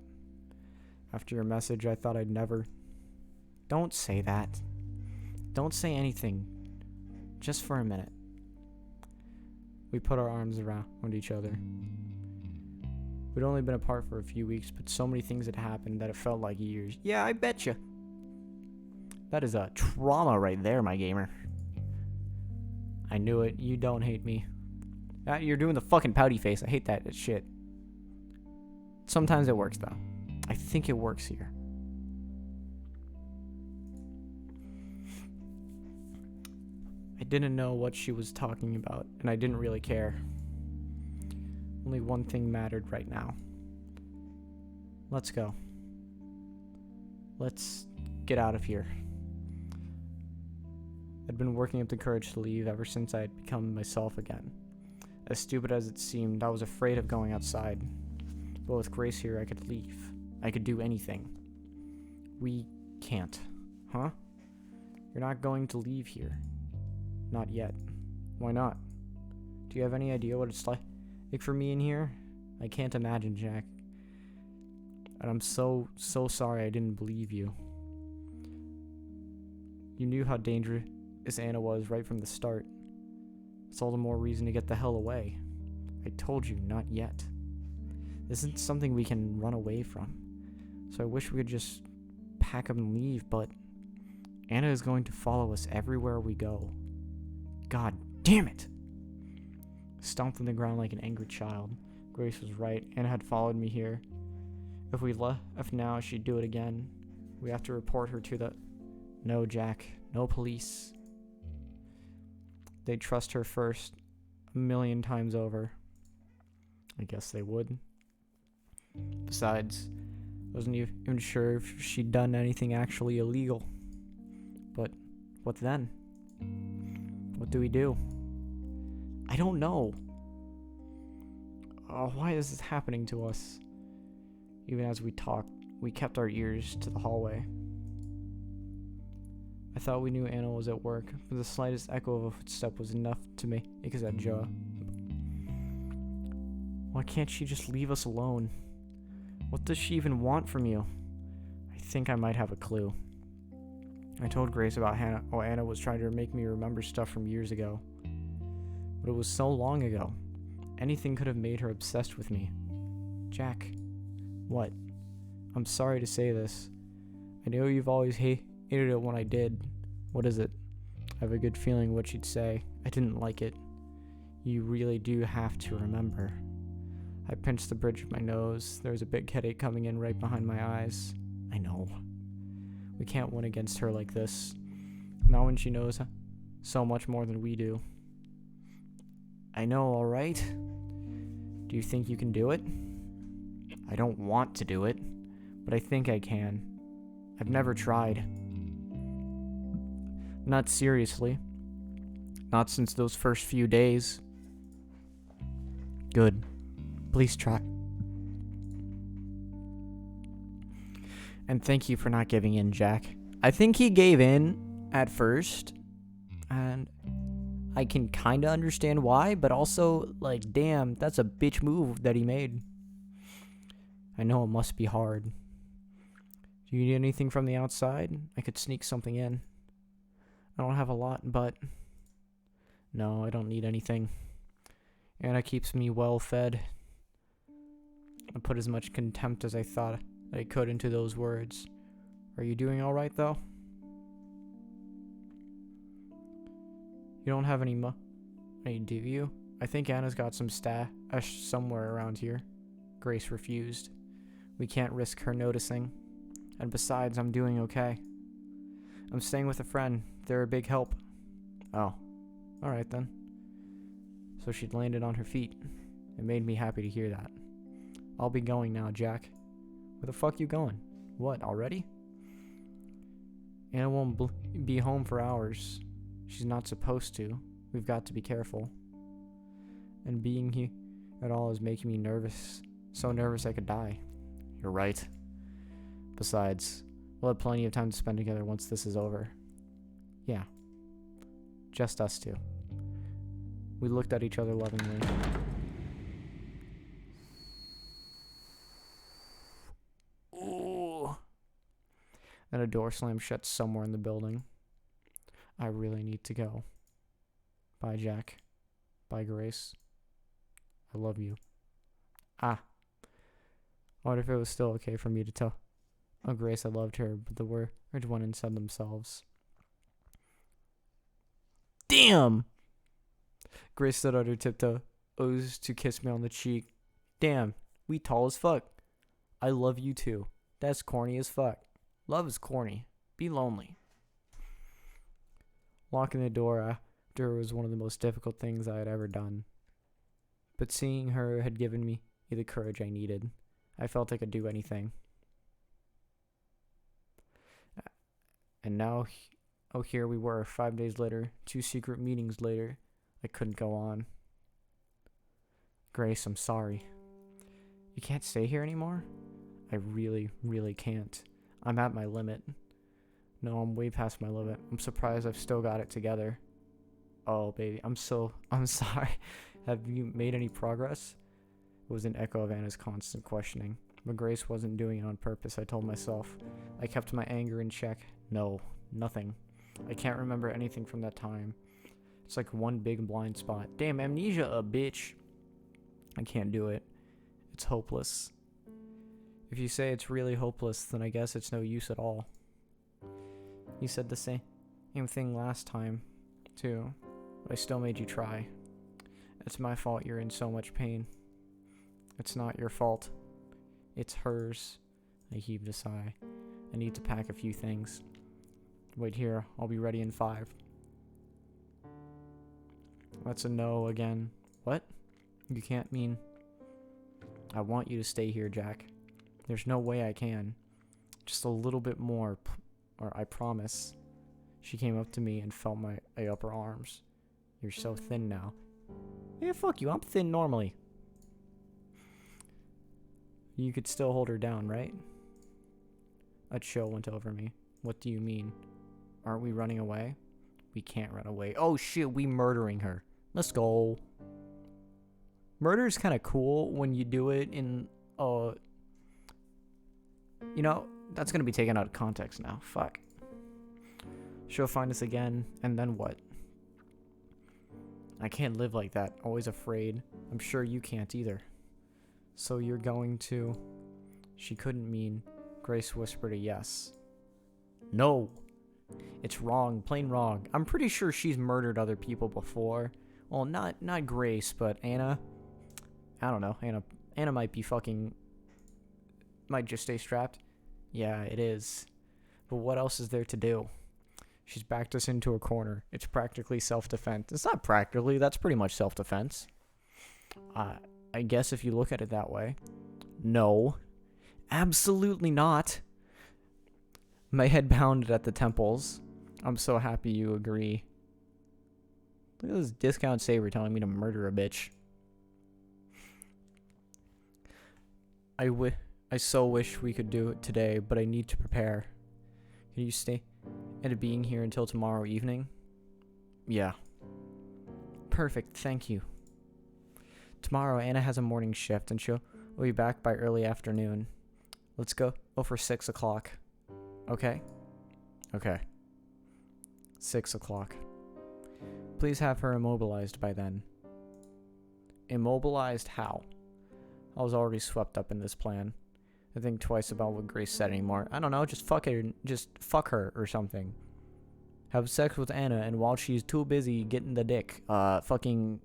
after your message, I thought I'd never... Don't say that. Don't say anything. Just for a minute. We put our arms around each other. We'd only been apart for a few weeks, but so many things had happened that it felt like years. Yeah, I betcha. That is a trauma right there, my gamer. I knew it. You don't hate me. You're doing the fucking pouty face. I hate that shit. Sometimes it works, though. I think it works here. I didn't know what she was talking about, and I didn't really care. Only one thing mattered right now. Let's go. Let's get out of here. I'd been working up the courage to leave ever since I had become myself again. As stupid as it seemed, I was afraid of going outside. But with Grace here, I could leave. I could do anything. We can't. Huh? You're not going to leave here. Not yet. Why not? Do you have any idea what it's like for me in here? I can't imagine, Jack. And I'm so sorry I didn't believe you. You knew how dangerous Anna was right from the start. It's all the more reason to get the hell away. I told you, not yet. This isn't something we can run away from. So I wish we could just pack up and leave, but Anna is going to follow us everywhere we go. God damn it! Stomped on the ground like an angry child. Grace was right. Anna had followed me here. If we left now, she'd do it again. We have to report her to the... No, Jack. No police. They'd trust her first. 1,000,000 times over. I guess they would. Besides, I wasn't even sure if she'd done anything actually illegal. But what then? What do we do? I don't know. Oh, why is this happening to us? Even as we talked, we kept our ears to the hallway. I thought we knew Anna was at work, but the slightest echo of a footstep was enough to make us at jaw. Why can't she just leave us alone? What does she even want from you? I think I might have a clue. I told Grace about how Anna was trying to make me remember stuff from years ago. But it was so long ago. Anything could have made her obsessed with me. Jack. What? I'm sorry to say this. I know you've always hated it when I did. What is it? I have a good feeling what she'd say. I didn't like it. You really do have to remember. I pinched the bridge of my nose. There was a big headache coming in right behind my eyes. I know. We can't win against her like this. Not when she knows so much more than we do. I know, alright? Do you think you can do it? I don't want to do it, but I think I can. I've never tried. Not seriously. Not since those first few days. Good. Please try. And thank you for not giving in, Jack. I think he gave in at first, and I can kind of understand why, but also, like, damn, that's a bitch move that he made. I know it must be hard. Do you need anything from the outside? I could sneak something in. I don't have a lot, but... No, I don't need anything. Anna keeps me well fed. I put as much contempt as I thought I could into those words. Are you doing alright, though? You don't have any money, do you? I think Anna's got some stash somewhere around here. Grace refused. We can't risk her noticing. And besides, I'm doing okay. I'm staying with a friend. They're a big help. Oh. Alright then. So she'd landed on her feet. It made me happy to hear that. I'll be going now, Jack. Where the fuck you going? What, already? Anna won't be home for hours. She's not supposed to. We've got to be careful. And being here at all is making me nervous. So nervous I could die. You're right. Besides, we'll have plenty of time to spend together once this is over. Yeah. Just us two. We looked at each other lovingly. Ooh. Then a door slammed shut somewhere in the building. I really need to go. Bye, Jack. Bye, Grace. I love you. I wonder if it was still okay for me to tell Grace I loved her, but the words went and said themselves. Damn! Grace stood on her tiptoes to kiss me on the cheek. Damn, we tall as fuck. I love you too. That's corny as fuck. Love is corny. Be lonely. Locking the door after was one of the most difficult things I had ever done. But seeing her had given me the courage I needed. I felt I could do anything. And now, here we were, 5 days later, 2 secret meetings later. I couldn't go on. Grace, I'm sorry. You can't stay here anymore? I really, really can't. I'm at my limit. No, I'm way past my limit. I'm surprised I've still got it together. Oh, baby, I'm sorry. Have you made any progress? It was an echo of Anna's constant questioning. But Grace wasn't doing it on purpose, I told myself. I kept my anger in check. No, nothing. I can't remember anything from that time. It's like one big blind spot. Damn, amnesia, a bitch. I can't do it. It's hopeless. If you say it's really hopeless, then I guess it's no use at all. You said the same thing last time, too. But I still made you try. It's my fault you're in so much pain. It's not your fault. It's hers. I heaved a sigh. I need to pack a few things. Wait here. I'll be ready in 5. That's a no again. What? You can't mean... I want you to stay here, Jack. There's no way I can. Just a little bit more, or I promise. She came up to me and felt my upper arms. You're so thin now. Yeah, fuck you. I'm thin normally. You could still hold her down, right? A chill went over me. What do you mean? Aren't we running away? We can't run away. Oh shit, we murdering her. Let's go. Murder is kind of cool when you do it in, you know, that's going to be taken out of context now. Fuck. She'll find us again, and then what? I can't live like that, always afraid. I'm sure you can't either. So you're going to... She couldn't mean... Grace whispered a yes. No. It's wrong, plain wrong. I'm pretty sure she's murdered other people before. Well, not Grace, but Anna. I don't know. Anna might be fucking... Might just stay strapped. Yeah, it is. But what else is there to do? She's backed us into a corner. It's practically self-defense. It's not practically. That's pretty much self-defense. I guess if you look at it that way. No. Absolutely not. My head pounded at the temples. I'm so happy you agree. Look at this discount saver telling me to murder a bitch. I so wish we could do it today, but I need to prepare. Can you stay at being here until tomorrow evening? Yeah. Perfect, thank you. Tomorrow, Anna has a morning shift, and she'll be back by early afternoon. Let's go for 6 o'clock. Okay? Okay. 6 o'clock. Please have her immobilized by then. Immobilized how? I was already swept up in this plan. I think twice about what Grace said anymore. I don't know, just fuck her or something. Have sex with Anna, and while she's too busy getting the dick, fucking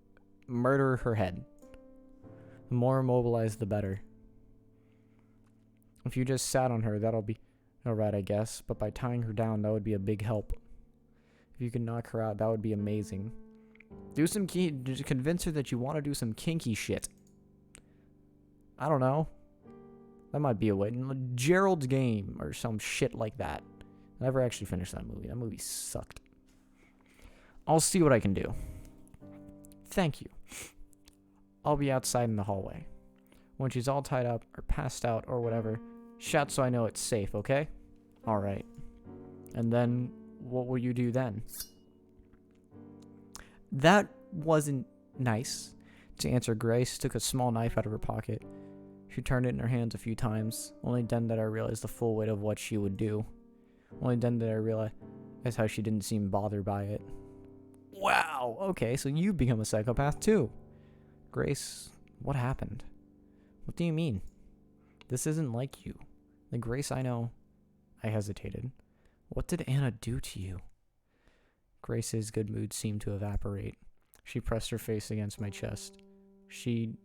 murder her head. The more immobilized, the better. If you just sat on her, that'll be alright, I guess. But by tying her down, that would be a big help. If you could knock her out, that would be amazing. Do some convince her that you want to do some kinky shit. I don't know. That might be a way. Gerald's Game or some shit like that. I never actually finished that movie. That movie sucked. I'll see what I can do. Thank you. I'll be outside in the hallway. When she's all tied up or passed out or whatever, shout so I know it's safe, okay? Alright. And then, what will you do then? That wasn't nice. To answer, Grace took a small knife out of her pocket. She turned it in her hands a few times. Only then did I realize the full weight of what she would do. Only then did I realize how she didn't seem bothered by it. Wow, okay, so you've become a psychopath too. Grace, what happened? What do you mean? This isn't like you. The Grace I know. I hesitated. What did Anna do to you? Grace's good mood seemed to evaporate. She pressed her face against my chest. She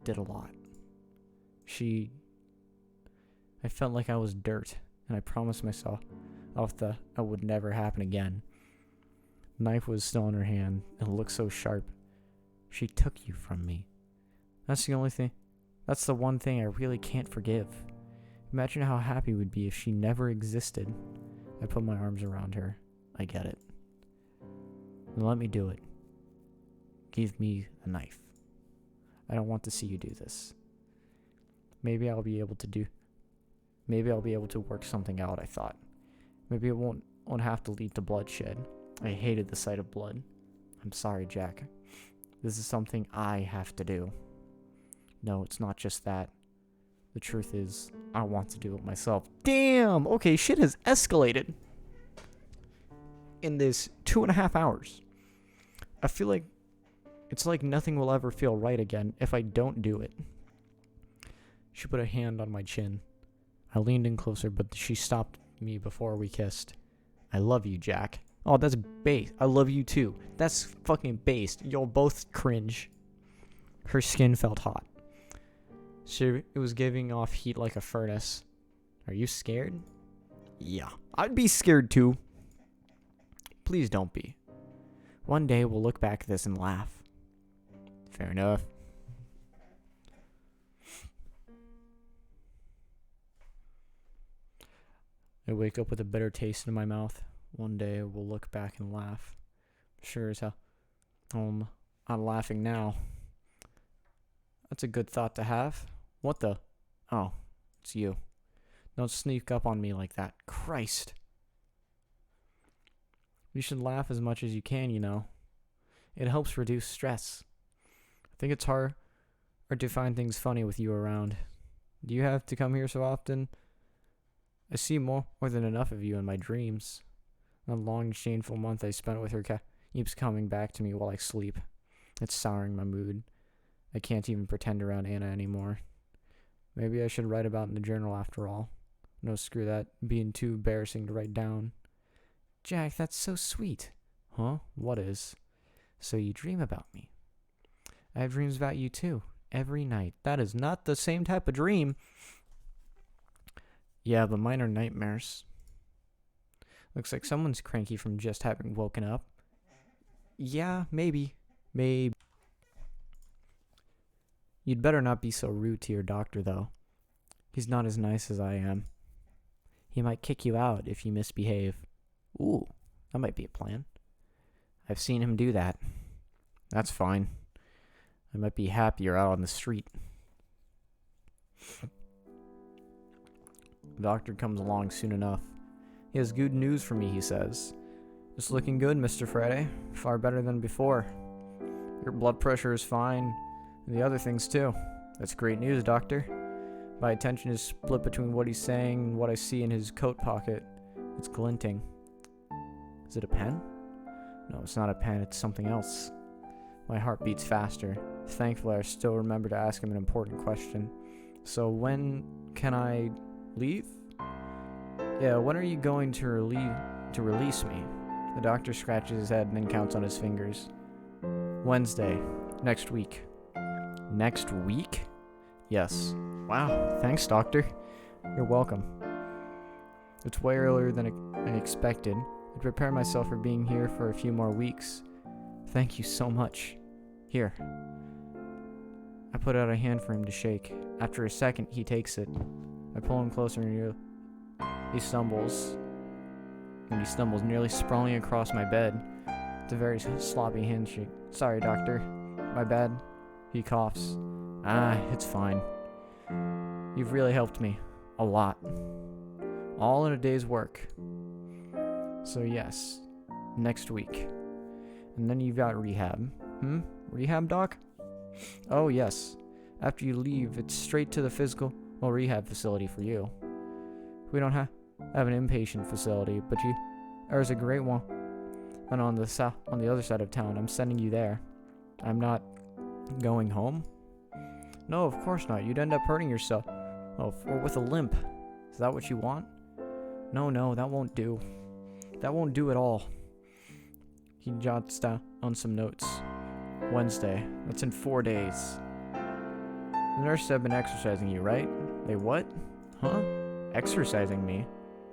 did a lot. I felt like I was dirt, and I promised myself that it would never happen again. The knife was still in her hand, and it looked so sharp. She took you from me. That's the one thing I really can't forgive. Imagine how happy we'd be if she never existed. I put my arms around her. I get it. Then let me do it. Give me the knife. I don't want to see you do this. Maybe I'll be able to work something out, I thought. Maybe it won't have to lead to bloodshed. I hated the sight of blood. I'm sorry, Jack. This is something I have to do. No, it's not just that. The truth is, I want to do it myself. Damn! Okay, shit has escalated in this 2.5 hours. I feel like it's like nothing will ever feel right again if I don't do it. She put a hand on my chin. I leaned in closer, but she stopped me before we kissed. I love you, Jack. Oh, that's base. I love you too. That's fucking based. You'll both cringe. Her skin felt hot. It was giving off heat like a furnace. Are you scared? Yeah, I'd be scared too. Please don't be. One day we'll look back at this and laugh. Fair enough. I wake up with a bitter taste in my mouth. One day we'll look back and laugh. Sure as hell. I'm laughing now. That's a good thought to have. What the? Oh, it's you. Don't sneak up on me like that. Christ. You should laugh as much as you can, you know. It helps reduce stress. I think it's hard to find things funny with you around. Do you have to come here so often? I see more than enough of you in my dreams. The long, shameful month I spent with her keeps coming back to me while I sleep. It's souring my mood. I can't even pretend around Anna anymore. Maybe I should write about it in the journal after all. No, screw that. Being too embarrassing to write down. Jack, that's so sweet. Huh? What is? So you dream about me. I have dreams about you too. Every night. That is not the same type of dream. Yeah, but mine are nightmares. Looks like someone's cranky from just having woken up. Yeah, maybe. Maybe. You'd better not be so rude to your doctor, though. He's not as nice as I am. He might kick you out if you misbehave. Ooh, that might be a plan. I've seen him do that. That's fine. I might be happier out on the street. The doctor comes along soon enough. He has good news for me, he says. It's looking good, Mr. Friday. Far better than before. Your blood pressure is fine, and the other things too. That's great news, doctor. My attention is split between what he's saying and what I see in his coat pocket. It's glinting. Is it a pen? No, it's not a pen, it's something else. My heart beats faster. Thankfully, I still remember to ask him an important question. So when can I leave? Yeah, when are you going to release me? The doctor scratches his head and then counts on his fingers. Wednesday. Next week. Next week? Yes. Wow, thanks, doctor. You're welcome. It's way earlier than I expected. I prepared myself for being here for a few more weeks. Thank you so much. Here. I put out a hand for him to shake. After a second, he takes it. I pull him closer and he stumbles. And he stumbles, nearly sprawling across my bed. It's a very sloppy handshake. Sorry, doctor. My bad. He coughs. It's fine. You've really helped me. A lot. All in a day's work. So yes, next week. And then you've got rehab. Rehab, doc? Oh, yes. After you leave, it's straight to the physical rehab facility for you. We don't have an inpatient facility, but there's a great one. And on the other side of town, I'm sending you there. I'm not going home? No, of course not. You'd end up hurting yourself. Oh, or with a limp. Is that what you want? No, that won't do. That won't do at all. He jots down on some notes. Wednesday. That's in 4 days. The nurses have been exercising you, right? They what? Huh? Exercising me?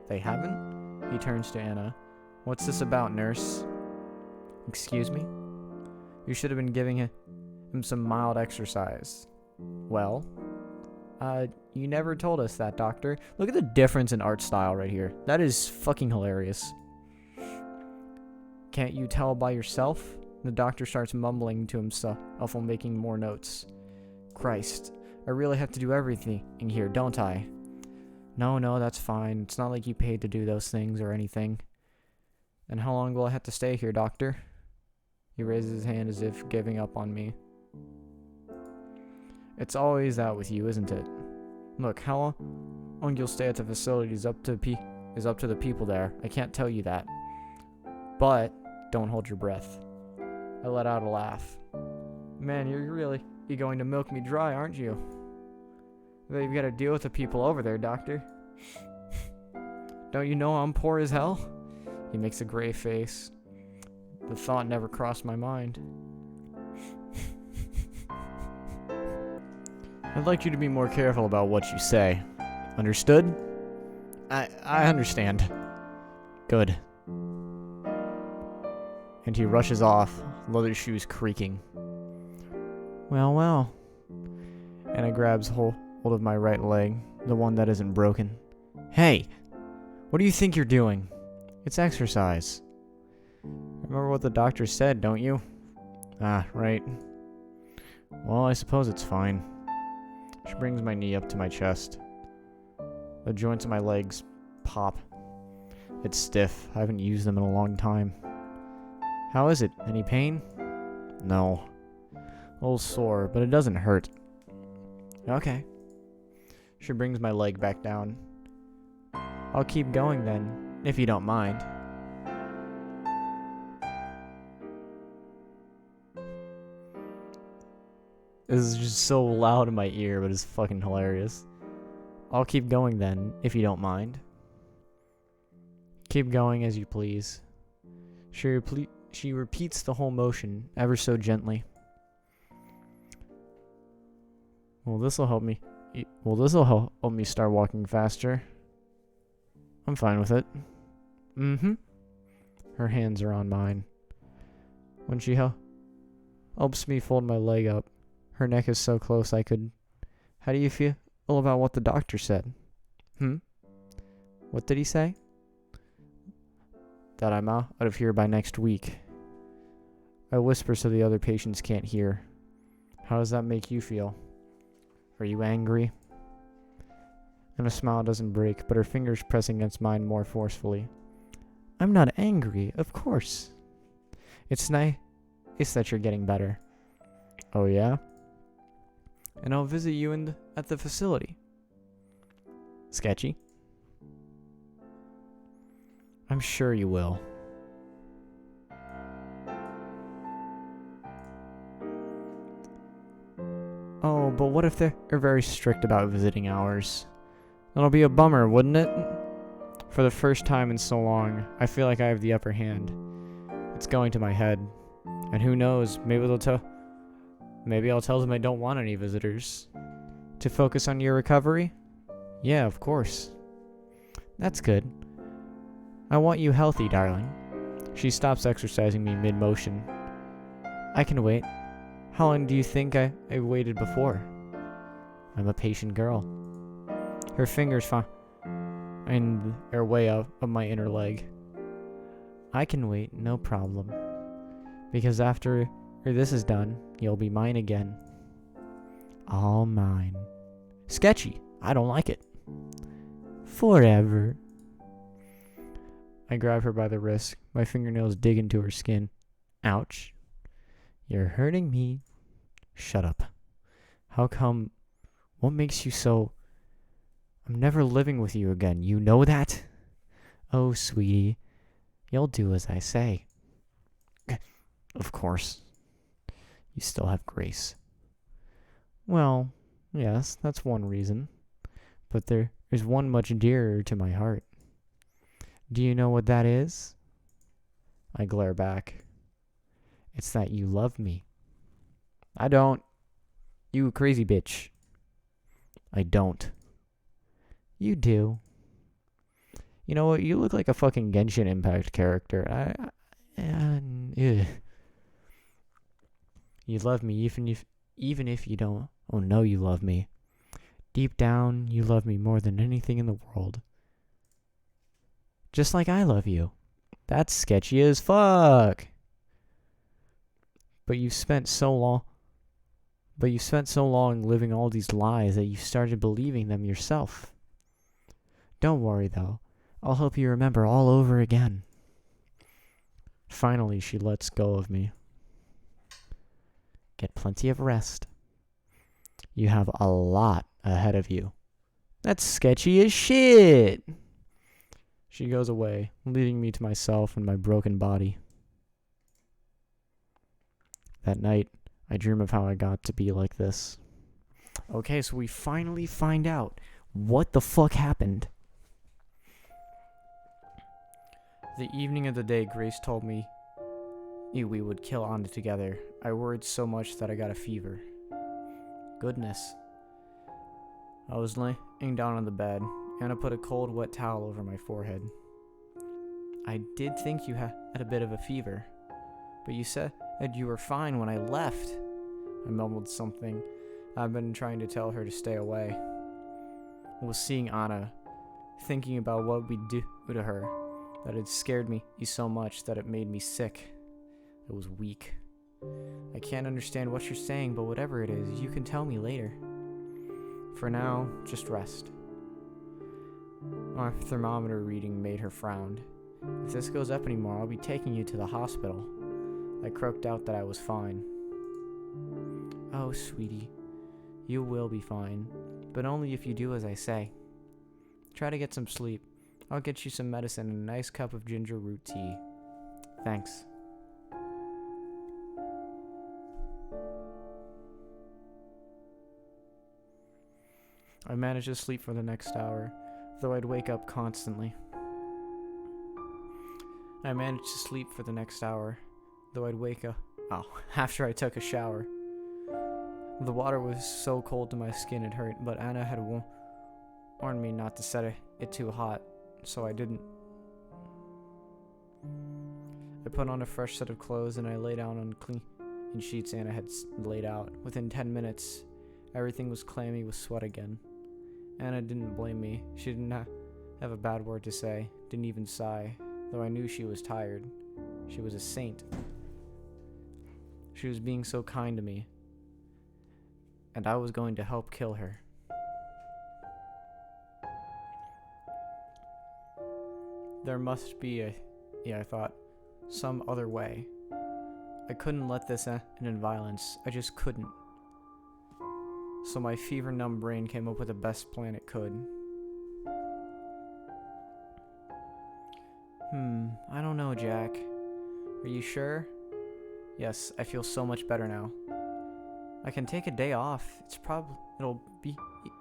They haven't? He turns to Anna. What's this about, nurse? Excuse me? You should have been giving him some mild exercise. Well? You never told us that, doctor. Look at the difference in art style right here. That is fucking hilarious. Can't you tell by yourself? The doctor starts mumbling to himself while making more notes. Christ, I really have to do everything in here, don't I? No, that's fine. It's not like you paid to do those things or anything. And how long will I have to stay here, doctor? He raises his hand as if giving up on me. It's always that with you, isn't it? Look, how long you'll stay at the facility is up to the people there. I can't tell you that. But don't hold your breath. I let out a laugh. Man, you're going to milk me dry, aren't you? You've got to deal with the people over there, doctor. Don't you know I'm poor as hell? He makes a gray face. The thought never crossed my mind. I'd like you to be more careful about what you say. Understood? I understand. Good. And he rushes off, leather shoes creaking. Well. Anna grabs hold of my right leg, the one that isn't broken. Hey! What do you think you're doing? It's exercise. Remember what the doctor said, don't you? Right. Well, I suppose it's fine. She brings my knee up to my chest. The joints of my legs pop. It's stiff. I haven't used them in a long time. How is it? Any pain? No. A little sore, but it doesn't hurt. Okay. She brings my leg back down. I'll keep going then, if you don't mind. This is just so loud in my ear, but it's fucking hilarious. I'll keep going then, if you don't mind. Keep going as you please. She repeats the whole motion, ever so gently. Well, this'll help me. Help me start walking faster. I'm fine with it. Her hands are on mine. When she helps me fold my leg up, her neck is so close I could... How do you feel about what the doctor said? What did he say? That I'm out of here by next week. I whisper so the other patients can't hear. How does that make you feel? Are you angry? And a smile doesn't break, but her fingers press against mine more forcefully. I'm not angry, of course. It's nice that you're getting better. Oh yeah? And I'll visit you at the facility. Sketchy? I'm sure you will. Oh, but what if they're very strict about visiting hours? That'll be a bummer, wouldn't it? For the first time in so long, I feel like I have the upper hand. It's going to my head. And who knows, maybe I'll tell them I don't want any visitors. To focus on your recovery? Yeah, of course. That's good. I want you healthy, darling. She stops exercising me mid-motion. I can wait. How long do you think I waited before? I'm a patient girl. Her fingers find their way up my inner leg. I can wait, no problem. Because after this is done, you'll be mine again. All mine. Sketchy. I don't like it. Forever. I grab her by the wrist. My fingernails dig into her skin. Ouch. You're hurting me. Shut up. How come? What makes you so... I'm never living with you again. You know that? Oh, sweetie. You'll do as I say. Of course. You still have grace. Well, yes, that's one reason. But there's one much dearer to my heart. Do you know what that is? I glare back. It's that you love me. I don't. You crazy bitch. I don't. You do. You know what? You look like a fucking Genshin Impact character. Ugh. You love me even if you don't. Oh no, you love me. Deep down, you love me more than anything in the world. Just like I love you. That's sketchy as fuck. But you spent so long living all these lies that you started believing them yourself. Don't worry though. I'll help you remember all over again. Finally, she lets go of me. Get plenty of rest. You have a lot ahead of you. That's sketchy as shit. She goes away, leaving me to myself and my broken body. That night, I dream of how I got to be like this. Okay, so we finally find out what the fuck happened. The evening of the day Grace told me we would kill Anna together, I worried so much that I got a fever. Goodness. I was laying down on the bed. Anna put a cold, wet towel over my forehead. I did think you had a bit of a fever, but you said you were fine when I left. I mumbled something. I've been trying to tell her to stay away. I was seeing Anna, thinking about what we'd do to her, that had scared me so much that it made me sick. I was weak. I can't understand what you're saying, but whatever it is, you can tell me later. For now, just rest. My thermometer reading made her frown. If this goes up anymore, I'll be taking you to the hospital. I croaked out that I was fine. Oh, sweetie, you will be fine, but only if you do as I say. Try to get some sleep. I'll get you some medicine and a nice cup of ginger root tea. Thanks. I managed to sleep for the next hour, though I'd wake up constantly. After I took a shower. The water was so cold to my skin it hurt, but Anna had warned me not to set it too hot, so I didn't. I put on a fresh set of clothes and I lay down on clean sheets Anna had laid out. Within 10 minutes, everything was clammy with sweat again. Anna didn't blame me. She didn't have a bad word to say, didn't even sigh, though I knew she was tired. She was a saint. She was being so kind to me, and I was going to help kill her. There must be I thought, some other way. I couldn't let this end in violence. I just couldn't. So my fever-numb brain came up with the best plan it could. I don't know, Jack. Are you sure? Yes, I feel so much better now. I can take a day off.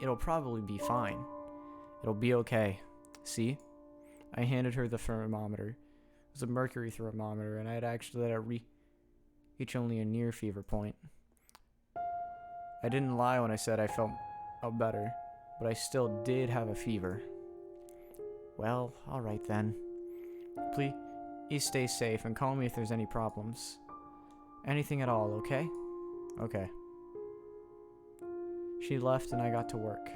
It'll probably be fine. It'll be okay. See? I handed her the thermometer. It was a mercury thermometer, and I had actually let it reach only a near fever point. I didn't lie when I said I felt better, but I still did have a fever. Well, alright then. Please stay safe and call me if there's any problems. Anything at all, okay? Okay. She left and I got to work.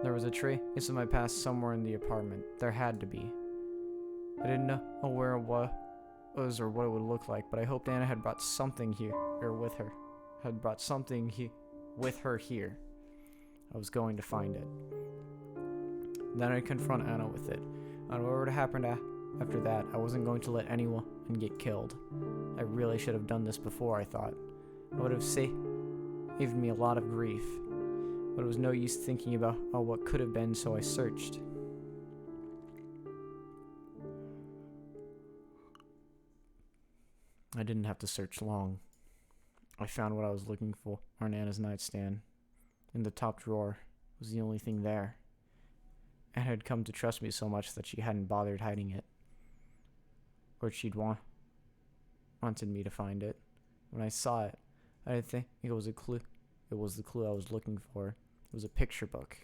There was a trace of my past somewhere in the apartment. There had to be. I didn't know where it was or what it would look like, but I hoped Anna had brought something here, or with her. Had brought something with her here. I was going to find it. Then I'd confront Anna with it. And whatever would happen after that, I wasn't going to let anyone get killed. I really should have done this before, I thought. It would have saved me a lot of grief. But it was no use thinking about what could have been, so I searched. I didn't have to search long. I found what I was looking for on Anna's nightstand. In the top drawer was the only thing there. Anna had come to trust me so much that she hadn't bothered hiding it. Or she'd wanted me to find it. When I saw it, I didn't think it was a clue. It was the clue I was looking for. It was a picture book.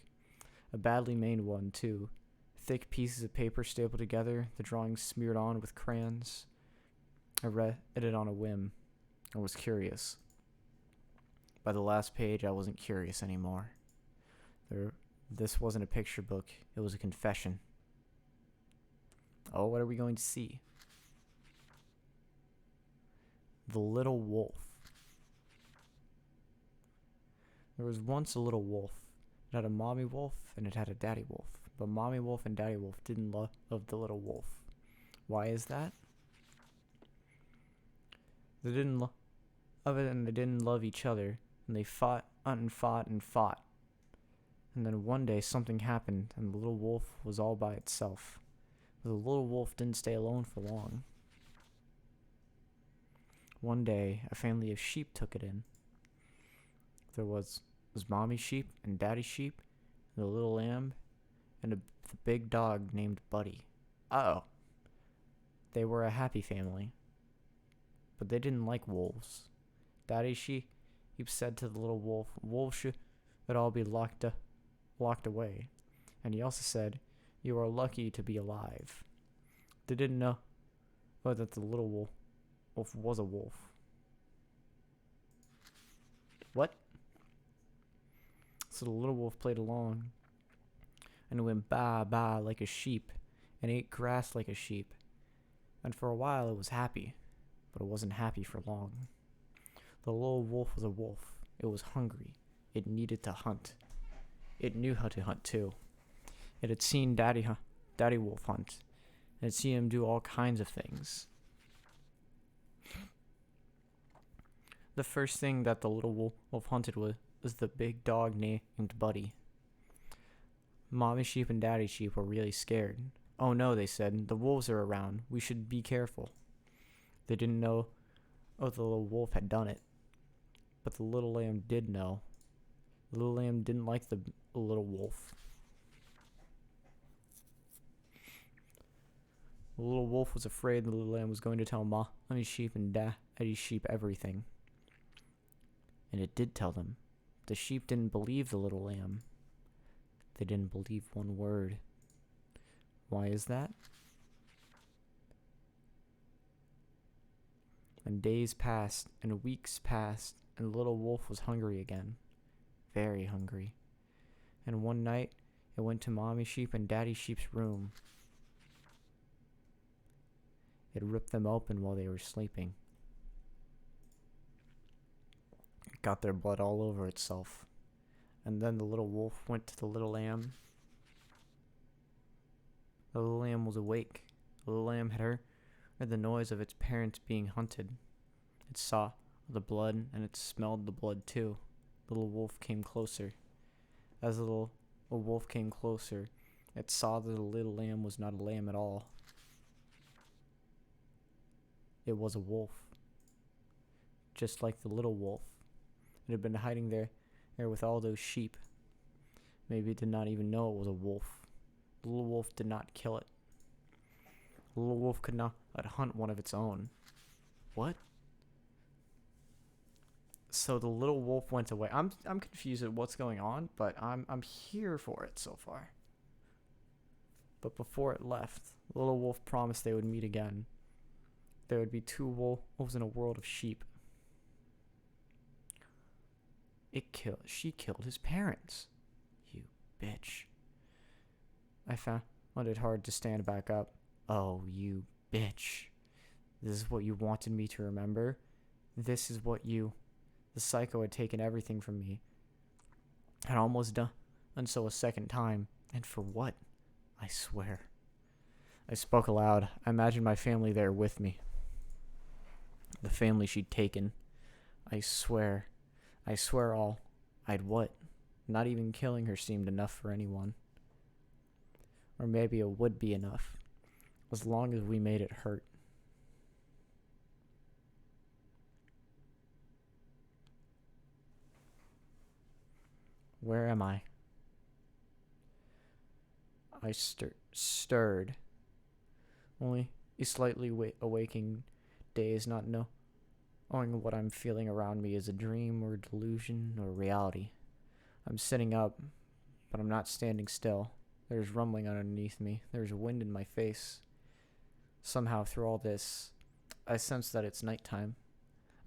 A badly made one, too. Thick pieces of paper stapled together, the drawings smeared on with crayons. I read it on a whim. I was curious. By the last page, I wasn't curious anymore. This wasn't a picture book. It was a confession. Oh, what are we going to see? The Little Wolf. There was once a little wolf. It had a mommy wolf and it had a daddy wolf. But mommy wolf and daddy wolf didn't love the little wolf. Why is that? They didn't love it and they didn't love each other. And they fought and fought and fought. And then one day something happened and the little wolf was all by itself. But the little wolf didn't stay alone for long. One day, a family of sheep took it in. There was mommy sheep and daddy sheep, and a little lamb, and the big dog named Buddy. Oh. They were a happy family. But they didn't like wolves. Daddy sheep said to the little wolf, wolves should all be locked away. And he also said, you are lucky to be alive. They didn't know that the little wolf was a wolf. What? So the little wolf played along and went baa baa like a sheep and ate grass like a sheep. And for a while it was happy, but it wasn't happy for long. The little wolf was a wolf. It was hungry. It needed to hunt. It knew how to hunt too. It had seen Daddy Wolf hunt. It had seen him do all kinds of things. The first thing that the little wolf hunted was the big dog named Buddy. Mommy sheep and daddy sheep were really scared. Oh no, they said, the wolves are around. We should be careful. They didn't know the little wolf had done it. But the little lamb did know. The little lamb didn't like the little wolf. The little wolf was afraid the little lamb was going to tell mommy sheep and daddy sheep everything. And it did tell them. The sheep didn't believe the little lamb. They didn't believe one word. Why is that? And days passed, and weeks passed, and the little wolf was hungry again. Very hungry. And one night, it went to mommy sheep and daddy sheep's room. It ripped them open while they were sleeping. It got their blood all over itself. And then the little wolf went to the little lamb. The little lamb was awake. The little lamb had heard the noise of its parents being hunted. It saw the blood and it smelled the blood too. The little wolf came closer. As the little wolf came closer, it saw that the little lamb was not a lamb at all. It was a wolf. Just like the little wolf. It had been hiding there with all those sheep. Maybe it did not even know it was a wolf. The little wolf did not kill it. The little wolf could not hunt one of its own. What? So the little wolf went away. I'm confused at what's going on, but I'm here for it so far. But before it left, the little wolf promised they would meet again. there would be two wolves in a world of sheep. She killed his parents. You bitch. I found it hard to stand back up. Oh, you bitch. This is what you wanted me to remember? This is what you... The psycho had taken everything from me. Had almost done so a second time. And for what? I swear. I spoke aloud. I imagined my family there with me. The family she'd taken. I swear all. I'd what? Not even killing her seemed enough for anyone. Or maybe it would be enough. As long as we made it hurt. Where am I? I stirred. Only a slightly awaking daze, not knowing what I'm feeling around me is a dream or delusion or reality. I'm sitting up, but I'm not standing still. There's rumbling underneath me. There's wind in my face. Somehow, through all this, I sense that it's nighttime.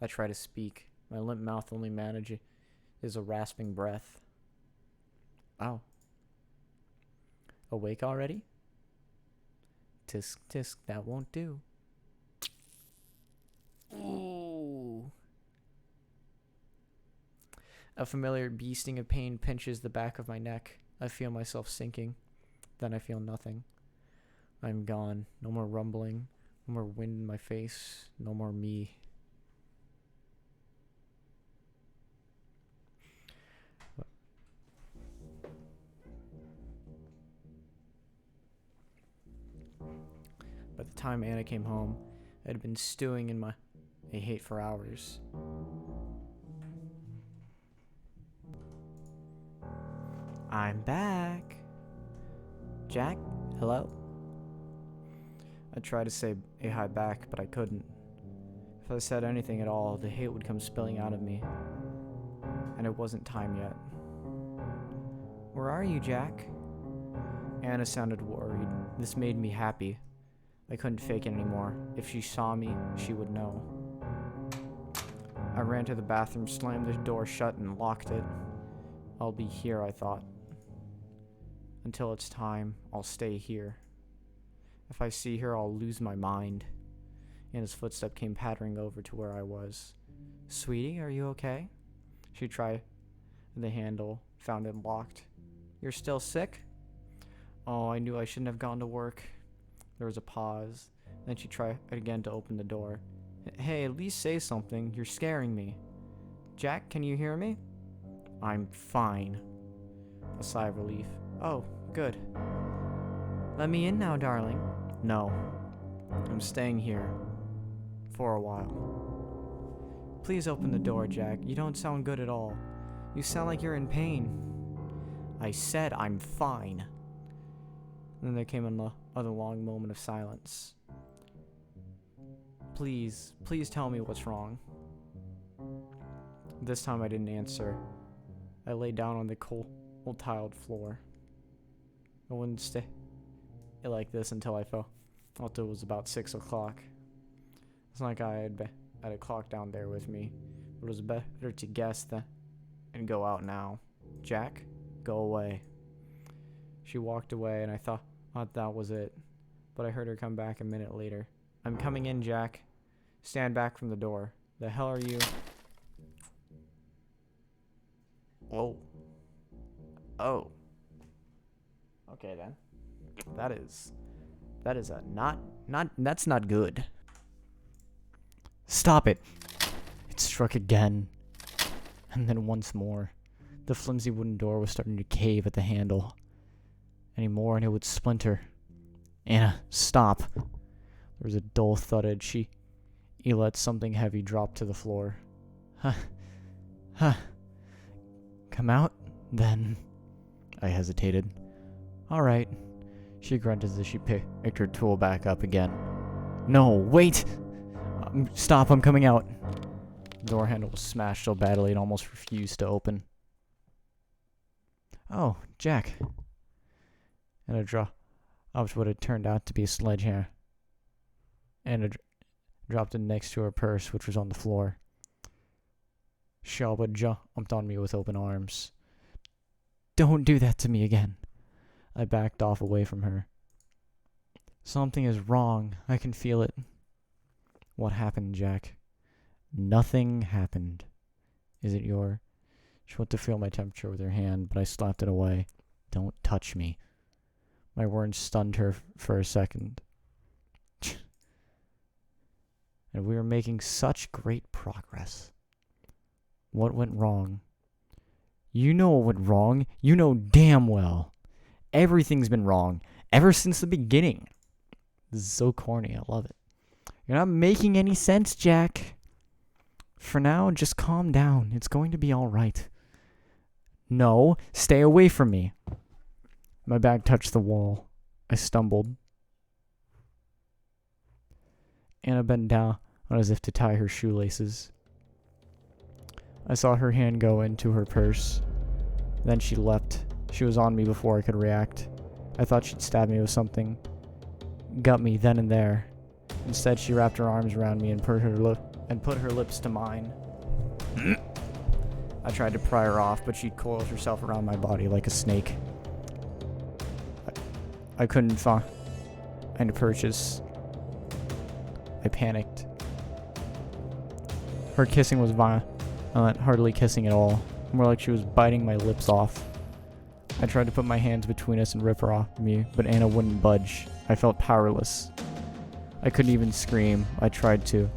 I try to speak. My limp mouth only manages a rasping breath. Oh. Awake already? Tisk, tisk, that won't do. Ooh. A familiar bee sting of pain pinches the back of my neck. I feel myself sinking. Then I feel nothing. I'm gone. No more rumbling. No more wind in my face. No more me. By the time Anna came home, I had been stewing in my hate for hours. I'm back. Jack, hello? I tried to say a hi back, but I couldn't. If I said anything at all, the hate would come spilling out of me. And it wasn't time yet. Where are you, Jack? Anna sounded worried. This made me happy. I couldn't fake it anymore. If she saw me, she would know. I ran to the bathroom, slammed the door shut, and locked it. I'll be here, I thought. Until it's time, I'll stay here. If I see her, I'll lose my mind. Anna's footstep came pattering over to where I was. Sweetie, are you okay? She tried the handle, found it locked. You're still sick? Oh, I knew I shouldn't have gone to work. There was a pause. Then she tried again to open the door. Hey, at least say something. You're scaring me. Jack, can you hear me? I'm fine. A sigh of relief. Oh, good. Let me in now, darling. No. I'm staying here. For a while. Please open the door, Jack. You don't sound good at all. You sound like you're in pain. I said I'm fine. Then there came another long moment of silence. Please tell me what's wrong. This time I didn't answer. I lay down on the cold tiled floor. I wouldn't stay like this until I felt it was about 6 o'clock. It's like I had a clock down there with me. But it was better to guess than and go out now. Jack, go away. She walked away and I thought that was it. But I heard her come back a minute later. I'm coming in, Jack. Stand back from the door. The hell are you? Whoa. Oh. Okay then. That is a that's not good. Stop it. It struck again. And then once more. The flimsy wooden door was starting to cave at the handle. Any more and it would splinter. Anna, stop. There was a dull thud as she let something heavy drop to the floor. Huh. Come out, then. I hesitated. Alright. She grunted as she picked her tool back up again. No, wait! Stop, I'm coming out. The door handle was smashed so badly it almost refused to open. Oh, Jack. And dropped what had turned out to be a sledgehammer. And dropped it next to her purse, which was on the floor. Shelba jumped on me with open arms. Don't do that to me again. I backed off away from her. Something is wrong. I can feel it. What happened, Jack? Nothing happened. Is it your... She went to feel my temperature with her hand, but I slapped it away. Don't touch me. My words stunned her for a second. And we were making such great progress. What went wrong? You know what went wrong. You know damn well. Everything's been wrong ever since the beginning. This is so corny. I love it. You're not making any sense, Jack. For now, just calm down. It's going to be all right. No, stay away from me. My back touched the wall. I stumbled. Anna bent down as if to tie her shoelaces. I saw her hand go into her purse. Then she leapt. She was on me before I could react. I thought she'd stab me with something. Gut me then and there. Instead, she wrapped her arms around me and put her lips to mine. I tried to pry her off, but she coiled herself around my body like a snake. I couldn't find a purchase. I panicked. Her kissing was violent, hardly kissing at all. More like she was biting my lips off. I tried to put my hands between us and rip her off me, but Anna wouldn't budge. I felt powerless. I couldn't even scream. I tried to,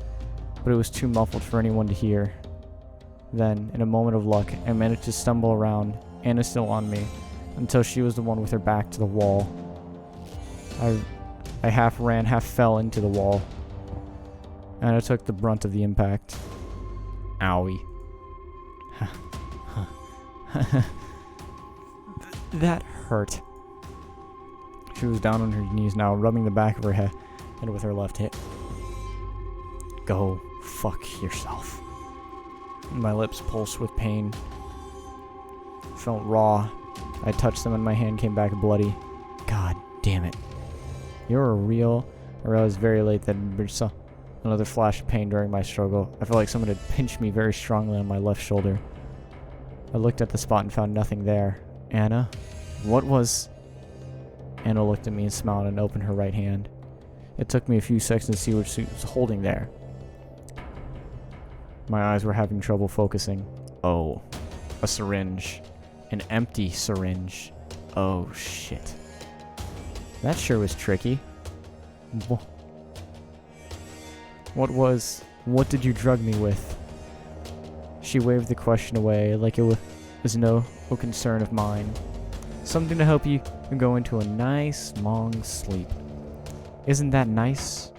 but it was too muffled for anyone to hear. Then, in a moment of luck, I managed to stumble around, Anna still on me, until she was the one with her back to the wall. I half ran, half fell into the wall. Anna took the brunt of the impact. Owie. That hurt. She was down on her knees now, rubbing the back of her head with her left hip. Go fuck yourself. My lips pulsed with pain. Felt raw. I touched them and my hand came back bloody. God damn it. You're a real... I realized very late that I saw another flash of pain during my struggle. I felt like someone had pinched me very strongly on my left shoulder. I looked at the spot and found nothing there. Anna? What was... Anna looked at me and smiled and opened her right hand. It took me a few seconds to see what she was holding there. My eyes were having trouble focusing. Oh. A syringe. An empty syringe. Oh, shit. That sure was tricky. What did you drug me with? She waved the question away like it was no concern of mine. Something to help you go into a nice, long sleep. Isn't that nice?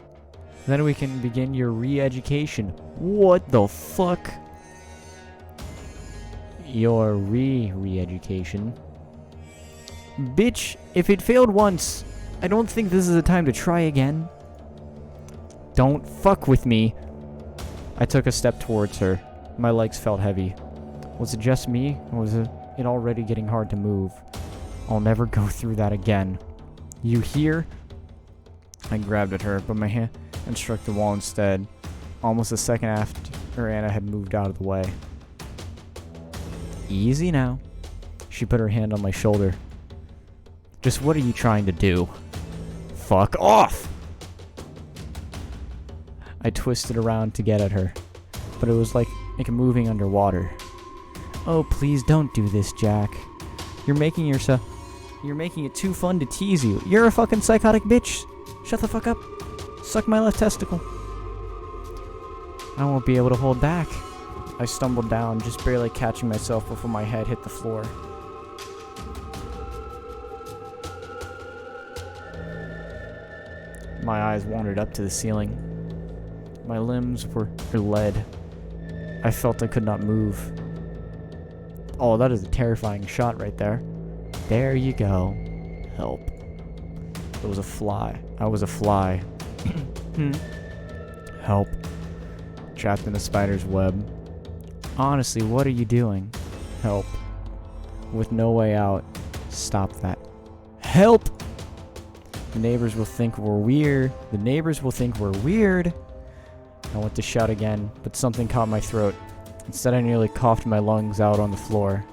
Then we can begin your re-education. What the fuck? Your re-education? Bitch, if it failed once, I don't think this is the time to try again. Don't fuck with me. I took a step towards her. My legs felt heavy. Was it just me, or was it already getting hard to move? I'll never go through that again. You hear? I grabbed at her, but my hand struck the wall instead. Almost a second after Anna had moved out of the way. Easy now. She put her hand on my shoulder. Just what are you trying to do? Fuck off! I twisted around to get at her, but it was like moving underwater. Oh, please don't do this, Jack. You're making it too fun to tease you. You're a fucking psychotic bitch. Shut the fuck up. Suck my left testicle. I won't be able to hold back. I stumbled down, just barely catching myself before my head hit the floor. My eyes wandered up to the ceiling. My limbs were lead. I felt I could not move. Oh, that is a terrifying shot right there. There you go. Help. It was a fly. I was a fly. Help. Trapped in a spider's web. Honestly, what are you doing? Help. With no way out. Stop that. Help! The neighbors will think we're weird. The neighbors will think we're weird. I went to shout again, but something caught my throat. Instead, I nearly coughed my lungs out on the floor.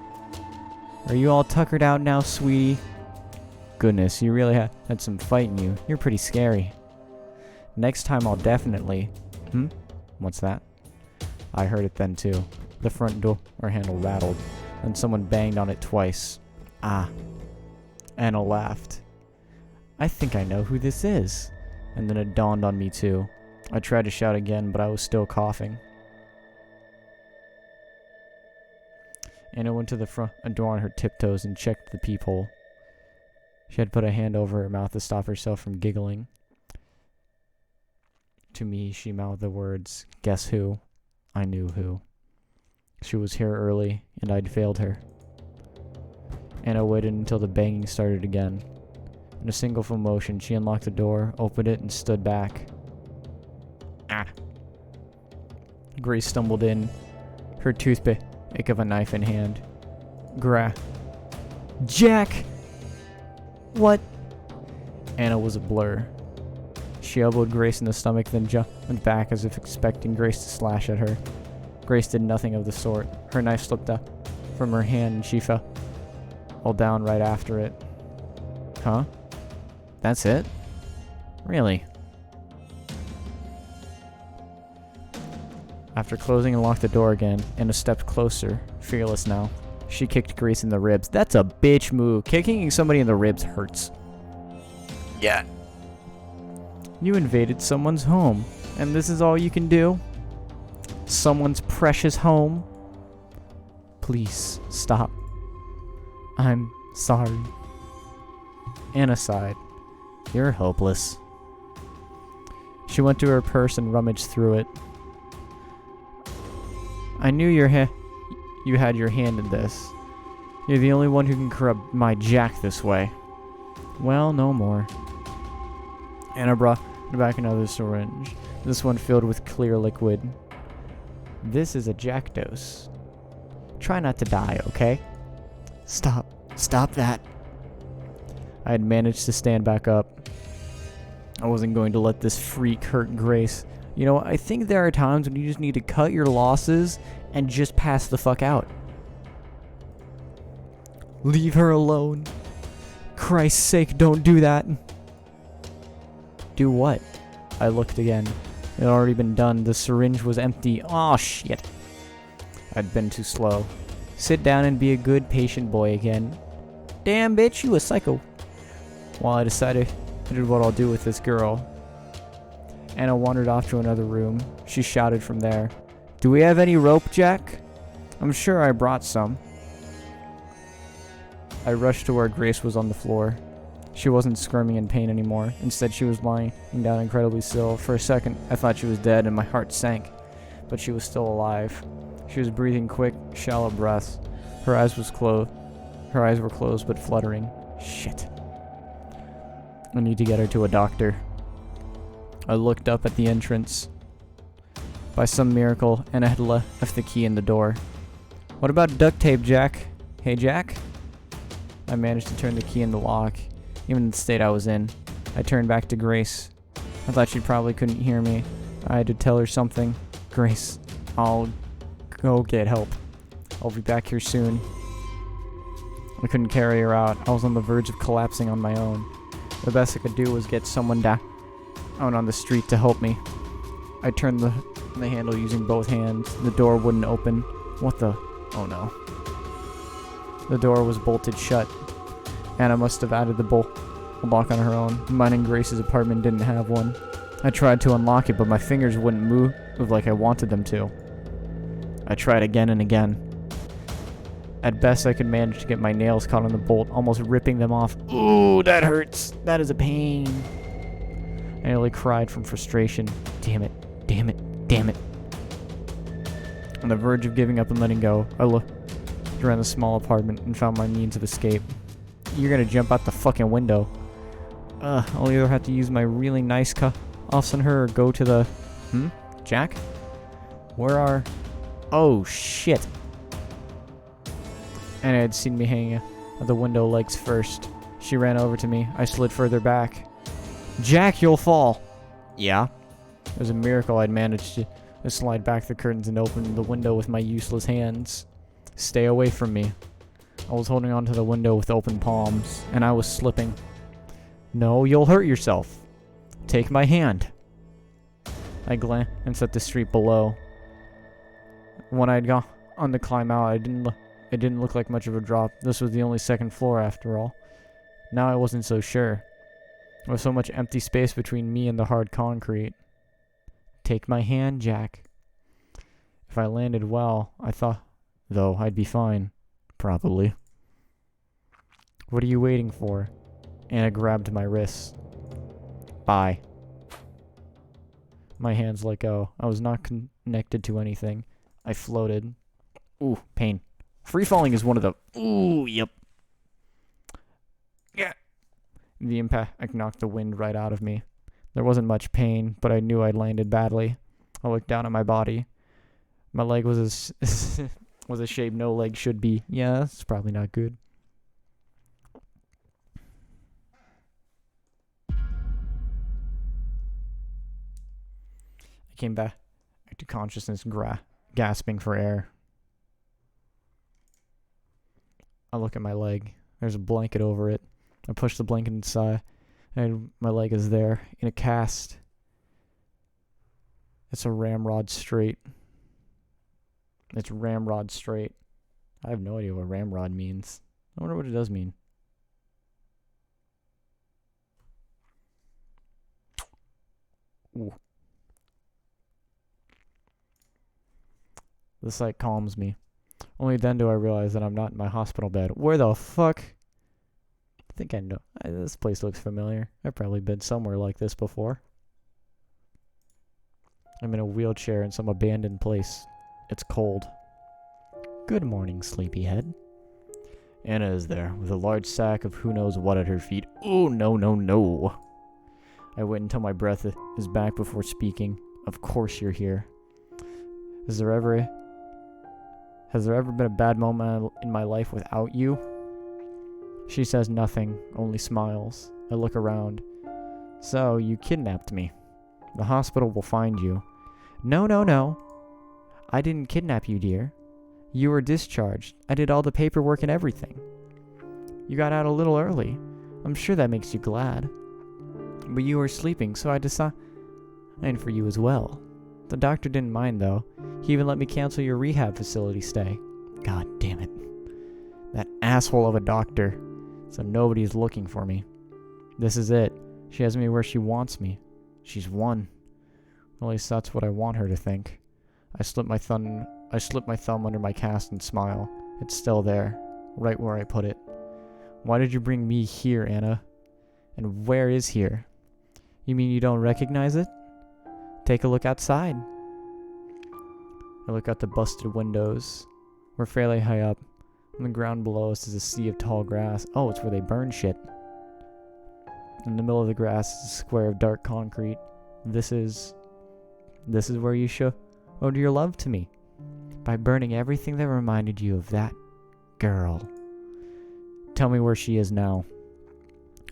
Are you all tuckered out now, sweetie? Goodness, you really had some fight in you. You're pretty scary. Next time I'll definitely... What's that? I heard it then too. The front door handle rattled, and someone banged on it twice. Ah. Anna laughed. I think I know who this is. And then it dawned on me too. I tried to shout again, but I was still coughing. Anna went to the front door on her tiptoes and checked the peephole. She had put a hand over her mouth to stop herself from giggling. To me, she mouthed the words, "Guess who?" I knew who. She was here early, and I'd failed her. Anna waited until the banging started again. In a single full motion, she unlocked the door, opened it, and stood back. Ah! Grace stumbled in, her toothpick of a knife in hand. Jack! What? Anna was a blur. She elbowed Grace in the stomach, then jumped back as if expecting Grace to slash at her. Grace did nothing of the sort. Her knife slipped up from her hand and she fell down right after it. Huh? That's it? Really? After closing and locked the door again, Anna stepped closer, fearless now. She kicked Grace in the ribs. That's a bitch move. Kicking somebody in the ribs hurts. Yeah. You invaded someone's home, and this is all you can do? Someone's precious home? Please, stop. I'm sorry. Anna sighed. You're hopeless. She went to her purse and rummaged through it. I knew you had your hand in this. You're the only one who can corrupt my Jack this way. Well, no more. Anna brought back another syringe, this one filled with clear liquid. This is a Jack dose. Try not to die, okay? Stop that. I had managed to stand back up. I wasn't going to let this freak hurt Grace. You know, I think there are times when you just need to cut your losses and just pass the fuck out. Leave her alone. Christ's sake, don't do that. Do what? I looked again. It had already been done. The syringe was empty. Aw, shit. I'd been too slow. Sit down and be a good patient boy again. Damn, bitch, you a psycho. While I decided what I'll do with this girl. Anna wandered off to another room. She shouted from there. Do we have any rope, Jack? I'm sure I brought some. I rushed to where Grace was on the floor. She wasn't squirming in pain anymore. Instead, she was lying down incredibly still. For a second, I thought she was dead and my heart sank. But she was still alive. She was breathing quick, shallow breaths. Her eyes were closed but fluttering. Shit. I need to get her to a doctor. I looked up at the entrance. By some miracle, Anna had left the key in the door. What about duct tape, Jack? Hey, Jack? I managed to turn the key in the lock. Even in the state I was in, I turned back to Grace. I thought she probably couldn't hear me. I had to tell her something. Grace, I'll go get help. I'll be back here soon. I couldn't carry her out. I was on the verge of collapsing on my own. The best I could do was get someone down out on the street to help me. I turned the handle using both hands. The door wouldn't open. What the? Oh no. The door was bolted shut. Anna must have added the lock on her own. Mine and Grace's apartment didn't have one. I tried to unlock it, but my fingers wouldn't move like I wanted them to. I tried again and again. At best, I could manage to get my nails caught on the bolt, almost ripping them off. Ooh, that hurts. That is a pain. I nearly cried from frustration. Damn it. Damn it. Damn it. On the verge of giving up and letting go, I looked around the small apartment and found my means of escape. You're gonna jump out the fucking window. I'll either have to use my really nice cuffs on her or go to the... Jack? Where are... Oh, shit. Anna had seen me hanging at the window legs first. She ran over to me. I slid further back. Jack, you'll fall. Yeah? It was a miracle I'd managed to slide back the curtains and open the window with my useless hands. Stay away from me. I was holding onto the window with open palms, and I was slipping. No, you'll hurt yourself. Take my hand. I glanced at the street below. When I'd gone on to climb out, it didn't look like much of a drop. This was the only second floor after all. Now I wasn't so sure. There was so much empty space between me and the hard concrete. Take my hand, Jack. If I landed well, I thought, though, I'd be fine. Probably. What are you waiting for? Anna grabbed my wrist. Bye. My hands let go. I was not connected to anything. I floated. Ooh, pain. Free falling is one of the... Ooh, yep. Yeah. The impact knocked the wind right out of me. There wasn't much pain, but I knew I'd landed badly. I looked down at my body. My leg was a shape no leg should be. Yeah, that's probably not good. I came back to consciousness, gasping for air. I look at my leg. There's a blanket over it. I push the blanket inside, and my leg is there in a cast. It's a ramrod straight. It's ramrod straight. I have no idea what ramrod means. I wonder what it does mean. Ooh. The sight calms me. Only then do I realize that I'm not in my hospital bed. Where the fuck? I think I know. This place looks familiar. I've probably been somewhere like this before. I'm in a wheelchair in some abandoned place. It's cold. Good morning, sleepyhead. Anna is there, with a large sack of who knows what at her feet. Oh, no, no, no. I wait until my breath is back before speaking. Of course you're here. Has there ever been a bad moment in my life without you? She says nothing, only smiles. I look around. So, you kidnapped me. The hospital will find you. No, no, no. I didn't kidnap you, dear. You were discharged. I did all the paperwork and everything. You got out a little early. I'm sure that makes you glad. But you were sleeping, so I decided for you as well. The doctor didn't mind, though. He even let me cancel your rehab facility stay. God damn it. That asshole of a doctor. So nobody's looking for me. This is it. She has me where she wants me. She's won. At least that's what I want her to think. I slip my thumb under my cast and smile. It's still there, right where I put it. Why did you bring me here, Anna? And where is here? You mean you don't recognize it? Take a look outside. I look out the busted windows. We're fairly high up. On the ground below us is a sea of tall grass. Oh, it's where they burn shit. In the middle of the grass is a square of dark concrete. This is where you showed your love to me. By burning everything that reminded you of that girl. Tell me where she is now.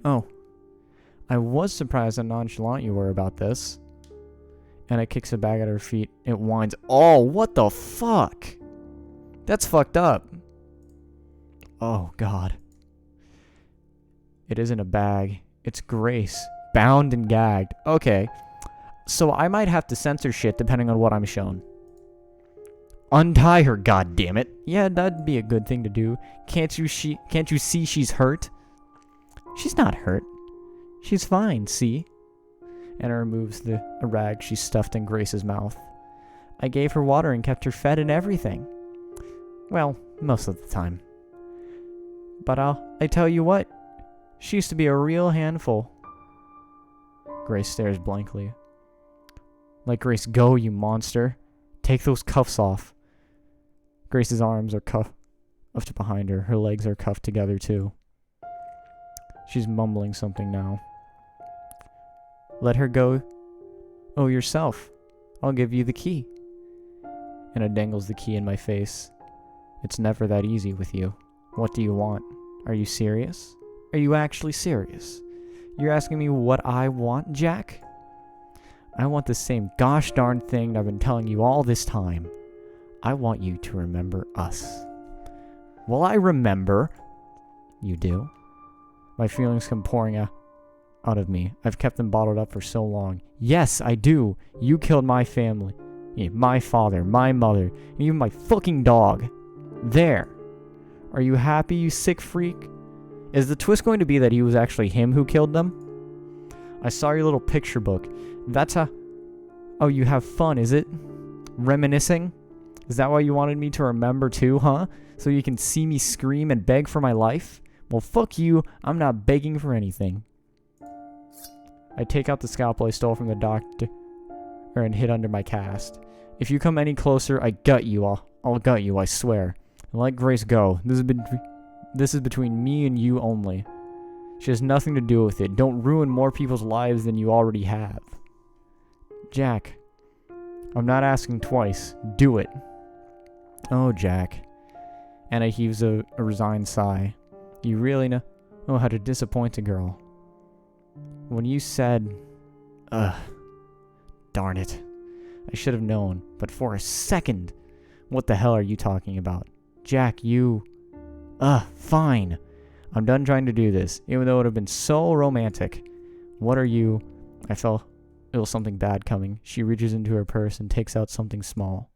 Oh. I was surprised how nonchalant you were about this. Anna kicks a bag at her feet. It whines. Oh, what the fuck? That's fucked up. Oh, God. It isn't a bag. It's Grace. Bound and gagged. Okay. So I might have to censor shit depending on what I'm shown. Untie her, goddammit. Yeah, that'd be a good thing to do. Can't you see she's hurt? She's not hurt. She's fine, see? Anna removes a rag she stuffed in Grace's mouth. I gave her water and kept her fed and everything. Well, most of the time. But I tell you what, she used to be a real handful. Grace stares blankly. Let Grace go, you monster. Take those cuffs off. Grace's arms are cuffed behind her. Her legs are cuffed together, too. She's mumbling something now. Let her go. Oh, yourself. I'll give you the key. Anna dangles the key in my face. It's never that easy with you. What do you want? Are you serious? Are you actually serious? You're asking me what I want, Jack? I want the same gosh darn thing I've been telling you all this time. I want you to remember us. Well, I remember. You do. My feelings come pouring out of me. I've kept them bottled up for so long. Yes, I do. You killed my family. Yeah, my father, my mother, and even my fucking dog. There. Are you happy, you sick freak? Is the twist going to be that he was actually him who killed them? I saw your little picture book. That's how... Oh, you have fun, is it? Reminiscing? Is that why you wanted me to remember too, huh? So you can see me scream and beg for my life? Well, fuck you. I'm not begging for anything. I take out the scalpel I stole from the doctor and hid under my cast. If you come any closer, I gut you. I'll gut you, I swear. And let Grace go. This is between me and you only. She has nothing to do with it. Don't ruin more people's lives than you already have. Jack, I'm not asking twice. Do it. Oh, Jack. Anna heaves a resigned sigh. You really know how to disappoint a girl. When you said, darn it. I should have known, but for a second. What the hell are you talking about? Jack, you... fine. I'm done trying to do this, even though it would have been so romantic. What are you... I felt it was something bad coming. She reaches into her purse and takes out something small.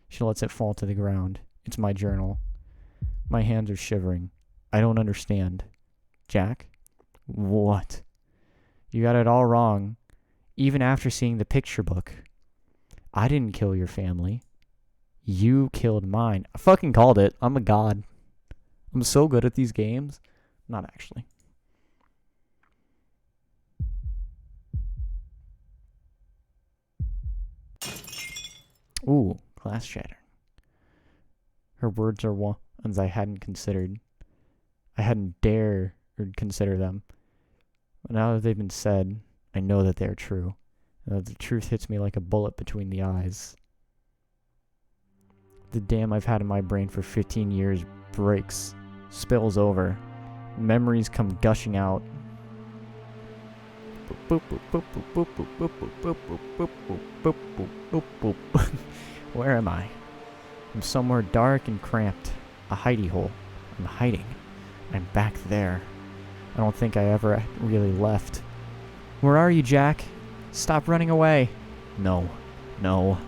She lets it fall to the ground. It's my journal. My hands are shivering. I don't understand. Jack? What? You got it all wrong. Even after seeing the picture book. I didn't kill your family. You killed mine. I fucking called it. I'm a god. I'm so good at these games. Not actually. Ooh, glass shattering. Her words are ones I hadn't considered. I hadn't dared consider them. But now that they've been said, I know that they are true. And that the truth hits me like a bullet between the eyes. The dam I've had in my brain for 15 years breaks, spills over. Memories come gushing out. Where am I? I'm somewhere dark and cramped. A hidey hole. I'm hiding. I'm back there. I don't think I ever really left. Where are you, Jack? Stop running away. No. No.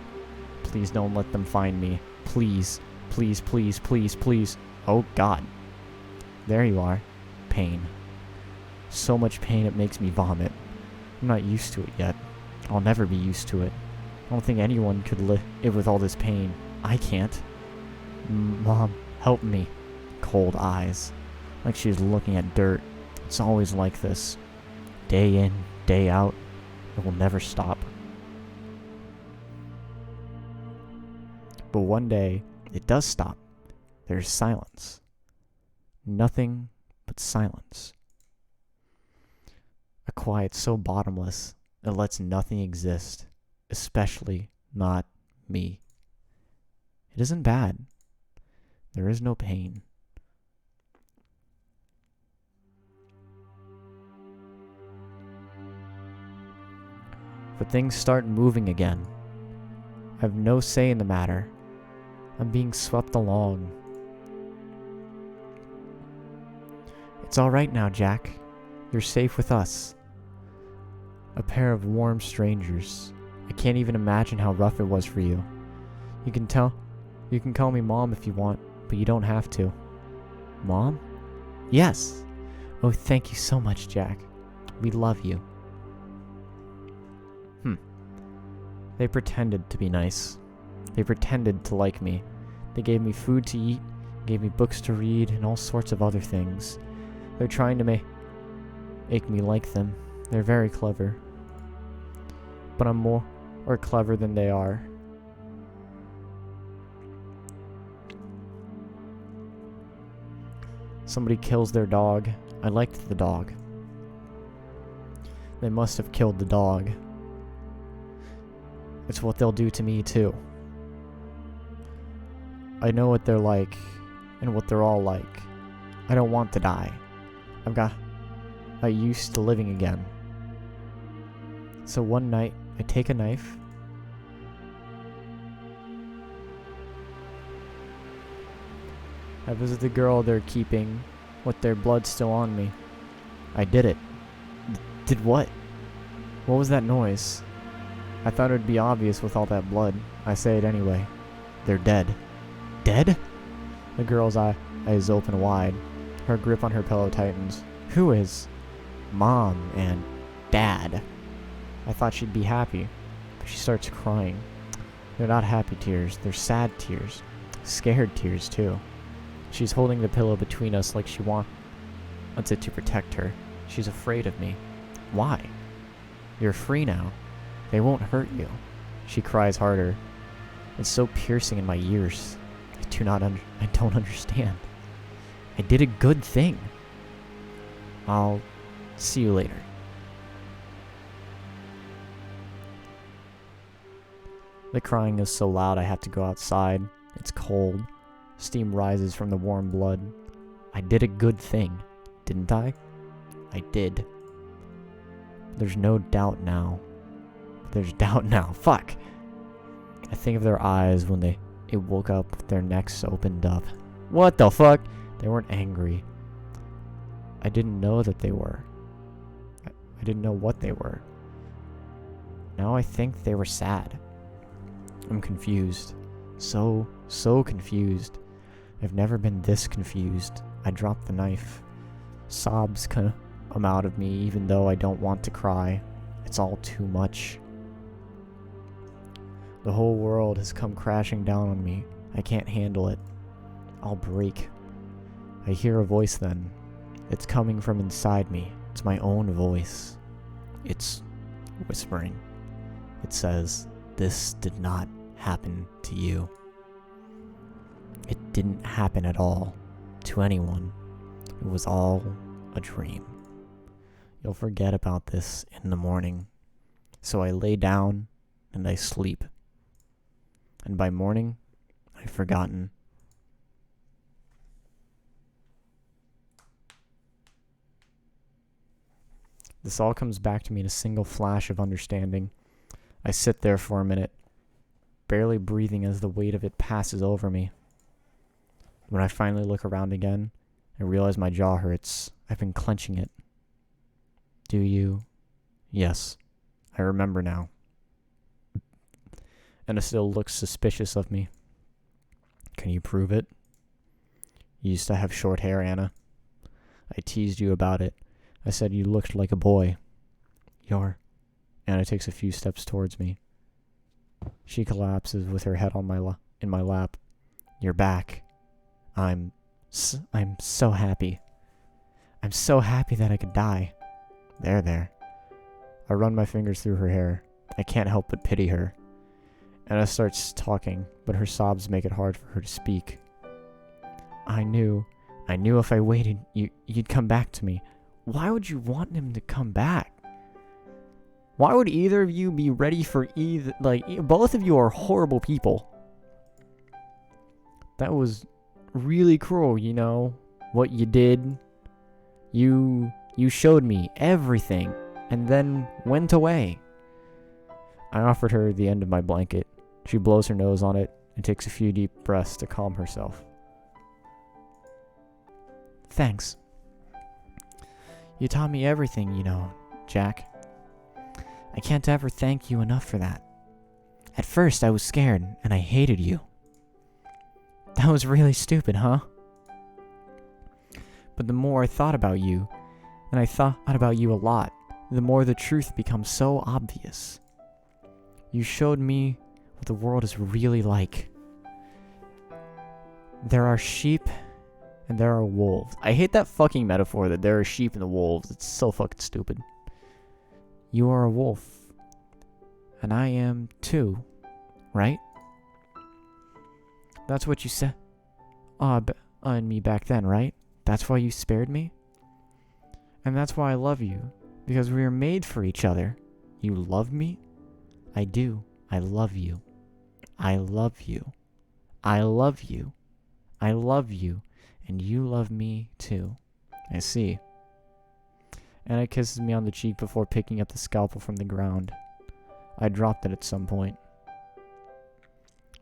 Please don't let them find me. Please. Please, please, please, please. Oh, God. There you are. Pain. So much pain it makes me vomit. I'm not used to it yet. I'll never be used to it. I don't think anyone could live with all this pain. I can't. Mom, help me. Cold eyes. Like she's looking at dirt. It's always like this. Day in, day out. It will never stop. But one day, it does stop. There's silence. Nothing but silence. A quiet so bottomless, it lets nothing exist, especially not me. It isn't bad. There is no pain. But things start moving again. I have no say in the matter. I'm being swept along. It's all right now, Jack. You're safe with us. A pair of warm strangers. I can't even imagine how rough it was for you. You can call me Mom if you want, but you don't have to. Mom? Yes. Oh, thank you so much, Jack. We love you. They pretended to be nice. They pretended to like me. They gave me food to eat, gave me books to read, and all sorts of other things. They're trying to make me like them. They're very clever. But I'm more clever than they are. Somebody kills their dog. I liked the dog. They must have killed the dog. It's what they'll do to me, too. I know what they're like, and what they're all like. I don't want to die. I'm used to living again. So one night, I take a knife. I visit the girl they're keeping with their blood still on me. I did it. Did what? What was that noise? I thought it would be obvious with all that blood. I say it anyway. They're dead. Dead? The girl's eyes open wide. Her grip on her pillow tightens. Who is? Mom and Dad. I thought she'd be happy, but she starts crying. They're not happy tears. They're sad tears. Scared tears, too. She's holding the pillow between us like she wants it to protect her. She's afraid of me. Why? You're free now. They won't hurt you. She cries harder. It's so piercing in my ears. I don't understand. I did a good thing. I'll see you later. The crying is so loud I have to go outside. It's cold. Steam rises from the warm blood. I did a good thing, didn't I? I did. There's no doubt now. There's doubt now. Fuck. I think of their eyes when it woke up, their necks opened up. What the fuck? They weren't angry. I didn't know that they were. I didn't know what they were. Now I think they were sad. I'm confused. So confused. I've never been this confused. I dropped the knife. Sobs come out of me even though I don't want to cry. It's all too much. The whole world has come crashing down on me. I can't handle it. I'll break. I hear a voice then. It's coming from inside me. It's my own voice. It's whispering. It says, "This did not happen to you." It didn't happen at all to anyone. It was all a dream. You'll forget about this in the morning. So I lay down and I sleep. And by morning, I've forgotten. This all comes back to me in a single flash of understanding. I sit there for a minute, barely breathing as the weight of it passes over me. When I finally look around again, I realize my jaw hurts. I've been clenching it. Do you? Yes, I remember now. Anna still looks suspicious of me. Can you prove it? You used to have short hair, Anna. I teased you about it. I said you looked like a boy. Anna takes a few steps towards me. She collapses with her head on in my lap. You're back. I'm so happy. I'm so happy that I could die. There. I run my fingers through her hair. I can't help but pity her. Anna starts talking, but her sobs make it hard for her to speak. I knew if I waited, you'd come back to me. Why would you want him to come back? Why would either of you be ready for either? Both of you are horrible people. That was really cruel, you know, what you did. You showed me everything and then went away. I offered her the end of my blanket. She blows her nose on it and takes a few deep breaths to calm herself. Thanks. You taught me everything, you know, Jack. I can't ever thank you enough for that. At first, I was scared, and I hated you. That was really stupid, huh? But the more I thought about you, and I thought about you a lot, the more the truth becomes so obvious. You showed me what the world is really like. There are sheep and there are wolves. I hate that fucking metaphor that there are sheep and the wolves. It's so fucking stupid. You are a wolf. And I am too. Right? That's what you said on me back then, right? That's why you spared me? And that's why I love you. Because we were made for each other. You love me? I do. I love you. I love you. I love you. I love you. And you love me too. I see. Anna kisses me on the cheek before picking up the scalpel from the ground. I dropped it at some point.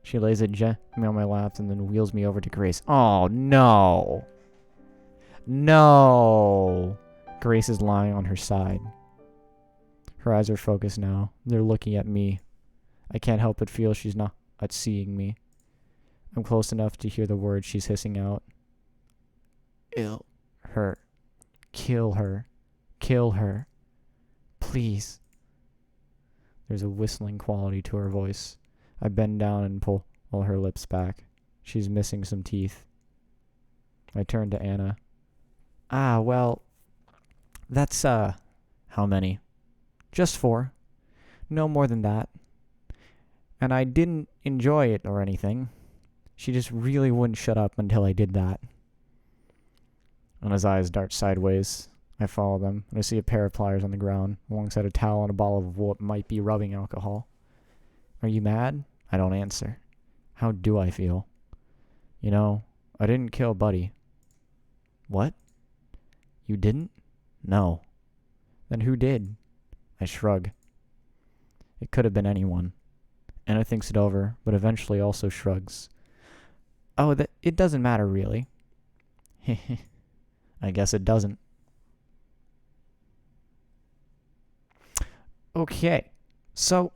She lays it gently on my lap and then wheels me over to Grace. Oh, no. No. Grace is lying on her side. Her eyes are focused now. They're looking at me. I can't help but feel she's not seeing me. I'm close enough to hear the words she's hissing out. Ill her. Kill her. Kill her. Please. There's a whistling quality to her voice. I bend down and pull her lips back. She's missing some teeth. I turn to Anna. Ah, well, that's, how many? Just 4. No more than that. And I didn't enjoy it or anything. She just really wouldn't shut up until I did that. And his eyes dart sideways. I follow them, and I see a pair of pliers on the ground, alongside a towel and a bottle of what might be rubbing alcohol. Are you mad? I don't answer. How do I feel? You know, I didn't kill Buddy. What? You didn't? No. Then who did? I shrug. It could have been anyone. Anna thinks it over, but eventually also shrugs. Oh, it doesn't matter, really. I guess it doesn't. Okay, so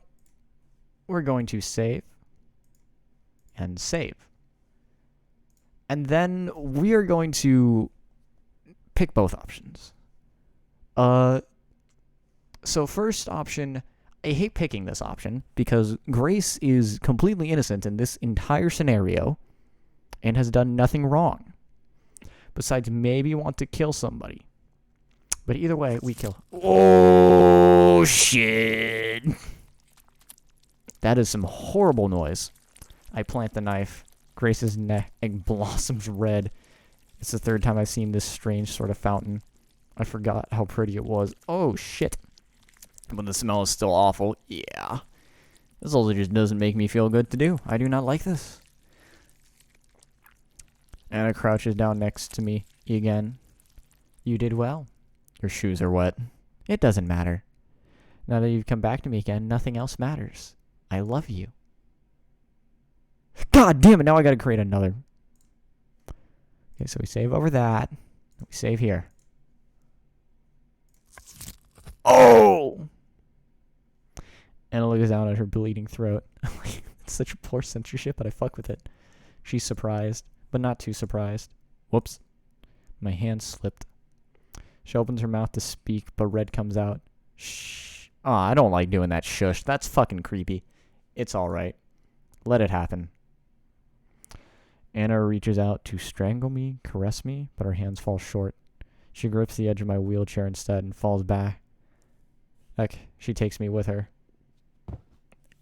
we're going to save and save. And then we are going to pick both options. So first option, I hate picking this option because Grace is completely innocent in this entire scenario and has done nothing wrong. Besides maybe want to kill somebody. But either way, we kill. Oh, shit. That is some horrible noise. I plant the knife. Grace's neck blossoms red. It's the 3rd time I've seen this strange sort of fountain. I forgot how pretty it was. Oh, shit. But the smell is still awful. Yeah. This also just doesn't make me feel good to do. I do not like this. Anna crouches down next to me again. You did well. Your shoes are wet. It doesn't matter. Now that you've come back to me again, nothing else matters. I love you. God damn it, now I gotta create another. Okay, so we save over that. We save here. Oh! Anna looks down at her bleeding throat. It's such a poor censorship, but I fuck with it. She's surprised, but not too surprised. Whoops. My hand slipped. She opens her mouth to speak, but red comes out. Shh. Oh, I don't like doing that shush. That's fucking creepy. It's alright. Let it happen. Anna reaches out to strangle me, caress me, but her hands fall short. She grips the edge of my wheelchair instead and falls back. Heck, she takes me with her.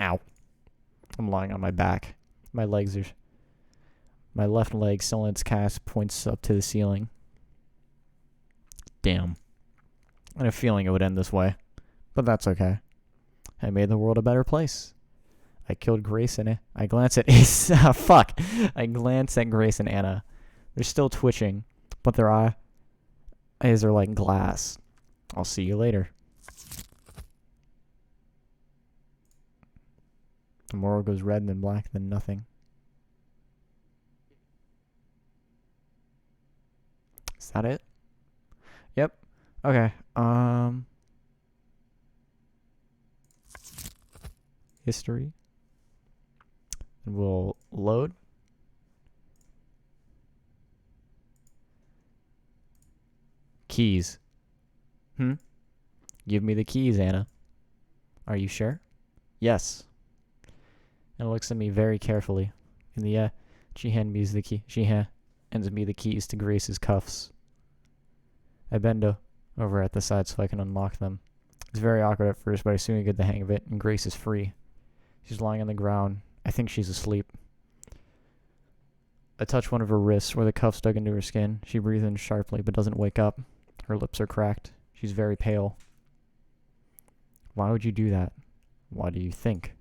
Ow. I'm lying on my back. My left leg, still in its cast, points up to the ceiling. Damn. I had a feeling it would end this way. But that's okay. I made the world a better place. I killed Grace and I glance at fuck. I glance at Grace and Anna. They're still twitching, but their eyes are like glass. I'll see you later. The more goes red and then black, then nothing. Is that it? Yep. Okay. History. And we'll load. Keys. Give me the keys, Anna. Are you sure? Yes. And looks at me very carefully. In the she hands me the key. She hands me the keys to Grace's cuffs. I bend over at the side so I can unlock them. It's very awkward at first, but I soon get the hang of it, and Grace is free. She's lying on the ground. I think she's asleep. I touch one of her wrists where the cuffs dug into her skin. She breathes in sharply, but doesn't wake up. Her lips are cracked. She's very pale. Why would you do that? Why do you think?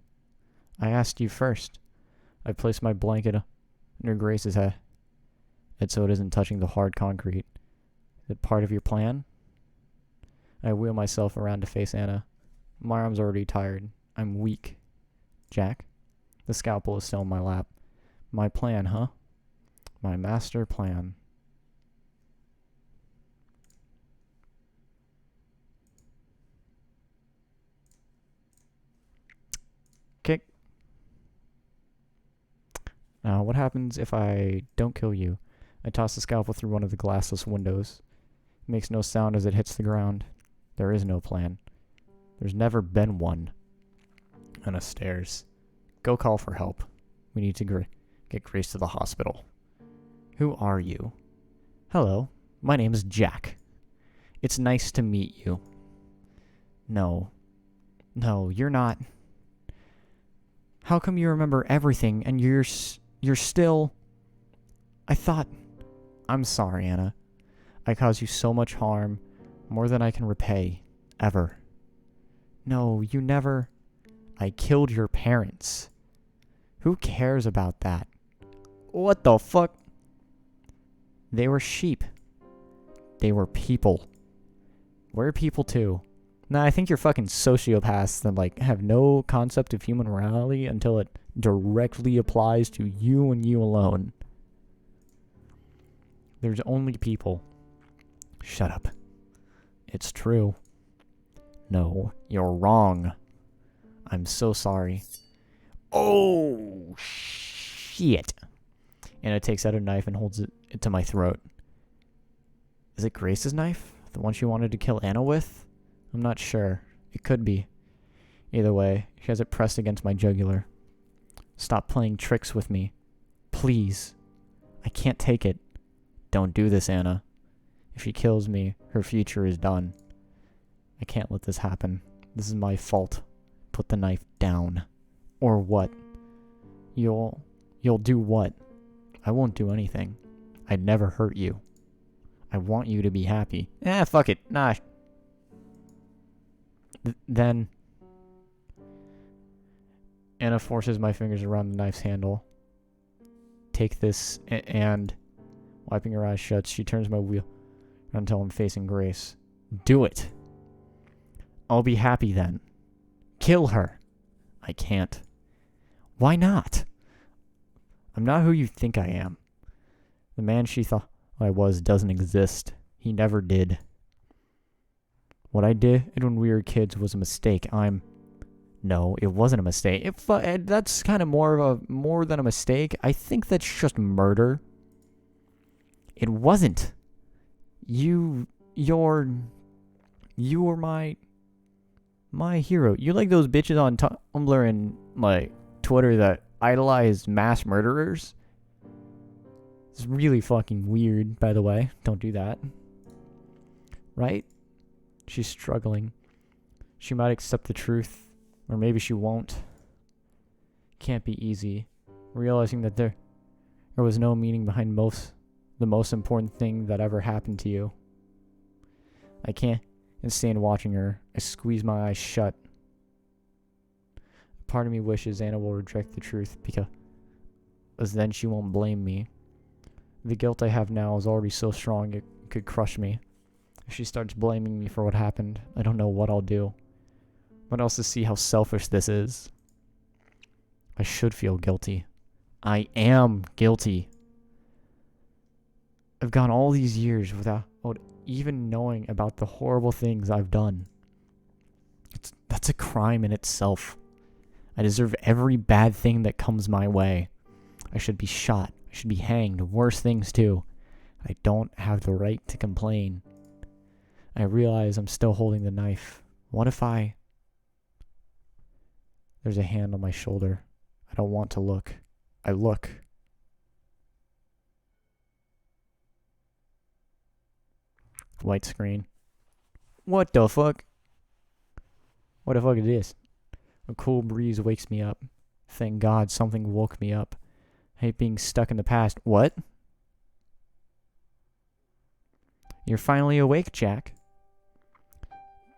I asked you first. I place my blanket under Grace's head so it isn't touching the hard concrete. Is it part of your plan? I wheel myself around to face Anna. My arm's already tired. I'm weak. Jack, the scalpel is still in my lap. My plan, huh? My master plan. Kick. Now, what happens if I don't kill you? I toss the scalpel through one of the glassless windows. It makes no sound as it hits the ground. There is no plan. There's never been one. Anna stares. Go call for help. We need to get Grace to the hospital. Who are you? Hello, my name is Jack. It's nice to meet you. No, you're not. How come you remember everything and you're still... I thought... I'm sorry, Anna. I caused you so much harm, more than I can repay, ever. No, you never... I killed your parents. Who cares about that? What the fuck? They were sheep. They were people. We're people too. Nah, I think you're fucking sociopaths that, like, have no concept of human morality until it directly applies to you and you alone. There's only people. Shut up. It's true. No, you're wrong. I'm so sorry. Oh, shit. Anna takes out a knife and holds it to my throat. Is it Grace's knife? The one she wanted to kill Anna with? I'm not sure. It could be. Either way, she has it pressed against my jugular. Stop playing tricks with me. Please. I can't take it. Don't do this, Anna. If she kills me, her future is done. I can't let this happen. This is my fault. Put the knife down. Or what? You'll do what? I won't do anything. I'd never hurt you. I want you to be happy. Fuck it. Nah. Then... Anna forces my fingers around the knife's handle. Take this and... Wiping her eyes shut, she turns my wheel until I'm facing Grace. Do it. I'll be happy then. Kill her. I can't. Why not? I'm not who you think I am. The man she thought I was doesn't exist. He never did. What I did when we were kids was a mistake. No, it wasn't a mistake. That's kind of more than a mistake. I think that's just murder. It wasn't. You were my hero. You like those bitches on Tumblr and like Twitter that idolize mass murderers? It's really fucking weird, by the way. Don't do that. Right? She's struggling. She might accept the truth, or maybe she won't. Can't be easy. Realizing that there was no meaning behind the most important thing that ever happened to you. I can't stand watching her. I squeeze my eyes shut. Part of me wishes Anna will reject the truth because then she won't blame me. The guilt I have now is already so strong it could crush me. If she starts blaming me for what happened, I don't know what I'll do. What else to see how selfish this is? I should feel guilty. I am guilty. I've gone all these years without even knowing about the horrible things I've done. That's a crime in itself. I deserve every bad thing that comes my way. I should be shot. I should be hanged. Worse things too. I don't have the right to complain. I realize I'm still holding the knife. What if There's a hand on my shoulder. I don't want to look. I look. White screen. What the fuck? What the fuck is this? A cool breeze wakes me up. Thank God something woke me up. I hate being stuck in the past. What? You're finally awake, Jack.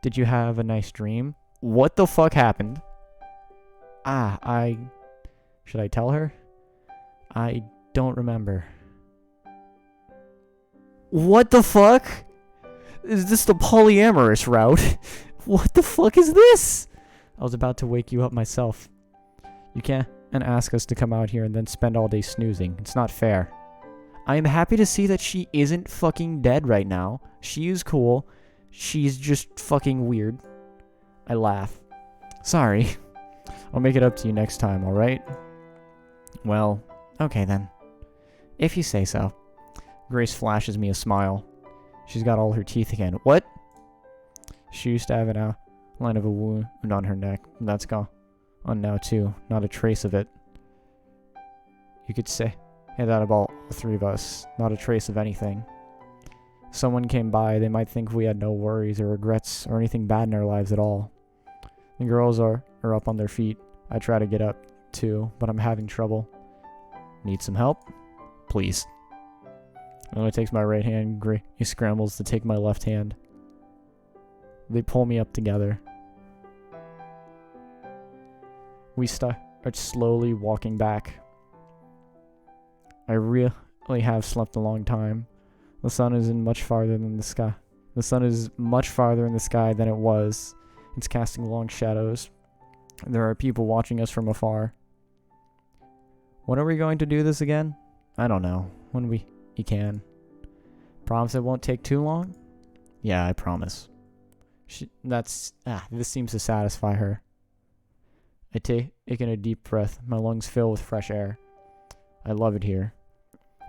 Did you have a nice dream? What the fuck happened? Should I tell her? I don't remember. What the fuck? Is this the polyamorous route? What the fuck is this? I was about to wake you up myself. You can't ask us to come out here and then spend all day snoozing. It's not fair. I am happy to see that she isn't fucking dead right now. She is cool. She's just fucking weird. I laugh. Sorry. I'll make it up to you next time, alright? Well, okay then. If you say so. Grace flashes me a smile. She's got all her teeth again. What? She used to have an outline of a wound on her neck. That's gone on now too. Not a trace of it. You could say that about all three of us. Not a trace of anything. If someone came by, they might think we had no worries or regrets or anything bad in our lives at all. The girls are up on their feet. I try to get up too, but I'm having trouble. Need some help? Please. Emma takes my right hand. Grace scrambles to take my left hand. They pull me up together. We start slowly walking back. I really have slept a long time. The sun isn't much farther than the sky. The sun is much farther in the sky than it was. It's casting long shadows. There are people watching us from afar. When are we going to do this again? I don't know. When we can. Promise it won't take too long? Yeah, I promise. This seems to satisfy her. I take in a deep breath. My lungs fill with fresh air. I love it here.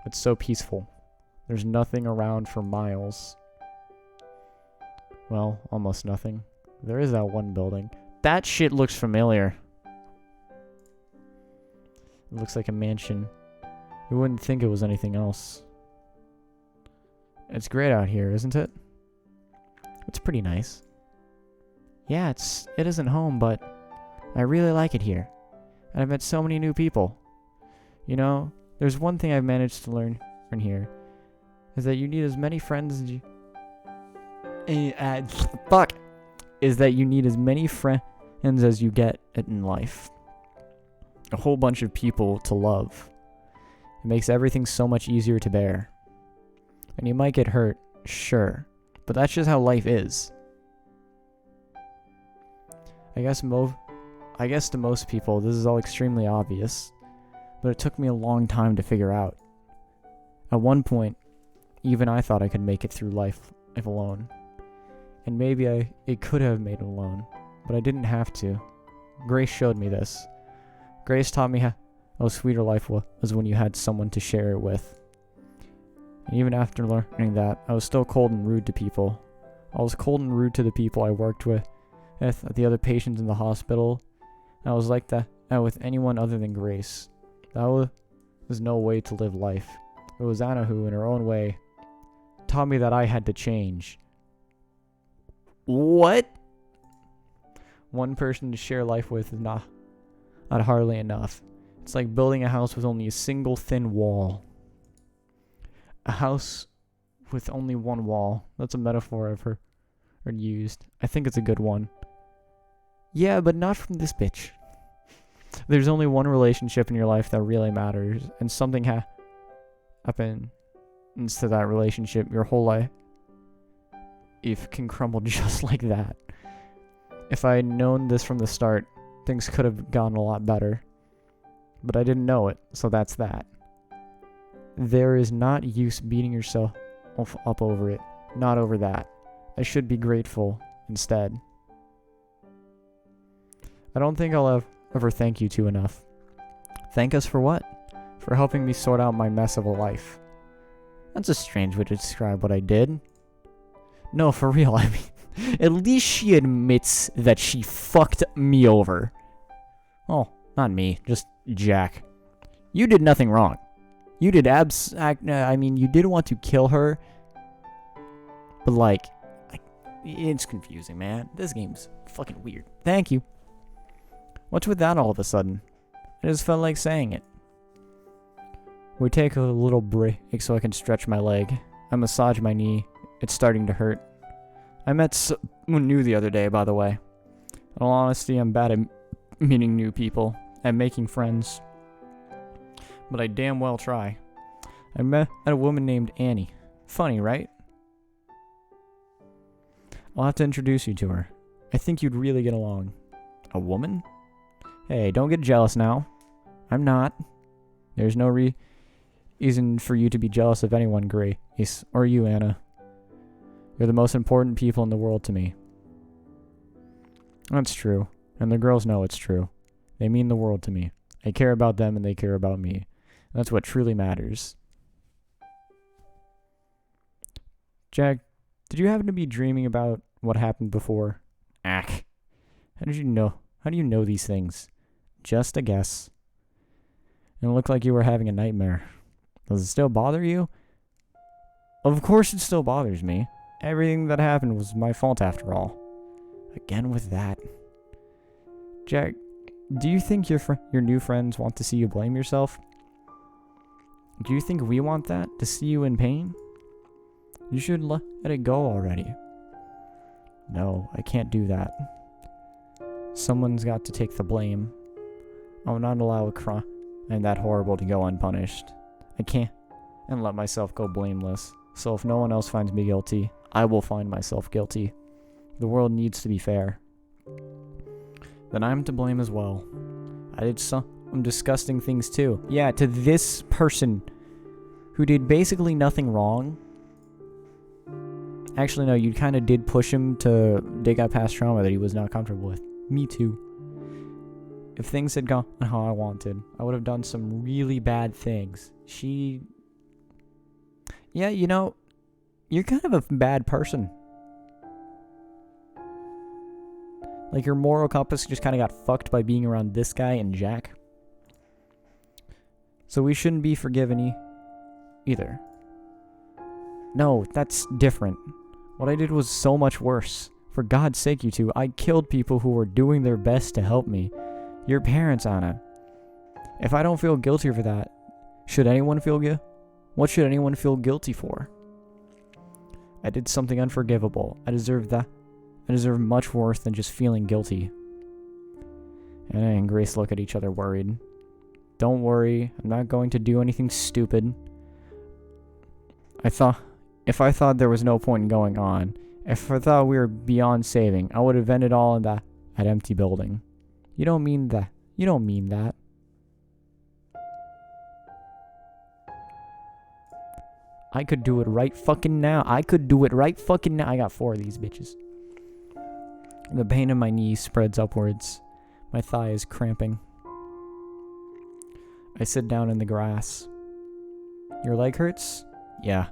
It's so peaceful. There's nothing around for miles. Well, almost nothing. There is that one building. That shit looks familiar. It looks like a mansion. You wouldn't think it was anything else. It's great out here, isn't it? It's pretty nice. Yeah, it isn't home, but I really like it here. And I've met so many new people. You know, there's one thing I've managed to learn here. Is that you need as many friends as you... Is that you need as many friends as you get in life. A whole bunch of people to love. It makes everything so much easier to bear. And you might get hurt, sure. But that's just how life is. I guess to most people, this is all extremely obvious. But it took me a long time to figure out. At one point, even I thought I could make it through life alone. And maybe it could have made it alone. But I didn't have to. Grace showed me this. Grace taught me how sweeter life was when you had someone to share it with. And even after learning that, I was still cold and rude to people. I was cold and rude to the people I worked with, the other patients in the hospital. And I was like that with anyone other than Grace. That was no way to live life. It was Anna who, in her own way, taught me that I had to change. What? One person to share life with is not hardly enough. It's like building a house with only a single thin wall. A house with only one wall. That's a metaphor I've heard used. I think it's a good one. Yeah, but not from this bitch. There's only one relationship in your life that really matters, and something happens to that relationship, your whole life can crumble just like that. If I had known this from the start, things could have gone a lot better. But I didn't know it, so that's that. There is not use beating yourself up over it. Not over that. I should be grateful instead. I don't think I'll ever thank you two enough. Thank us for what? For helping me sort out my mess of a life. That's a strange way to describe what I did. No, for real, I mean, at least she admits that she fucked me over. Oh, not me, just Jack. You did nothing wrong. You did you did want to kill her. But like, it's confusing, man. This game's fucking weird. Thank you. What's with that all of a sudden? I just felt like saying it. We take a little break so I can stretch my leg. I massage my knee. It's starting to hurt. I met someone new the other day, by the way. In all honesty, I'm bad at meeting new people and making friends. But I damn well try. I met a woman named Annie. Funny, right? I'll have to introduce you to her. I think you'd really get along. A woman? Hey, don't get jealous now. I'm not. There's no reason for you to be jealous of anyone, Grace. Or you, Anna. You're the most important people in the world to me. That's true. And the girls know it's true. They mean the world to me. I care about them and they care about me. That's what truly matters. Jack, did you happen to be dreaming about what happened before? Ack. How did you know? How do you know these things? Just a guess. And it looked like you were having a nightmare. Does it still bother you? Of course it still bothers me. Everything that happened was my fault after all. Again with that. Jack, do you think your new friends want to see you blame yourself? Do you think we want that? To see you in pain? You should let it go already. No, I can't do that. Someone's got to take the blame. I will not allow a crime that horrible to go unpunished. I can't and let myself go blameless. So if no one else finds me guilty, I will find myself guilty. The world needs to be fair. Then I'm to blame as well. I did some disgusting things too. Yeah, to this person who did basically nothing wrong. Actually, no, you kind of did push him to dig up past trauma that he was not comfortable with. Me too. If things had gone how I wanted, I would have done some really bad things. Yeah, you know, you're kind of a bad person. Like, your moral compass just kind of got fucked by being around this guy and Jack. So we shouldn't be forgiven either. No, that's different. What I did was so much worse. For God's sake, you two, I killed people who were doing their best to help me. Your parents, Anna. If I don't feel guilty for that, should anyone feel guilty? What should anyone feel guilty for? I did something unforgivable. I deserve that. I deserve much worse than just feeling guilty. Anna and Grace look at each other worried. Don't worry, I'm not going to do anything stupid. If I thought there was no point in going on, if I thought we were beyond saving, I would have ended all in that empty building. You don't mean that. You don't mean that. I could do it right fucking now. I could do it right fucking now. I got 4 of these bitches. The pain in my knee spreads upwards. My thigh is cramping. I sit down in the grass. Your leg hurts? Yeah.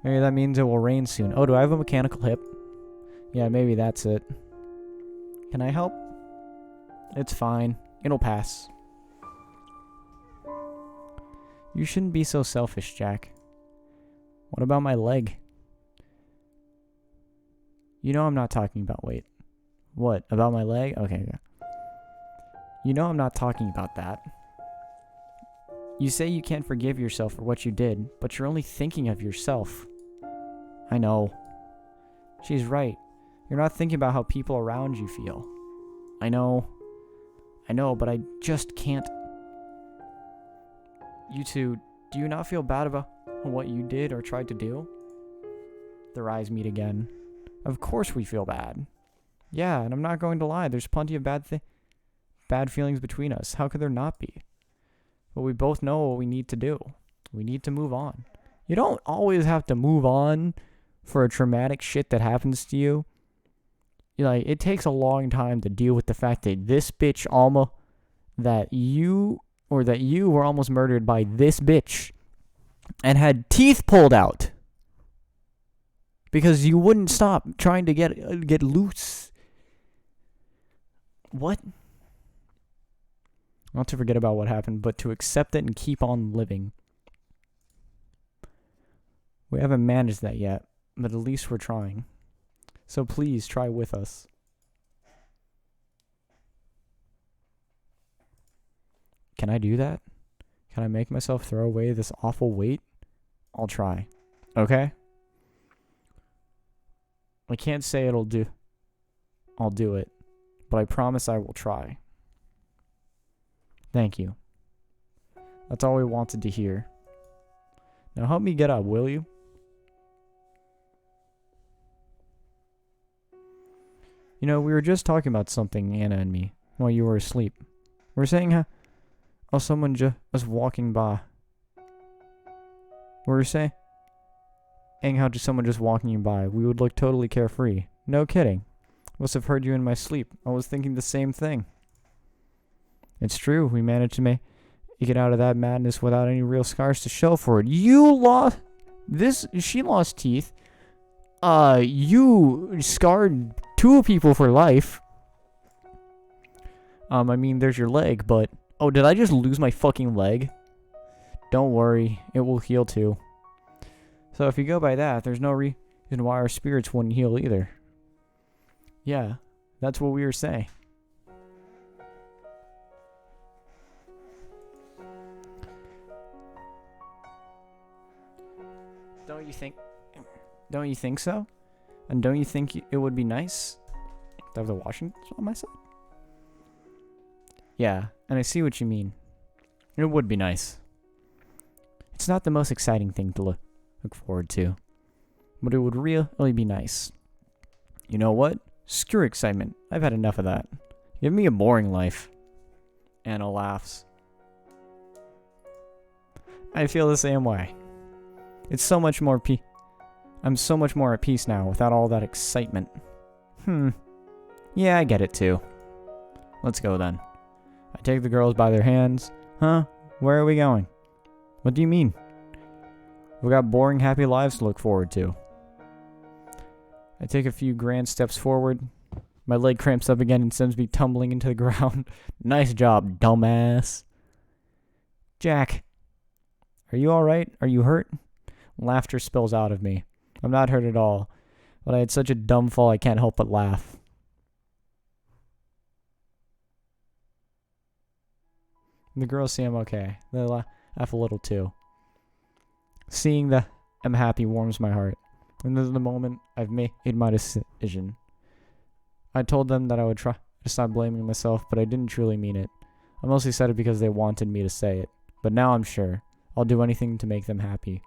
Maybe that means it will rain soon. Oh, do I have a mechanical hip? Yeah, maybe that's it. Can I help? It's fine. It'll pass. You shouldn't be so selfish, Jack. What about my leg? You know I'm not talking about weight. What? About my leg? Okay, yeah. You know I'm not talking about that. You say you can't forgive yourself for what you did, but you're only thinking of yourself. I know. She's right. You're not thinking about how people around you feel. I know, but I just can't. You two, do you not feel bad about what you did or tried to do? Their eyes meet again. Of course we feel bad. Yeah, and I'm not going to lie. There's plenty of bad feelings between us. How could there not be? But we both know what we need to do. We need to move on. You don't always have to move on for a traumatic shit that happens to you. Like, it takes a long time to deal with the fact that this bitch that you were almost murdered by this bitch and had teeth pulled out because you wouldn't stop trying to get loose. What? Not to forget about what happened, but to accept it and keep on living. We haven't managed that yet, but at least we're trying. So please try with us. Can I do that? Can I make myself throw away this awful weight? I'll try. Okay? I can't say I'll do it, but I promise I will try. Thank you. That's all we wanted to hear. Now help me get up, will you? You know, we were just talking about something, Anna and me, while you were asleep. We were saying how someone just was walking by. We were saying how just someone just walking by, we would look totally carefree. No kidding. Must have heard you in my sleep. I was thinking the same thing. It's true. We managed to make it out of that madness without any real scars to show for it. You lost this. She lost teeth. You scarred 2 people for life. I mean, there's your leg, but oh, did I just lose my fucking leg? Don't worry, it will heal too. So if you go by that, there's no reason why our spirits wouldn't heal either. Yeah, that's what we were saying. Don't you think so? And don't you think it would be nice to have the washing on my side? Yeah, and I see what you mean. It would be nice. It's not the most exciting thing to look forward to, but it would really be nice. You know what? Screw excitement. I've had enough of that. Give me a boring life. Anna laughs. I feel the same way. It's so much more I'm so much more at peace now without all that excitement. Yeah, I get it too. Let's go then. I take the girls by their hands. Huh? Where are we going? What do you mean? We got boring, happy lives to look forward to. I take a few grand steps forward. My leg cramps up again and sends me tumbling into the ground. Nice job, dumbass. Jack, are you alright? Are you hurt? Laughter spills out of me. I'm not hurt at all, but I had such a dumb fall I can't help but laugh. The girls see I'm okay. They laugh a little too. Seeing that I'm happy warms my heart. And this is the moment I've made my decision. I told them that I would try to stop blaming myself, but I didn't truly mean it. I mostly said it because they wanted me to say it. But now I'm sure. I'll do anything to make them happy.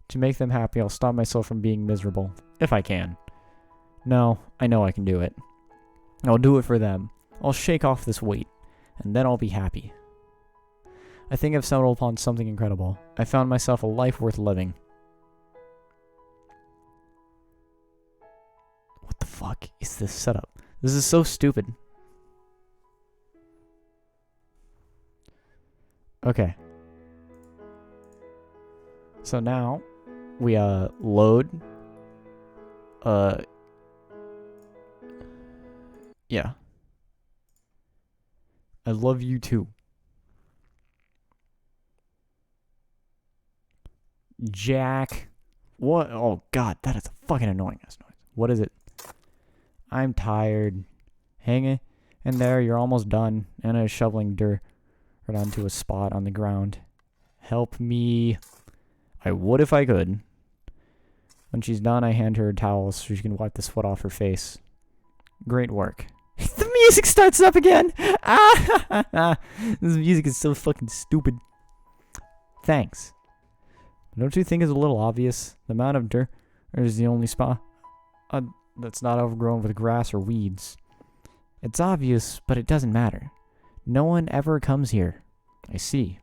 To make them happy, I'll stop myself from being miserable. If I can. No, I know I can do it. I'll do it for them. I'll shake off this weight. And then I'll be happy. I think I've stumbled upon something incredible. I found myself a life worth living. What the fuck is this setup? This is so stupid. Okay. So now, we, load. Yeah. I love you too. Jack. What? Oh, God. That is a fucking annoying ass noise. What is it? I'm tired. Hang in there. You're almost done. Anna is shoveling dirt onto a spot on the ground. Help me. I would if I could. When she's done, I hand her a towel so she can wipe the sweat off her face. Great work. The music starts up again! Ah! This music is so fucking stupid. Thanks. Don't you think it's a little obvious? The amount of dirt is the only spot that's not overgrown with grass or weeds. It's obvious, but it doesn't matter. No one ever comes here. I see.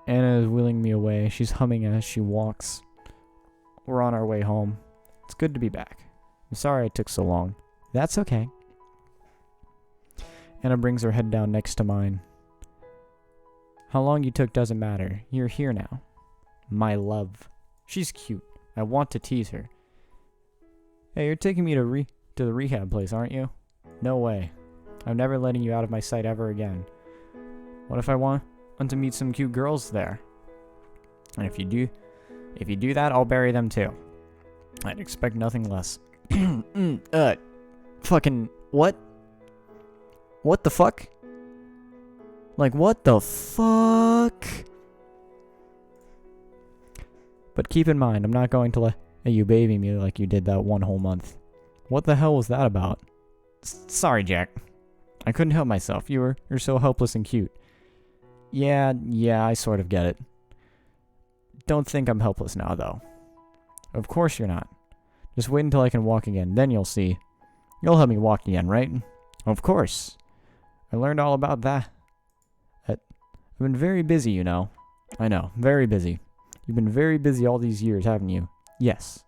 Anna is wheeling me away. She's humming as she walks. We're on our way home. It's good to be back. I'm sorry it took so long. That's okay. Anna brings her head down next to mine. How long you took doesn't matter. You're here now. My love. She's cute. I want to tease her. Hey, you're taking me to the rehab place, aren't you? No way. I'm never letting you out of my sight ever again. What if I want to meet some cute girls there? And if you do that, I'll bury them too. I'd expect nothing less. Fucking what? What the fuck? Like, what the fuck? But keep in mind, I'm not going to let you baby me like you did that one whole month. What the hell was that about? Sorry, Jack. I couldn't help myself. You're so helpless and cute. Yeah, I sort of get it. Don't think I'm helpless now, though. Of course you're not. Just wait until I can walk again, then you'll see. You'll help me walk again, right? Of course. I learned all about that. I've been very busy, you know. I know, very busy. You've been very busy all these years, haven't you? Yes.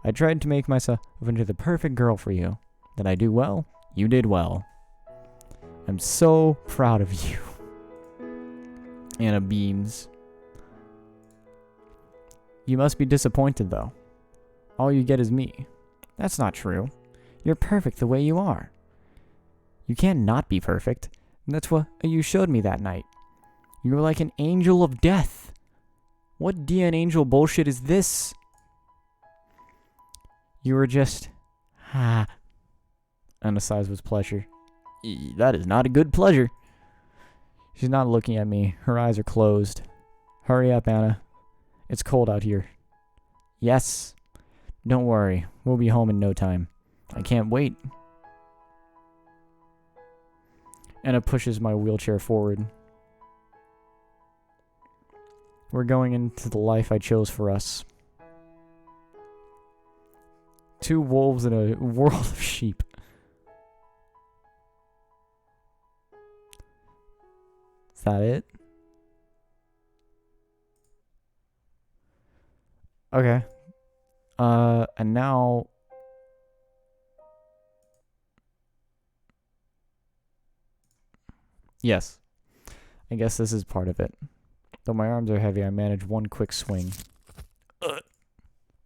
I tried to make myself into the perfect girl for you. Did I do well? You did well. I'm so proud of you. Anna beams. You must be disappointed, though. All you get is me. That's not true. You're perfect the way you are. You can't not be perfect. That's what you showed me that night. You were like an angel of death. What DN angel bullshit is this? You were just... Anna sighs with pleasure. That is not a good pleasure. She's not looking at me. Her eyes are closed. Hurry up, Anna. It's cold out here. Yes. Don't worry. We'll be home in no time. I can't wait. Anna pushes my wheelchair forward. We're going into the life I chose for us. 2 wolves in a world of sheep. Is that it? Okay. And now... Yes. I guess this is part of it. Though my arms are heavy, I manage one quick swing.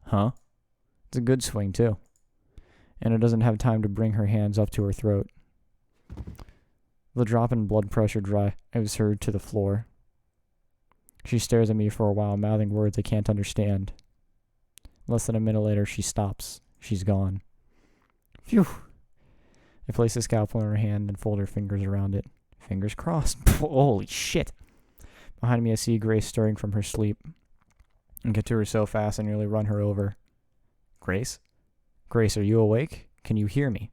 Huh? It's a good swing, too. Anna doesn't have time to bring her hands up to her throat. The drop in blood pressure drives her to the floor. She stares at me for a while, mouthing words I can't understand. Less than a minute later, she stops. She's gone. Phew. I place the scalpel in her hand and fold her fingers around it. Fingers crossed. Holy shit. Behind me, I see Grace stirring from her sleep. I get to her so fast I nearly run her over. Grace? Grace, are you awake? Can you hear me?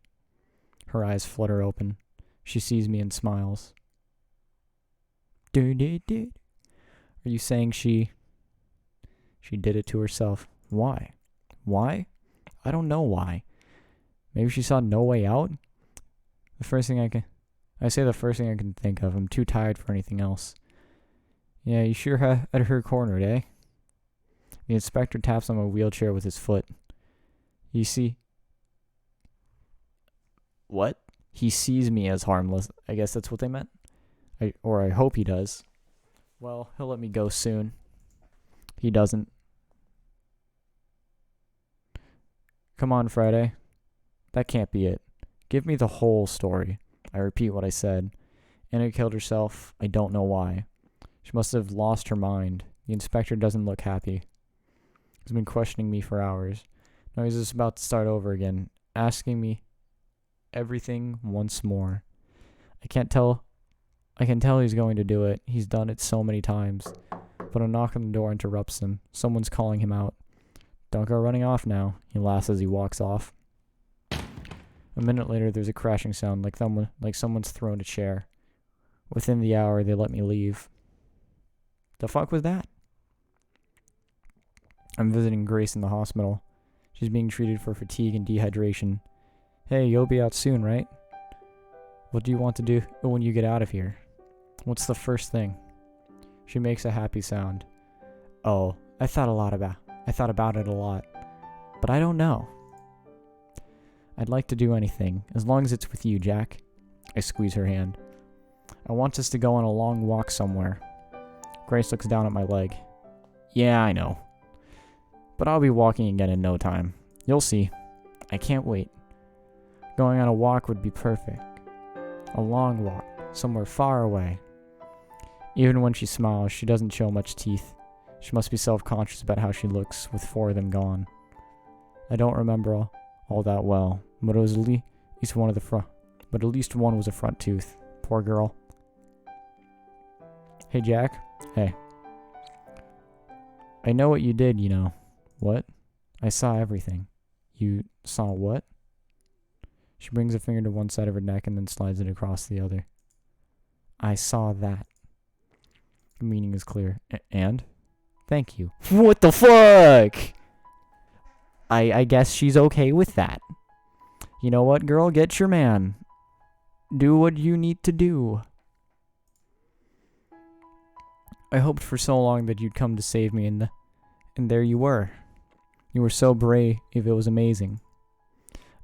Her eyes flutter open. She sees me and smiles. Are you saying she did it to herself? Why? Why? I don't know why. Maybe she saw no way out? The first thing I can think of. I'm too tired for anything else. Yeah, you sure had her cornered, eh? The inspector taps on my wheelchair with his foot. You see... What? He sees me as harmless. I guess that's what they meant. I hope he does. Well, he'll let me go soon. He doesn't. Come on, Friday. That can't be it. Give me the whole story. I repeat what I said. Anna killed herself. I don't know why. She must have lost her mind. The inspector doesn't look happy. He's been questioning me for hours. Now he's just about to start over again, asking me everything once more. I can tell he's going to do it. He's done it so many times. But a knock on the door interrupts him. Someone's calling him out. Don't go running off now, he laughs as he walks off. A minute later, there's a crashing sound like someone's thrown a chair. Within the hour, they let me leave. The fuck was that? I'm visiting Grace in the hospital. She's being treated for fatigue and dehydration. Hey, you'll be out soon, right? What do you want to do when you get out of here? What's the first thing? She makes a happy sound. Oh, I thought about it a lot. But I don't know. I'd like to do anything, as long as it's with you, Jack. I squeeze her hand. I want us to go on a long walk somewhere. Grace looks down at my leg. Yeah, I know. But I'll be walking again in no time. You'll see. I can't wait. Going on a walk would be perfect. A long walk, somewhere far away. Even when she smiles, she doesn't show much teeth. She must be self-conscious about how she looks with 4 of them gone. I don't remember all that well, but it was at least one of the front. But at least one was a front tooth. Poor girl. Hey, Jack. Hey. I know what you did, you know. What? I saw everything. You saw what? She brings a finger to one side of her neck and then slides it across the other. I saw that. The meaning is clear. And? Thank you. What the fuck? I guess she's okay with that. You know what, girl? Get your man. Do what you need to do. I hoped for so long that you'd come to save me, and there you were. You were so brave, it was amazing.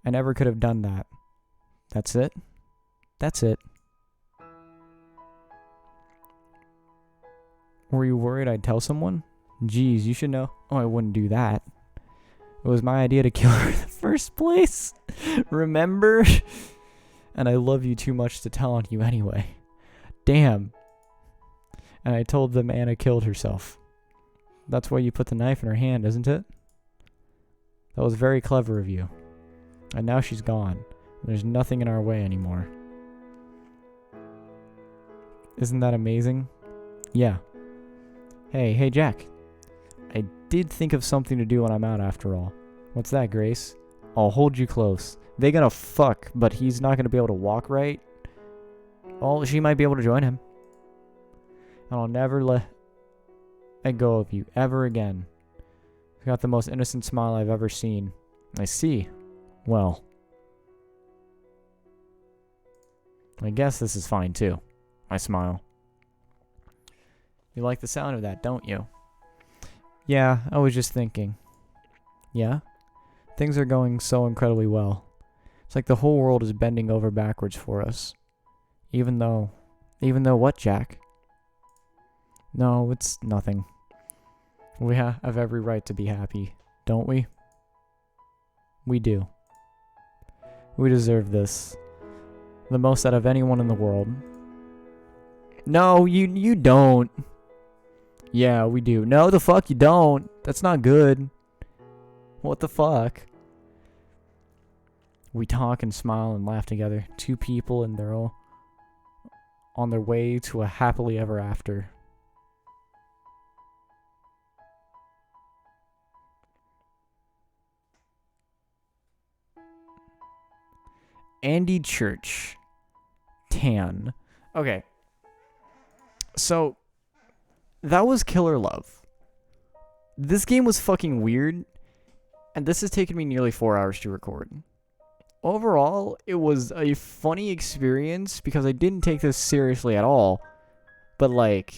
I never could have done that. That's it? That's it. Were you worried I'd tell someone? Geez, you should know. Oh, I wouldn't do that. It was my idea to kill her in the first place. Remember? And I love you too much to tell on you anyway. Damn. And I told them Anna killed herself. That's why you put the knife in her hand, isn't it? That was very clever of you. And now she's gone. There's nothing in our way anymore. Isn't that amazing? Yeah. Hey, Jack. I did think of something to do when I'm out after all. What's that, Grace? I'll hold you close. They gonna fuck, but he's not gonna be able to walk right. Well, she might be able to join him. And I'll never let go of you ever again. You got the most innocent smile I've ever seen. I see. Well, I guess this is fine too. I smile. You like the sound of that, don't you? Yeah, I was just thinking. Yeah? Things are going so incredibly well. It's like the whole world is bending over backwards for us. Even though what, Jack? No, it's nothing. We have every right to be happy, don't we? We do. We deserve this. The most out of anyone in the world. No, you don't. Yeah, we do. No, the fuck you don't. That's not good. What the fuck? We talk and smile and laugh together. Two people and they're all on their way to a happily ever after. Andy Church. Tan. Okay. So, that was Killer Love. This game was fucking weird, and this has taken me nearly 4 hours to record. Overall, it was a funny experience because I didn't take this seriously at all. But like,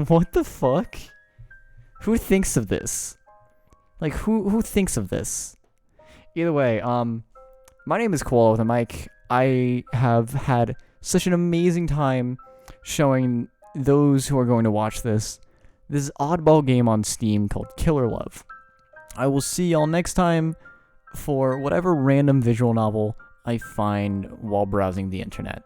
what the fuck? Who thinks of this? Like, who thinks of this? Either way, my name is Kwam with a mic. I have had such an amazing time showing those who are going to watch this oddball game on Steam called Killer Love. I will see y'all next time for whatever random visual novel I find while browsing the internet.